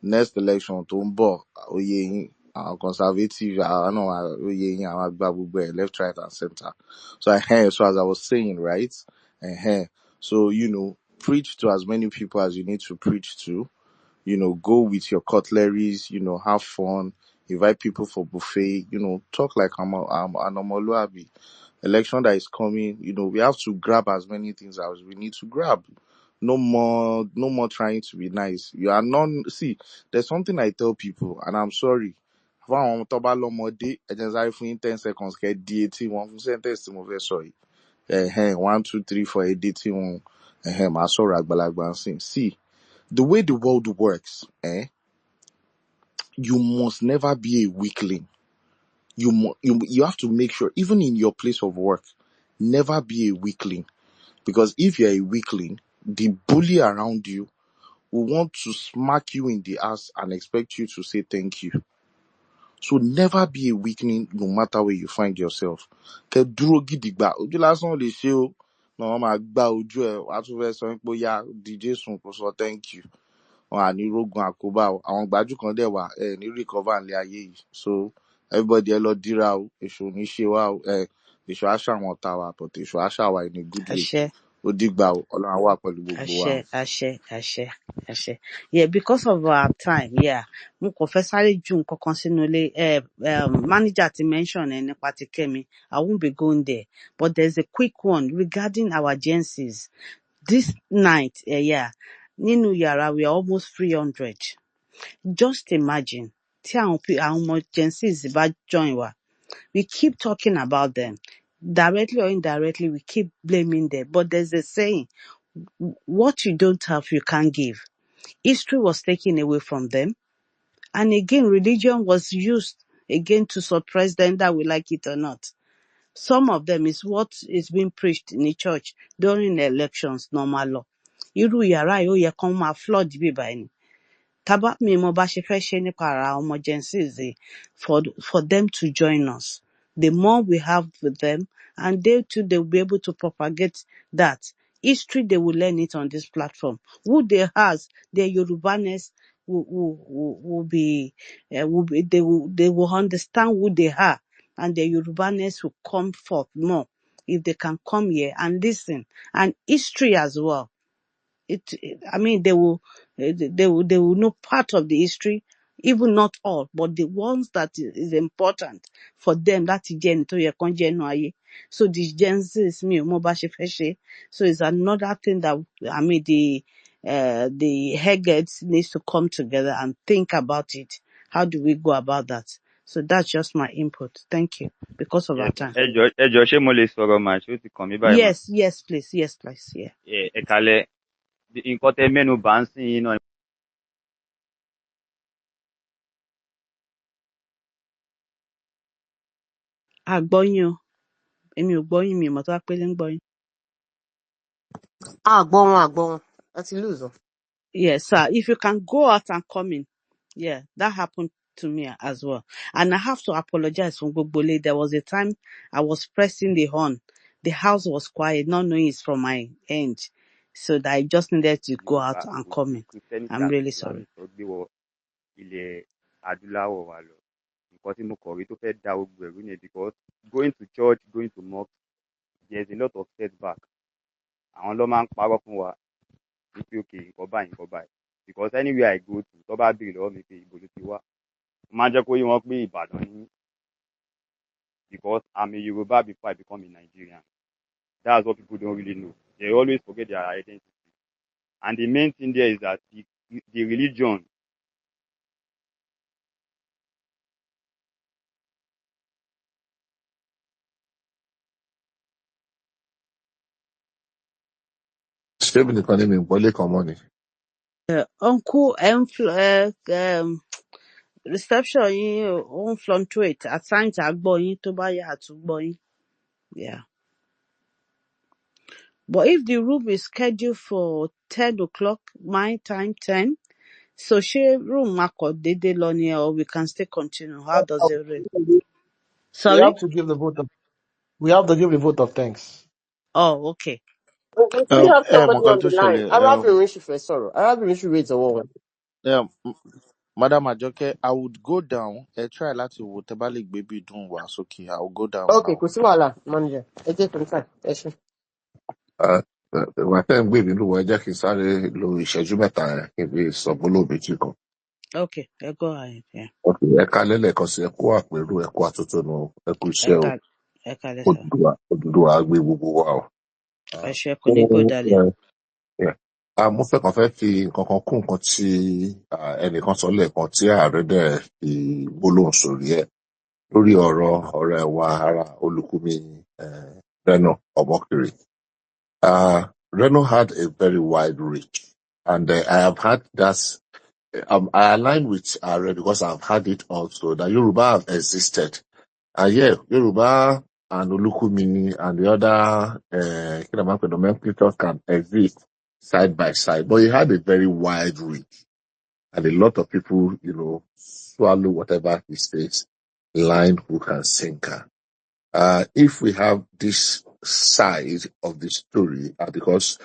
next election tó ń bọ̀ oyè yín àwọn conservative àwọn náà oyè yín àwọn àgbà gbogbo ẹ̀ left right and center so so as I was saying right so you know preach to as many people as you need to preach to you know go with your cutleries you know have fun invite people for buffet you know talk like I'm an ọmọlúàbí election that is coming, you know, we have to grab as many things as we need to grab. No more trying to be nice. You are not see, there's something I tell people, and I'm sorry. Fún àwọn tó bá lọ́mọdé, ẹ jẹ́ n sáré fún yín 10 seconds kẹ́ di etí wọn fún sentence tí mo fẹ́ sọ yìí. 1, 2, 3, 4 ẹ di etí wọn. Màá sọ̀rọ̀ àgbàlagbà nsìn. See, the way the world works, you must never be a weakling. You have to make sure, even in your place of work, never be a weakling. Because if you're a weakling, the bully around you will want to smack you in the ass and expect you to say thank you. So never be a weakling no matter where you find yourself. Kẹ́ dúró gidigba. Ojú lásán ò lè ṣe o. Náà wọ́n máa gbá ojú ẹ̀ wá tún fẹ́ sọ pé ó yá DJ sùn kó sọ thank you. Wọn à ní rógun àkóbá o. Àwọn gbájú kan dẹ̀ wà ẹ̀ ní recover nílé ayé yìí. So everybody ẹ lọ díra o. Èṣù ò ní ṣe wá o. Èṣù á ṣàwọn ọ̀tá wa but èṣù á ṣàwà in a good way. Àṣẹ, Ó dìgbà o. Ọlọ́run á wà pẹ̀lú gbogbo wa àṣẹ, o. àṣẹ, àṣẹ, àṣẹ. Yeah, because of our time, yeah. Mo kàn fẹ́ sáré ju nǹkan kan sínú ilé. Manager ti mention ẹ nípa ti Kẹ́mi. I won't be going there. But there's a quick one regarding our agencies. This night, yeah, nínú yàrá we are almost 300. Just imagine tí àwọn ọmọ agencies bá join wa. We keep talking about them. Directly or indirectly, we keep blaming them. But there's a saying, what you don't have, you can't give. History was taken away from them. And again, religion was used again to suppress them, that we like it or not. Some of them is what is being preached in the church during the elections, normal law. Irú yàrá yìí ó yẹ kán máa flood bíbá ẹni. Tábà mi mo bá ṣe fẹ́ ṣe nípa ara ọmọ agencies for them to join us. The more we have with them, and they too, they will be able to propagate that. History, they will learn it on this platform. Who they has, their Yorubaness will be, they will understand who they are, and their Yorubaness will come forth more if they can come here and listen. And history as well. I mean, they will know part of the history, even not all, but the ones that is important for them. That is Gen to your. So the Gen Z is me, so it's another thing that I mean the Hegeds needs to come together and think about it. How do we go about that? So that's just my input. Thank you. Because of our time. ẹ jọ ṣé mo lè sọ̀rọ̀ mà ṣé ó ti kàn mí báyìí mà. Yes, please. Yeah. Ẹ kalẹ̀ nǹkan tẹ mẹ́nu bà ń sìn yín náà. Àgbọ́yìn o. Èmi ò gbọ́ yín, mi ò mọ̀ tó bá pélé ń gbọ́ yín. Àgbọ̀ wọn. Ẹ ti lose wọn. Yes, sir. If you can go out and come in. Yeah, that happened to me as well. And I have to apologize from Gbogbole. There was a time I was pressing the horn. The house was quiet, not knowing it's from my end. So that I just needed to go out Yorùbá and gbogbo come in. Christianity I'm àti really Islam sorry. tó gbé wọ ilẹ̀ adúláwọ̀ wa lọ. Nǹkan tí mo kọ̀ rí tó fẹ́ da gbogbo ẹ̀rú ni because going to church, going to mosque, there's a lot of setback. Àwọn ló máa ń parọ́ fún wa wípé okay nǹkan báyìí. Because anywhere I go to, tó bá béèrè lọ́wọ́ mi pé ibo ló ti wá, mo máa ń jẹ́ kó yé wọn pé Ìbàdàn ni mí because I'm a Yoruba before I become a Nigerian. That's what people don't really know. They always forget their identity. And the main thing there is that the religion, ṣé mi nìkan ní mi gbọ́lé kan mọ́ ni. Uncle, reception yín ó ń fluctuate. At times I gbọ́ yín, tó bá yá àtún gbọ́ yín. Yeah. But if the room is scheduled for 10 o'clock, my time 10, so ṣé room máa kọ̀ déédéé lọ ni or we can still continue? How does it read? We Sorry? have to give the vote of we have to give the vote of thanks. Oh, okay. We still have Mo somebody kan on tó the line. ṣẹlẹ̀ Arábìnrin ṣì fẹ́ sọ̀rọ̀. Arábìnrin ṣì raise ọwọ́ wọn. Madam Ajoke, I would go down. Try láti wo tẹ́ bá lè gbé bí dùn wá sókè. I will go down Okay, now. kò sí wàhálà, manager. Ẹ jẹ́ kí n fà. Ẹ ṣe. Ìwà tẹ́ ń gbé nínú wọn, ẹ jẹ́ kí n sáré lo ìṣẹ́jú mẹ́ta yẹn kí n fi sọ gbólóhùn méjì kan. Okay, go ahead. Yeah. Ẹ kálẹ́ lẹ́ẹ̀kan sí ẹ kú àpérò, ẹ kú àtótónu, ẹ kú iṣẹ́ o. Ẹ kálẹ́ sir. Odùduwà á gbé gbogbo wa o. Ẹ ṣé, kò ní kó dalẹ̀. Mo fẹ́ kàn fẹ́ fi nǹkan kan kún nǹkan tí ẹnìkan sọ lẹ́ẹ̀kan tí ààrẹ dẹ̀ fi gbólóhùn sórí ẹ̀ lórí ọ̀rọ̀ ọ̀rẹ́ wa ara Olúkúnmi Reno Omokri. Reno had a very wide reach, and I have had that. I align with Ààrẹ because I've had it also that Yoruba have existed. And yeah, Yoruba and Olúkúnmi and the other nomenclatures can exist side by side, but he had a very wide reach, and a lot of people, swallow whatever he says, line, hook, and sinker. If we have this side of the story, because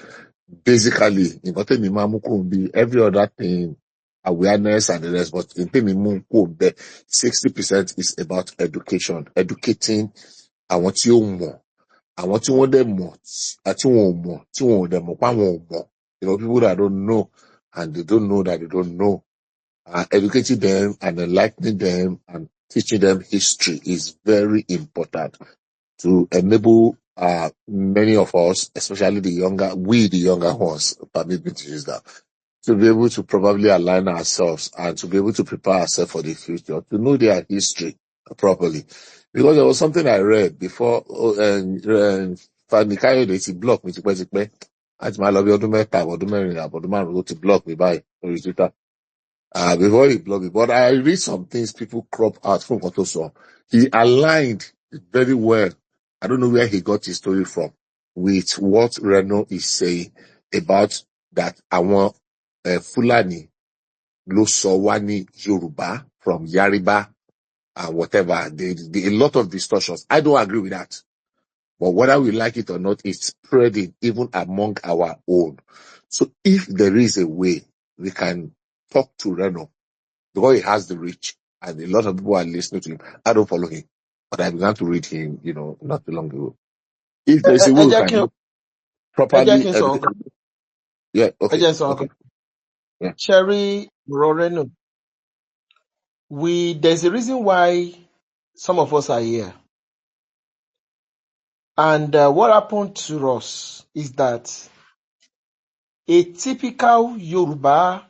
basically, nǹkan tẹ́mi máa mú kúrò bí every other thing, awareness and the rest, but in tẹ́mi mú kúrò bẹ́ẹ̀ 60% is about education, educating àwọn tí ó mọ̀, àwọn tí wọ́n dẹ̀ mọ̀ àti wọn ò mọ̀ tí wọn ò dẹ̀ mọ̀ páwọn ò mọ̀, people that don't know and they don't know that they don't know. Educating them and enlightening them and teaching them history is very important to enable many of us, especially the younger ones, permit me to use that, to be able to probably align ourselves and to be able to prepare ourselves for the future, to know their history properly. Because there was something I read before, Fani Kayode ti block mi tipẹ́tipẹ́, àti máa lọ bí ọdún mẹ́ta àbọ̀dún mẹ́rin àbọ̀dún márùn-ún ló ti block mi báyìí lórí Twitter. Before he blocked me, but I read some things people crop out from what also. He aligned very well. I don't know where he got his story from with what Reno is saying about that àwọn Fulani ló sọ wá ní Yorùbá from Yariba and whatever. A lot of distortions. I don't agree with that. But whether we like it or not, it's spreading even among our own. So if there is a way we can talk to Reno, because he has the reach and a lot of people are listening to him. I don't follow him, but I began to read him, not too long ago. If there's a way we can properly educate. Yeah, okay. Yeah. Sherry Moreno, there's a reason why some of us are here. And what happened to us is that a typical Yoruba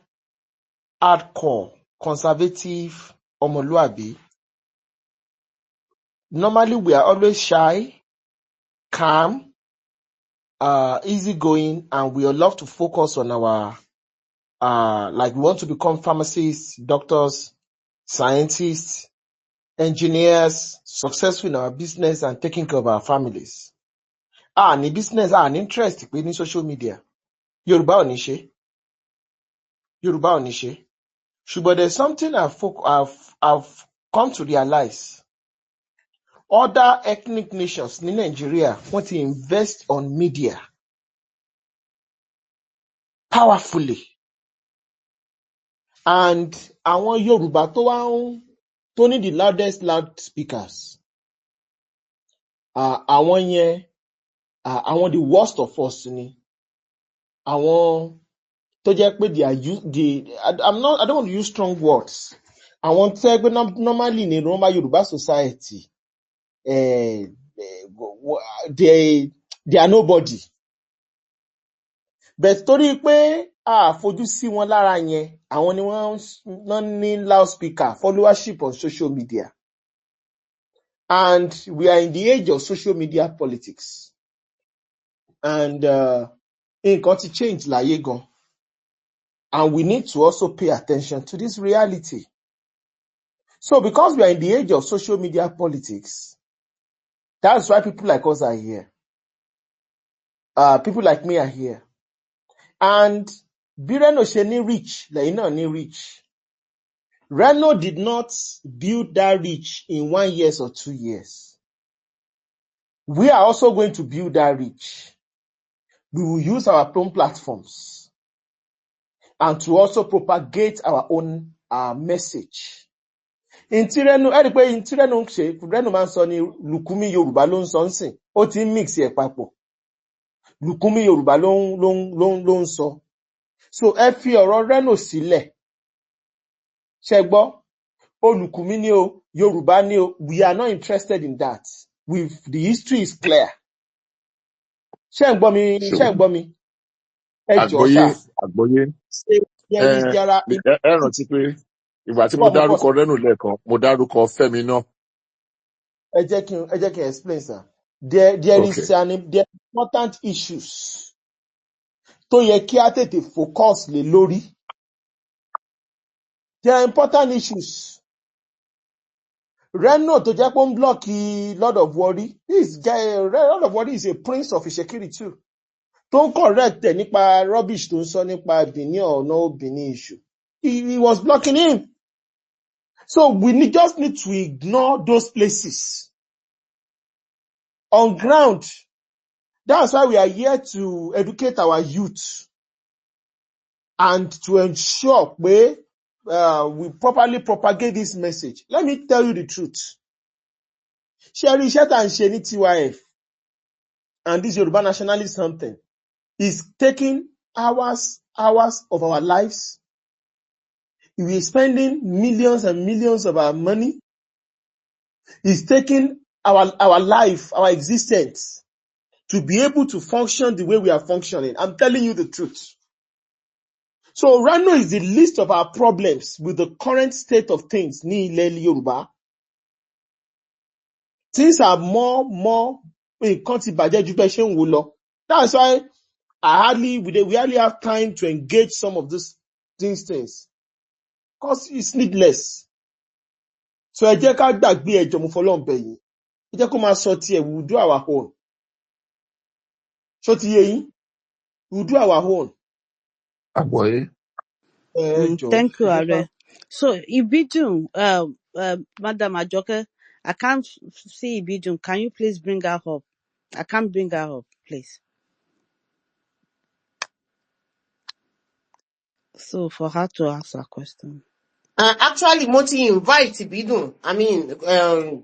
hardcore conservative Omoluabi, normally we are always shy, calm, easygoing, and we love to focus on our like we want to become pharmacists, doctors, scientists, engineers, successful in our business and taking care of our families. Ní business, ní interest pé ní social media. Yorùbá ò ní ṣe. Yorùbá ò ní ṣe. Ṣùgbọ́n there's something I've come to realize. Other ethnic nations ní Nigeria want to invest on media powerfully. And àwọn Yorùbá tó ní the loudest loudspeakers. Àwọn yẹn, àwọn the worst of us ni. Àwọn tó jẹ́ pé I don't want to use strong words. Àwọn tó jẹ́ pé normally ní normal Yorùbá society, they are nobody. But torí pé fojú sí wọn lára yẹn, àwọn ni wọ́n ní loudspeaker, followership on social media. And we are in the age of social media politics. And nǹkan ti change láyé gan. And we need to also pay attention to this reality. So because we are in the age of social media politics, that's why people like us are here. People like me are here. And bí Reno ṣe ní reach, lẹ́yìn náà ní reach. Reno did not build that reach in 1 year or 2 years. We are also going to build that reach. We will use our own platforms and to also propagate our own message. Ntí Reno, ẹ rí pé ntí Reno ń ṣe, Reno máa ń sọ ní Lùkúmí Yorùbá ló ń sọ ń sìn, ó ti ń mix ẹ̀ papọ̀. Lùkúmí Yorùbá ló ń sọ. So ẹ fi ọ̀rọ̀ Reno sílẹ̀. Ṣé gbọ́? Olùkúmí ni o, Yorùbá ni o, we are not interested in that. The history is clear. Ṣé ń gbọ́ mi? Ṣé ń gbọ́ mi? Ẹ jọ̀ọ́ sà. Àgbọ́yé. There are Ẹ rántí pé ìgbà tí mo dárúkọ Reno lẹ́ẹ̀kan, mo dárúkọ Fẹ́mi náà. Ẹ jẹ́ kí n explain, sir. There is an important issues tó yẹ kí a tètè focus lé lórí. There are important issues. Reno tó jẹ́ pé ó ń block Lord of Warri. Lord of Warri is a prince of Ìṣekiri too. Tó ń correct ẹ̀ nípa rubbish tó ń sọ nípa Benin or no Benin issue. He was blocking him. So we just need to ignore those places. On ground, that's why we are here to educate our youth and to ensure we properly propagate this message. Let me tell you the truth. Sherry Shet and Sheni TYF and this Yoruba nationalist something is taking hours of our lives. We are spending millions and millions of our money. It's taking our life, our existence to be able to function the way we are functioning. I'm telling you the truth. So Reno is the least of our problems with the current state of things. Ní ilẹ̀ Yorùbá. Things are more nǹkan ti bàjẹ́ ju bẹ́ẹ̀ ṣe ń wò lọ. That's why we hardly have time to engage some of these things. Because it's needless. So ẹ jẹ́ ká gbàgbé ẹjọ́ mo fọlọ́run bẹ̀ yín. Ẹ jẹ́ kó máa sọ tiẹ̀, we will do our own. Ṣó ti yé yín? We will do our own. Àgbọ́yé. Thank you, Are. So Ibidun, Madam Ajoke, I can't see Ibidun. Can you please bring her up? I can't bring her up, please. So for her to ask her question. Actually, Moti invite Ibidun. I mean,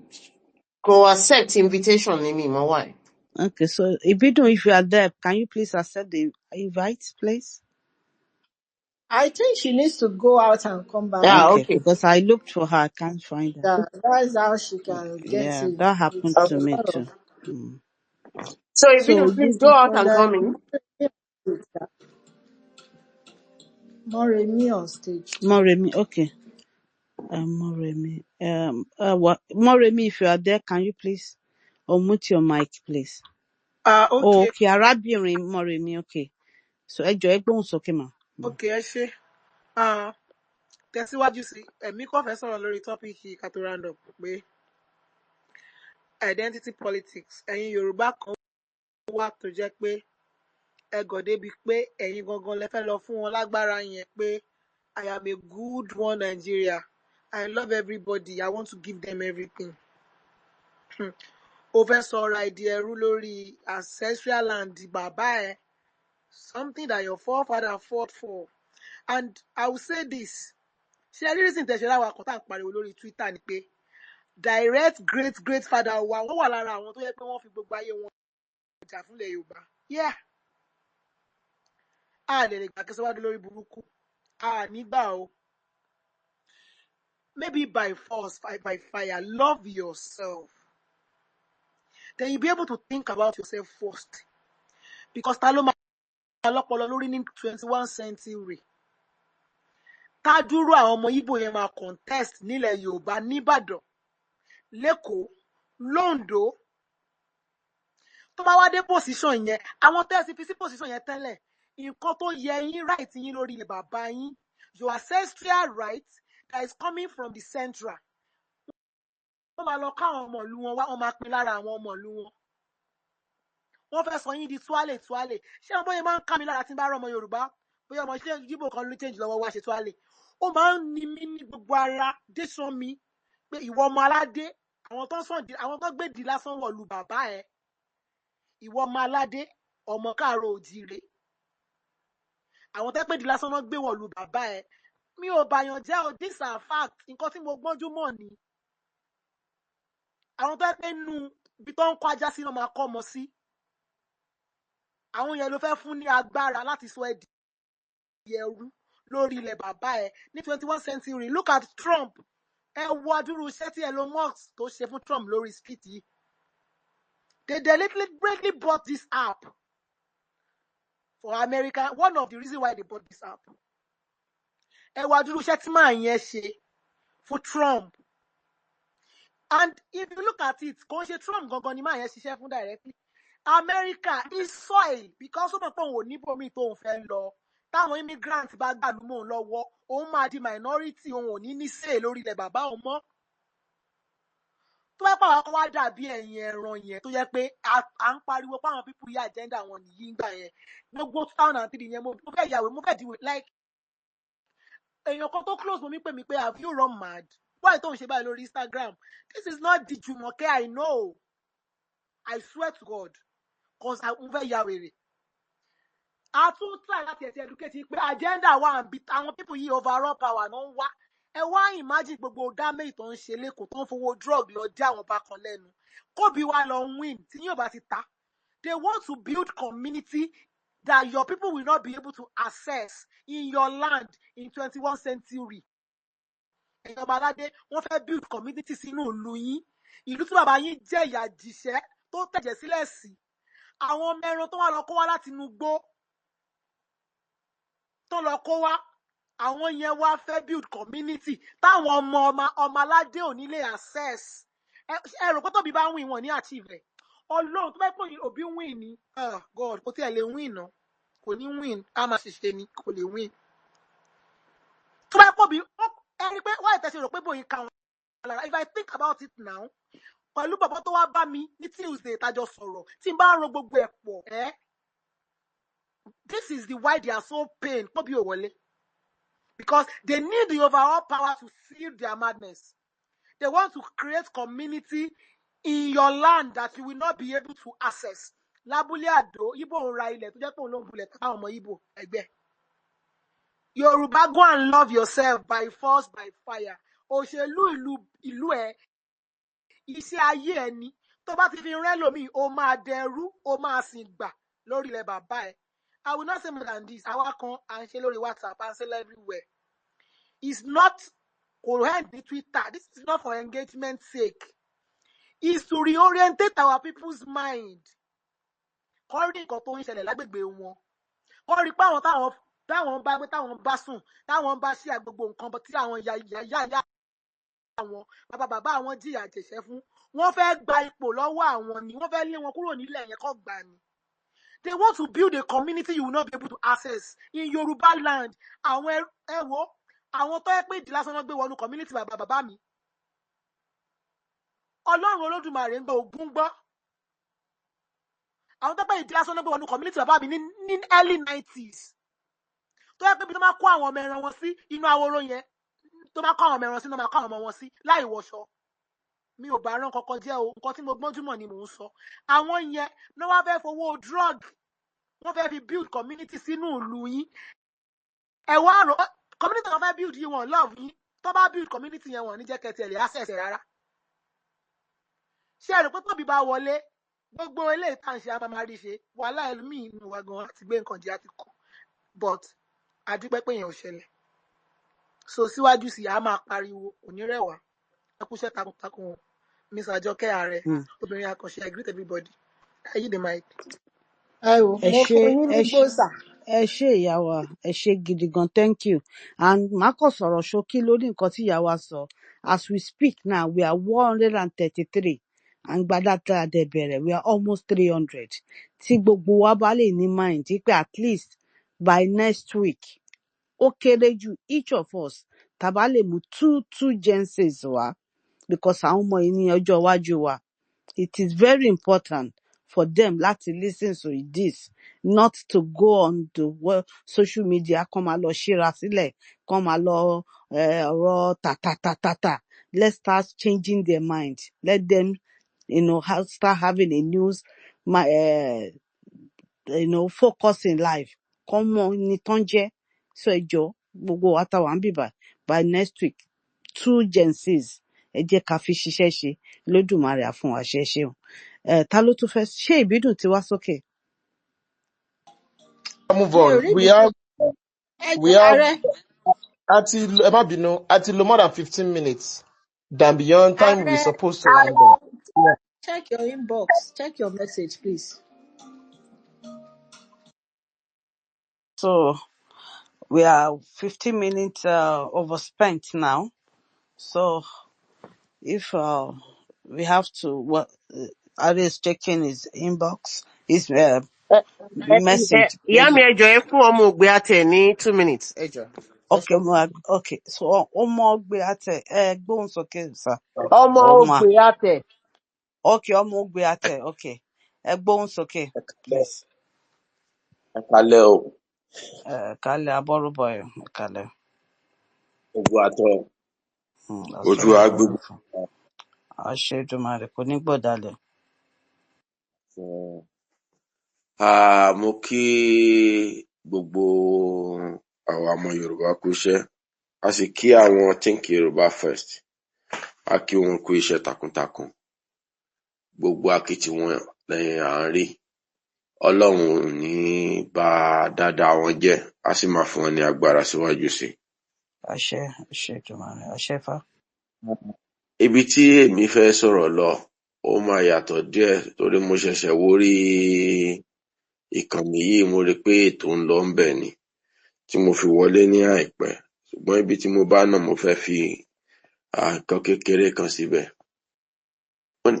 go accept invitation in me, my wife. Okay, so Ibidun, if you are there, can you please accept the invite, please? I think she needs to go out and come back. Yeah, Okay, okay. because I looked for her, I can't find her. That's how she can get Yeah, in. that happened It's to me sort too. of- So So Ibidun, please go out and come in. Moremi on stage. Moremi, okay. Moremi. Moremi, if you are there, can you please unmute your mic, please? Okay. Oh, okay. Arábìnrin Moremi, okay. So ẹ jọ̀ọ́ ẹ gbóhùn sókè mà. Okay, ẹ ṣé. Tẹ̀síwájú sí ẹ̀mí kò fẹ́ sọ̀rọ̀ lórí tọ́pìkì ká tó round up pé identity politics ẹ̀yin Yorùbá kan wà tó jẹ́ pé ẹ gọ̀ débi pé ẹ̀yin gangan lẹ fẹ́ lọ fún wọn lágbára yẹn pé I am a good one, Nigeria. I love everybody. I want to give them everything. Over Sora Idieru lórí ancestral land bàbá ẹ. Something that your forefather fought for. And I will say this. Ṣé rí reason tẹ̀sẹ̀ láwa kan tá à ń pariwo lórí Twitter ni pé direct great father wa wọ́n wà lára àwọn tó yẹ pé wọ́n fi gbogbo ayé wọn jà fúnlẹ̀ Yorùbá. Yeah. A lè gbà kí sọ́wádìí lórí burúkú. A nígbà o. Maybe by force, by fire. Love yourself. Then you'll be able to think about yourself first. Because ta ló máa lọ́pọlọ lórí ní 21st century. Tá dúró àwọn ọmọ Ìgbò yẹn máa contest nílẹ̀ Yorùbá nìbàdàn, l'Ékòó, l'Oǹdó. Tó bá wá dé position yẹn, àwọn tẹ́sí fi sí position yẹn tẹ́lẹ̀. Nǹkan tó yẹ yín right yín lórí ilẹ̀ bàbá yín. Your ancestral right that is coming from the central. Wọ́n máa lọ káwọn ọmọ ìlú wọn wá, wọ́n máa pín lára àwọn ọmọ ìlú wọn. Wọ́n fẹ́ sọ yín di tuale. Ṣé ọmọ yẹn máa ń ká mi lára tí ń bá rọ ọmọ Yorùbá? Bóyá ọmọ ṣé Yíbò kan ló change lọ́wọ́ wá ṣe tuale. Ó máa ń ní mí ní gbogbo ara dé sán mi pé ìwọ ọmọ aládé, àwọn tó gbé di lásán wọ̀lú bàbá ẹ̀. Ìwọ ọmọ aládé, ọmọ káàárọ̀ oòjíire. Àwọn tó gbé di lásán náà gbé wọ̀lú bàbá ẹ̀. Mi ò bàyàn jẹ́ o, these are facts. Nǹkan tí mo gbọ́njú mọ̀ ni. Àwọn tó gbé nú ibi tó ń kó ajá sí náà máa kọ́ ọmọ sí. Àwọn yẹn ló fẹ́ fún ní agbára láti sọ ẹ́ di ẹrú lórí ilẹ̀ bàbá ẹ̀ ní 21st century. Look at Trump. Ẹ wo adúrú iṣẹ́ tí Elon Musk tó ṣe fún Trump lórí street yìí. They deliberately bought this app for America. One of the reasons why they bought this app. Ẹ wo adúrú iṣẹ́ tí màá yẹn ṣe fún Trump. And if you look at it, kò ń ṣe Trump gangan ni màá yẹn ṣiṣẹ́ fún directly. America is soil because ó mọ̀ pé òun ò ní bòmí tóun fẹ́ lọ. Táwọn immigrant bá gbàlú mọ́ òun lọ́wọ́, òun máa di minority, òun ò ní say lórí ilẹ̀ bàbá òun mọ́. Tó bá pàwọn kan wá dàbí ẹ̀yìn ẹran yẹn tó yẹ pé à ń pariwo pé àwọn people yí agenda wọn nìyí ń gbà yẹn. Gbogbo 2003 yẹn mo fẹ́ yàwé, mo fẹ́ diwé like èèyàn kan tó close mọ́ mi pè mí pé have you run mad? Why tó ń ṣe báyìí lórí Instagram? This is not the Jumoke I know. I swear to God. Because mo fẹ́ yàwé. A tún try láti ẹ̀sìn educate pé agenda wa ń bi àwọn people yìí overall power náà ń wá. Ẹ wá imagine gbogbo damage tó ń ṣe lẹ́kọ̀ọ́ tó ń fowó drug lọ dé àwọn bákan lẹ́nu. Kóbi wa lọ win tí yóò bá ti ta. They want to build community that your people will not be able to access in your land in 21st century. Ẹ̀yin ọba aládé, wọ́n fẹ́ build community sínú ìlú yín. Ìlú tí bàbá yín jẹ́ ìyà jìṣẹ́ tó tẹ̀jẹ̀ sílẹ̀ sí. Àwọn ọmọ ẹran tó wá lọ kó wá láti inú igbó tó lọ kó wá, àwọn yẹn wá fẹ́ build community táwọn ọmọ aládé ò ní lè access. Ẹ rò pé tóbi bá win wọn ní achieve ẹ̀. Ọlọ́run tó bá pè ní òbí win ni, God kò tí ẹ lè win náà, kò ní win, a máa ṣiṣẹ́ ni, kò lè win. Tó bá pọ̀ bí ẹ rí pé wọ́n ìtẹ̀sí rò pé bóyin ka wọn lára. If I think about it now, pẹ̀lú bàbá tó wá bá mi ní Tuesday tájọ sọ̀rọ̀, tí n bá ro gbogbo ẹ̀ pọ̀, this is the why they are so pain. Pọ̀bí ò wọlé. Because they need the overall power to seal their madness. They want to create community in your land that you will not be able to access. Lábúlé Àdó, Ìgbò ń ra ilẹ̀ tó jẹ́ pé òun ló ń bulẹ̀ táwọn ọmọ Ìgbò ẹgbẹ́. Yorùbá, go and love yourself by force, by fire. Òṣèlú ìlú ẹ̀, iṣẹ́ ayé ẹ̀ ni. Tó bá ti fi rẹ́ lómi, ó máa dẹrú, ó máa sìn gbà lórí ilẹ̀ bàbá ẹ̀. I will not say more than this. Àwa kan à ń ṣe lórí WhatsApp, à ń ṣe everywhere. It's not coherent with Twitter. This is not for engagement's sake. It's to reorientate our people's mind. Kọ́ rí nǹkan tó ń ṣẹlẹ̀ lágbègbè wọn. Kọ́ rí pé àwọn táwọn bá sùn, táwọn bá ṣí àgbègbè nǹkan tí àwọn ìyá àwọn bàbá àwọn jìyà jẹ̀ṣẹ́ fún. Wọ́n fẹ́ gba ipò lọ́wọ́ àwọn ni. Wọ́n fẹ́ lé wọn kúrò nílẹ̀ yẹn kọ́ gbà ni. They want to build a community you will not be able to access in Yoruba land. Àwọn ẹ̀wọ̀, àwọn tó yẹ pé ìdí lásán náà gbé wọnú community bàbá mi. Ọlọ́run Olódùmarè ń gbọ́ Ògún gbọ́. Àwọn tó pé ìdí lásán náà gbé wọnú community bàbá mi ní early 90s. tó yẹ pé bí tó máa kó àwọn ọmọ ẹran wọn sí inú ahoro yẹn tó máa kó àwọn ọmọ ẹran sí náà máa kó àwọn ọmọ wọn sí láì wọṣọ. Mi ò bá rán kankan jẹ́ o, nǹkan tí mo gbọ́njúmọ̀ ni mò ń sọ. Àwọn yẹn ní wọ́n fẹ́ fowó drug wọ́n fẹ́ fi build community sínú ìlú yín. Ẹ wá rò community wọn fẹ́ build yín wọn love yín tó bá build community yẹn wọn ní jẹ́ kẹ́tì ẹ̀ lè access rárá. Ṣé ẹ rò pé tóbi bá wọlé gbogbo eléyìí tá à ń ṣe a máa rí ṣe wàhálà ẹlòmíì inú wa gan àti gbé nǹkan jẹ àti kù but àdúpẹ́ pé yẹn ò ṣẹlẹ̀. So síwájú sí a máa pariwo onírẹ̀wà ẹ kúṣẹ́ takuntakun o. Miss Ajoke Ààrẹ obìnrin àkànṣe I greet everybody. I yield the mic. ẹ wò ẹ mo ṣé fún yín ní ẹ ṣé gbòòsà. ẹ ṣé ìyá wa, ẹ ṣé gidi gan, thank you. And màá kàn sọ̀rọ̀ ṣókí lórí nǹkan tí ìyá wa sọ. As we speak now, we are 133 and gbadata dẹ̀ bẹ̀rẹ̀, we are almost 300. Tí gbogbo wa bá lè ní mind pé at least by next week ó kéré jù each of us tá bá lè mú two genses wá because àwọn ọmọ yìí ní ọjọ́ iwájú wa. It is very important for them láti listen to this, not to go on the social media kán máa lọ ṣíra sílẹ̀, kán máa lọ ọ̀rọ̀ tàtàtàtàtà. Let's start changing their mind. Let them, start having a news, focus in life. Kán mọ ní tán jẹ́. So ẹ jọ̀ọ́ gbogbo wa tá wà ń bíbà by next week 2 genses ẹ jẹ́ ká fi ṣiṣẹ́ ṣe lódùmarè á fún wa ṣe ṣeun. Ta ló tún fẹ́ ṣé ìbídùn ti wá sókè? Move Mi ò on. rí We ìbídùn. have Ẹjọ́ ààrẹ. ẹ má bínú, àti lo more than 15 minutes than beyond time we Ààrẹ. supposed to round up. Yeah. Check your inbox. Check your message, please. So we are 15 minutes overspent now. So if we have to, Ari is checking his inbox, his message. Ìyá mi Maybe. ẹ jọ̀ọ́ ẹ fún ọmọ ògbé àtẹ ní 2 minutes ẹ jọ̀ọ́. Okay, okay. So ọmọ Ogbe Ate, gbóhùn sókè sir. Ọmọ Ọmọ. ògbé àtẹ. Okay, ọmọ Ogbe Ate. Okay. Gbóhùn sókè, please. Ẹ̀kálẹ́ o, Kálẹ̀ Abọ́rúbọ̀yọ̀, kálẹ̀. ogun àtọ̀, ojú Àsọ̀rọ̀ agbègbè. bọ̀rọ̀ fún. Àṣẹ Èdùmàrè kò ní gbọ̀dálẹ̀. Mo kí gbogbo àwọn ọmọ Yorùbá kú iṣẹ́, a sì kí àwọn Think Yorùbá First, a kí wọn kú iṣẹ́ takuntakun. Gbogbo akitiyan lẹ́yìn à ń rí. Ọlọ́run ò ní bà dáadáa wọn jẹ́, a sì máa fún wọn ní agbára síwájú sí. Àṣẹ Èdùmàrè, àṣẹ fá. Ibi tí èmi fẹ́ sọ̀rọ̀ lọ, ó máa yàtọ̀ díẹ̀ torí mo ṣẹ̀ṣẹ̀ wórí ìkànnì yìí, mo rí pé ètò ń lọ ńbẹ̀ ni tí mo fi wọlé ní àìpẹ́, ṣùgbọ́n ibi tí mo bá náà mo fẹ́ fi nǹkan kékeré kan síbẹ̀.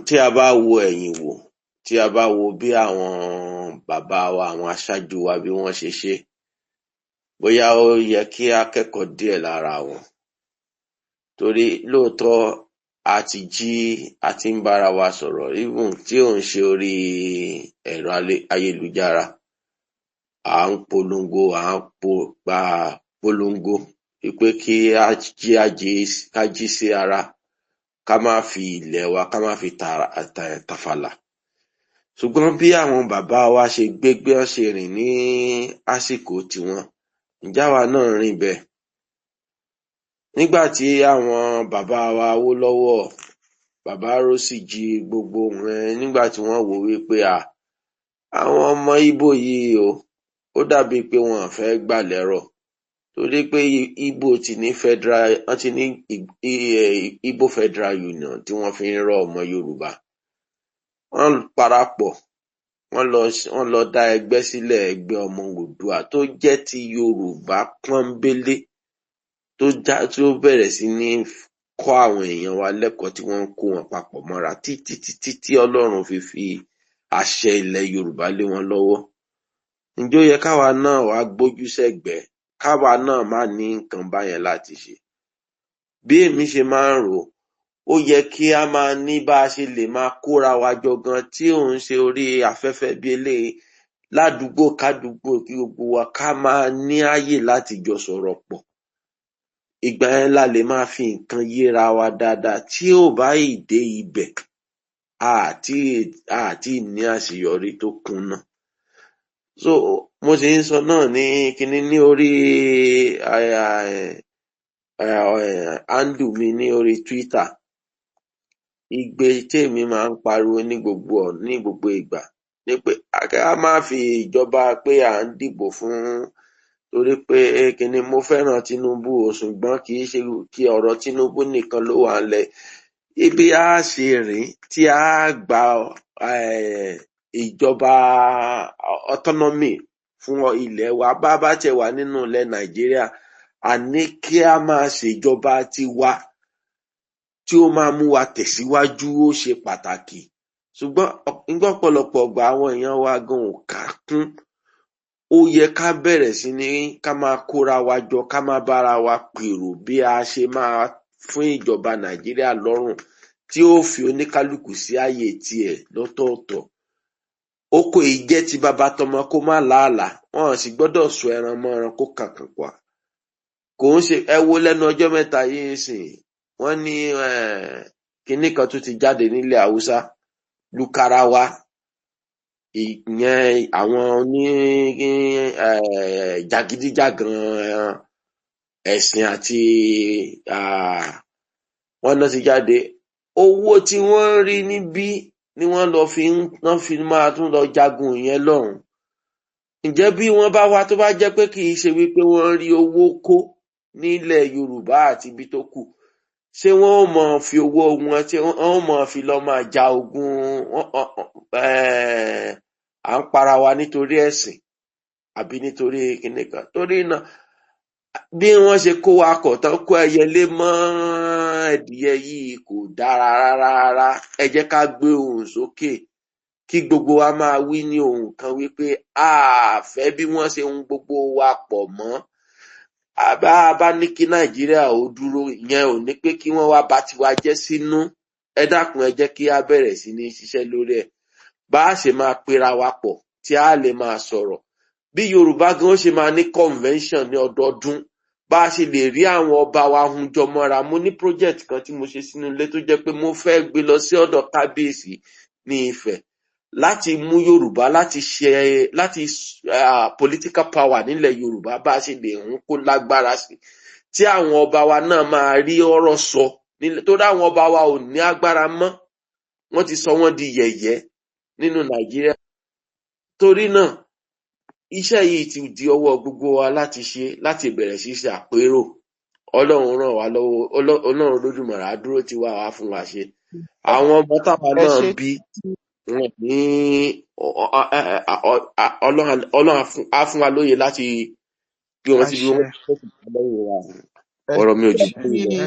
Tí a bá wo ẹ̀yìn wò, tí a bá wo bí àwọn bàbá wa, àwọn aṣáájú wa bí wọ́n ṣe ṣe, bóyá ó yẹ kí a kẹ́kọ̀ọ́ díẹ̀ lára wọn. Torí lóòótọ́ a ti ń bára wa sọ̀rọ̀ even tí ò ń ṣe orí ẹ̀rọ ayélujára. À ń polongo, polongo wípé kí a jí sí ara, ká má fi ilẹ̀ wa, ká má fi tàfàlà. Ṣùgbọ́n bí àwọn bàbá wa ṣe gbégbé ṣe rìn ní àsìkò tiwọn, ǹjẹ́ àwa náà rìn bẹ́ẹ̀? Nígbà tí àwọn bàbá wa Awólọ́wọ̀, bàbá Rósìjì, gbogbo wọn, nígbà tí wọ́n wò wípé àwọn ọmọ Ìgbò yìí ó dàbí pé wọn fẹ́ gbà lẹ́rọ̀, torí pé Ìgbò ti ní Ìgbò Federal Union tí wọ́n fi ń rọ ọmọ Yorùbá. Wọ́n parapọ̀, wọ́n lọ dá ẹgbẹ́ sílẹ̀, ẹgbẹ́ ọmọ Oòduà tó jẹ́ ti Yorùbá pọ́nbélé, tó bẹ̀rẹ̀ sí ní kọ́ àwọn èèyàn wa lẹ́kọ̀ọ́ tí wọ́n ń kó wọn papọ̀ mọ́ra títí Ọlọ́run fi àṣẹ ilẹ̀ Yorùbá lé wọn lọ́wọ́. Ǹjẹ́ ó yẹ káwa náà wá gbójú sẹ́gbẹ̀ẹ́, káwa náà má ní nǹkan báyẹn láti ṣe? Bí èmi ṣe máa ń rò, ó yẹ kí a máa ní bá a ṣe lè máa kóra wa jọ gan tí ò ń ṣe orí afẹ́fẹ́ bí eléyìí, ládùúgbò kádùúgbò kí gbogbo wa ká máa ní àyè láti jọ sọ̀rọ̀ pọ̀. Ìgbà yẹn la lè máa fi nǹkan yéra wa dáadáa. Tí ò bá ì dé ibẹ̀, àti ní àṣeyọrí tó kúnná. So mo sì ń sọ náà ní kíní ní orí handle mi ní orí Twitter. Igbe tèmi máa ń pariwo ní gbogbo ìgbà ní pé ká má fi ìjọba pé à ń dìbò fún torí pé kíní mo fẹ́ràn Tinubu o, ṣùgbọ́n kì í ṣe kí ọ̀rọ̀ Tinubu nìkan ló wà ńlẹ̀. Ibi a ṣe rìn tí a gba ìjọba autonomy fún ilẹ̀ wa bá tẹ̀ wá nínú ilẹ̀ Nàìjíríà, àní kí a máa ṣèjọba tiwa tí ó máa mú wa tẹ̀síwájú ó ṣe pàtàkì. Ṣùgbọ́n nígbà ọ̀pọ̀lọpọ̀ ìgbà àwọn èèyàn wa gan ò kà á kún. Ó yẹ ká bẹ̀rẹ̀ sí ní ká máa kóra wa jọ, ká máa bára wa pèrò bí a ṣe máa fún ìjọba Nàìjíríà lọ́rùn tí ó fi oníkálukú sí ààyè tiẹ̀ lọ́tọ̀ọ̀tọ̀. Oko ìjẹ́ ti bàbá tọmọ kó má làálàá, wọn sì gbọ́dọ̀ sọ ẹran mọ́ ẹran kó kankan pa. Kò ń ṣe ẹ wo lẹ́nu ọjọ́ mẹ́ta yìí sìn, wọ́n ní kinní kan tún ti jáde nílẹ̀ Haúsá, Lukarawa, ìyẹn àwọn oní jàgídíjàgan ẹ̀sìn àti wọ́n náà ti jáde. Owó tí wọ́n ń rí níbí ni wọ́n fi máa tún lọ jagun yẹn lọ́hùn. Ǹjẹ́ bí wọ́n bá wá tó bá jẹ́ pé kì í ṣe wípé wọ́n rí owó kó nílẹ̀ Yorùbá àti ibi tó kù, ṣé wọ́n ó mọ̀ fi owó wọn tí wọ́n ó mọ̀ fi lọ máa ja ogun à ń para wa nítorí ẹ̀sìn àbí nítorí kíní kan? Torí náà bí wọ́n ṣe kó wa kọ̀ tán kó ẹyẹlé mọ́ ẹdìyẹ yìí kò dára rárá. Ẹ jẹ́ ká gbé ohùn sókè kí gbogbo wa máa wí ní ohùn kan wípé a fẹ́ bí wọ́n ṣe ń gbogbo wa pọ̀ mọ́. Bá ní kí Nàìjíríà ó dúró, ìyẹn ò ní pé kí wọ́n wá bà tiwa jẹ́ sínú. Ẹ dákun ẹ jẹ́ kí a bẹ̀rẹ̀ sí ní ṣiṣẹ́ lórí ẹ̀. Bá a ṣe máa pera wa pọ̀ tí a lè máa sọ̀rọ̀. Bí Yorùbá gan ṣe máa ní convention ní ọdọọdún, bá a ṣe lè rí àwọn ọba wa hun jọ mọ́ra. Mo ní project kan tí mo ṣe sínú ilé tó jẹ́ pé mo fẹ́ gbé lọ sí ọ̀dọ̀ Kábíyèsí ní Ifẹ̀ láti mú Yorùbá láti political power nílẹ̀ Yorùbá bá a ṣe lè hun kó lágbára sí, tí àwọn ọba wa náà máa rí ọ̀rọ̀ sọ torí àwọn ọba wa ò ní agbára mọ́, wọ́n ti sọ wọ́n di yẹ̀yẹ́ nínú Nàìjíríà. Torí náà iṣẹ́ yìí ti di ọwọ́ gbogbo wa láti ṣe, láti bẹ̀rẹ̀ sí ṣe àpérò. Ọlọ́run ràn wá lọ́wọ́, Ọlọ́run Olódùmarè á dúró tì wá fún wa ṣe. Àwọn ọmọ táwa ẹ náà ṣe bí wọn ní Ọlọ́run á fún wa lóye láti gbé wọn síbi wọn àṣẹ lẹ́yìn wa. ẹ Ọ̀rọ̀ mi ò jù àṣẹ báyìí lọ.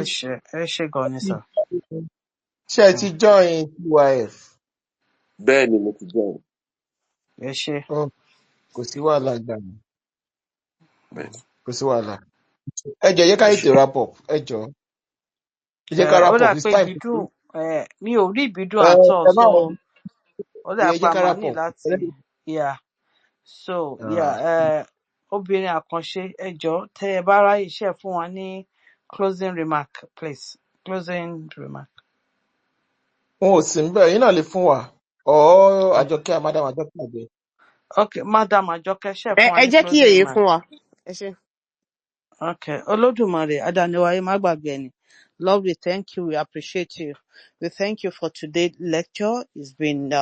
ẹ ṣé gan ni sir. ṣe ti join TYF. Bẹ́ẹ̀ ni mo ti jẹ́ òun. Ẹ ṣé. Kò sí wàhálà gbà mí, Bẹ́ẹ̀ ni. kò sí wàhálà. Ẹ jẹ́ yẹ ká ètò wrap up, ẹ jọ̀ọ́. Ẹ jẹ́ ká Ó wrap dà up, it's pé time. ìbídùn mi ò rí ìbídùn àtọ̀, Ẹ má so wọlé, ó dà ẹ pé jẹ́ a ká máa wrap ní up. láti so obìnrin àkànṣe ẹ jọ̀ọ́ tẹ́ ẹ bá ráyè ṣe fún wa ní closing remark please. Closing remark. Wọn ò sí níbẹ̀, yín náà lè fún wa. Àjọkẹ́ Madam Àjọkẹ́ àgbẹ̀. Okay, Madam Àjọkẹ́ ṣe fún wa ẹ ní jẹ́ kí closing èyí remark. fún wa. Ẹ ṣé. Okay, Olódùmarè, Adániwáyé má gbàgbé ẹni. Lord, we thank you. We appreciate you. We thank you for today's lecture. It's been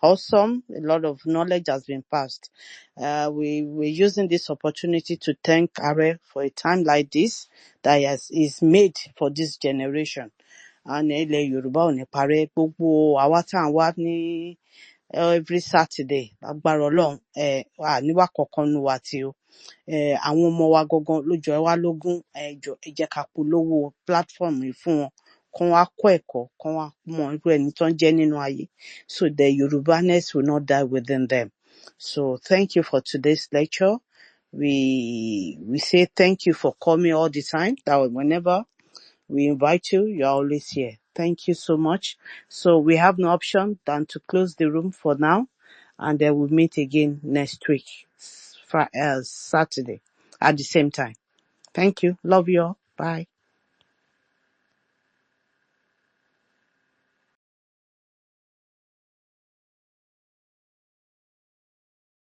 awesome. A lot of knowledge has been passed. We're using this opportunity to thank Are for a time like this that is made for this generation. And ilẹ̀ Yorùbá ò ní parẹ́, gbogbo àwa tá à ń wá ní every Saturday agbára Ọlọ́run àníwá kankan nu wa tí o. Àwọn ọmọ wa gangan ló jọ wá lógún. Ẹ jẹ́ ká polówó platform yìí fún wọn, kán wá kọ́ ẹ̀kọ́, kán wá mọ irú ẹni tó ń jẹ́ nínú ayé, so the Yorubaness will not die within them. So thank you for today's lecture. We say thank you for coming all the time. That whenever we invite you, you're always here. Thank you so much. So we have no option than to close the room for now. And then we'll meet again next week, Saturday, at the same time. Thank you. Love you all. Bye.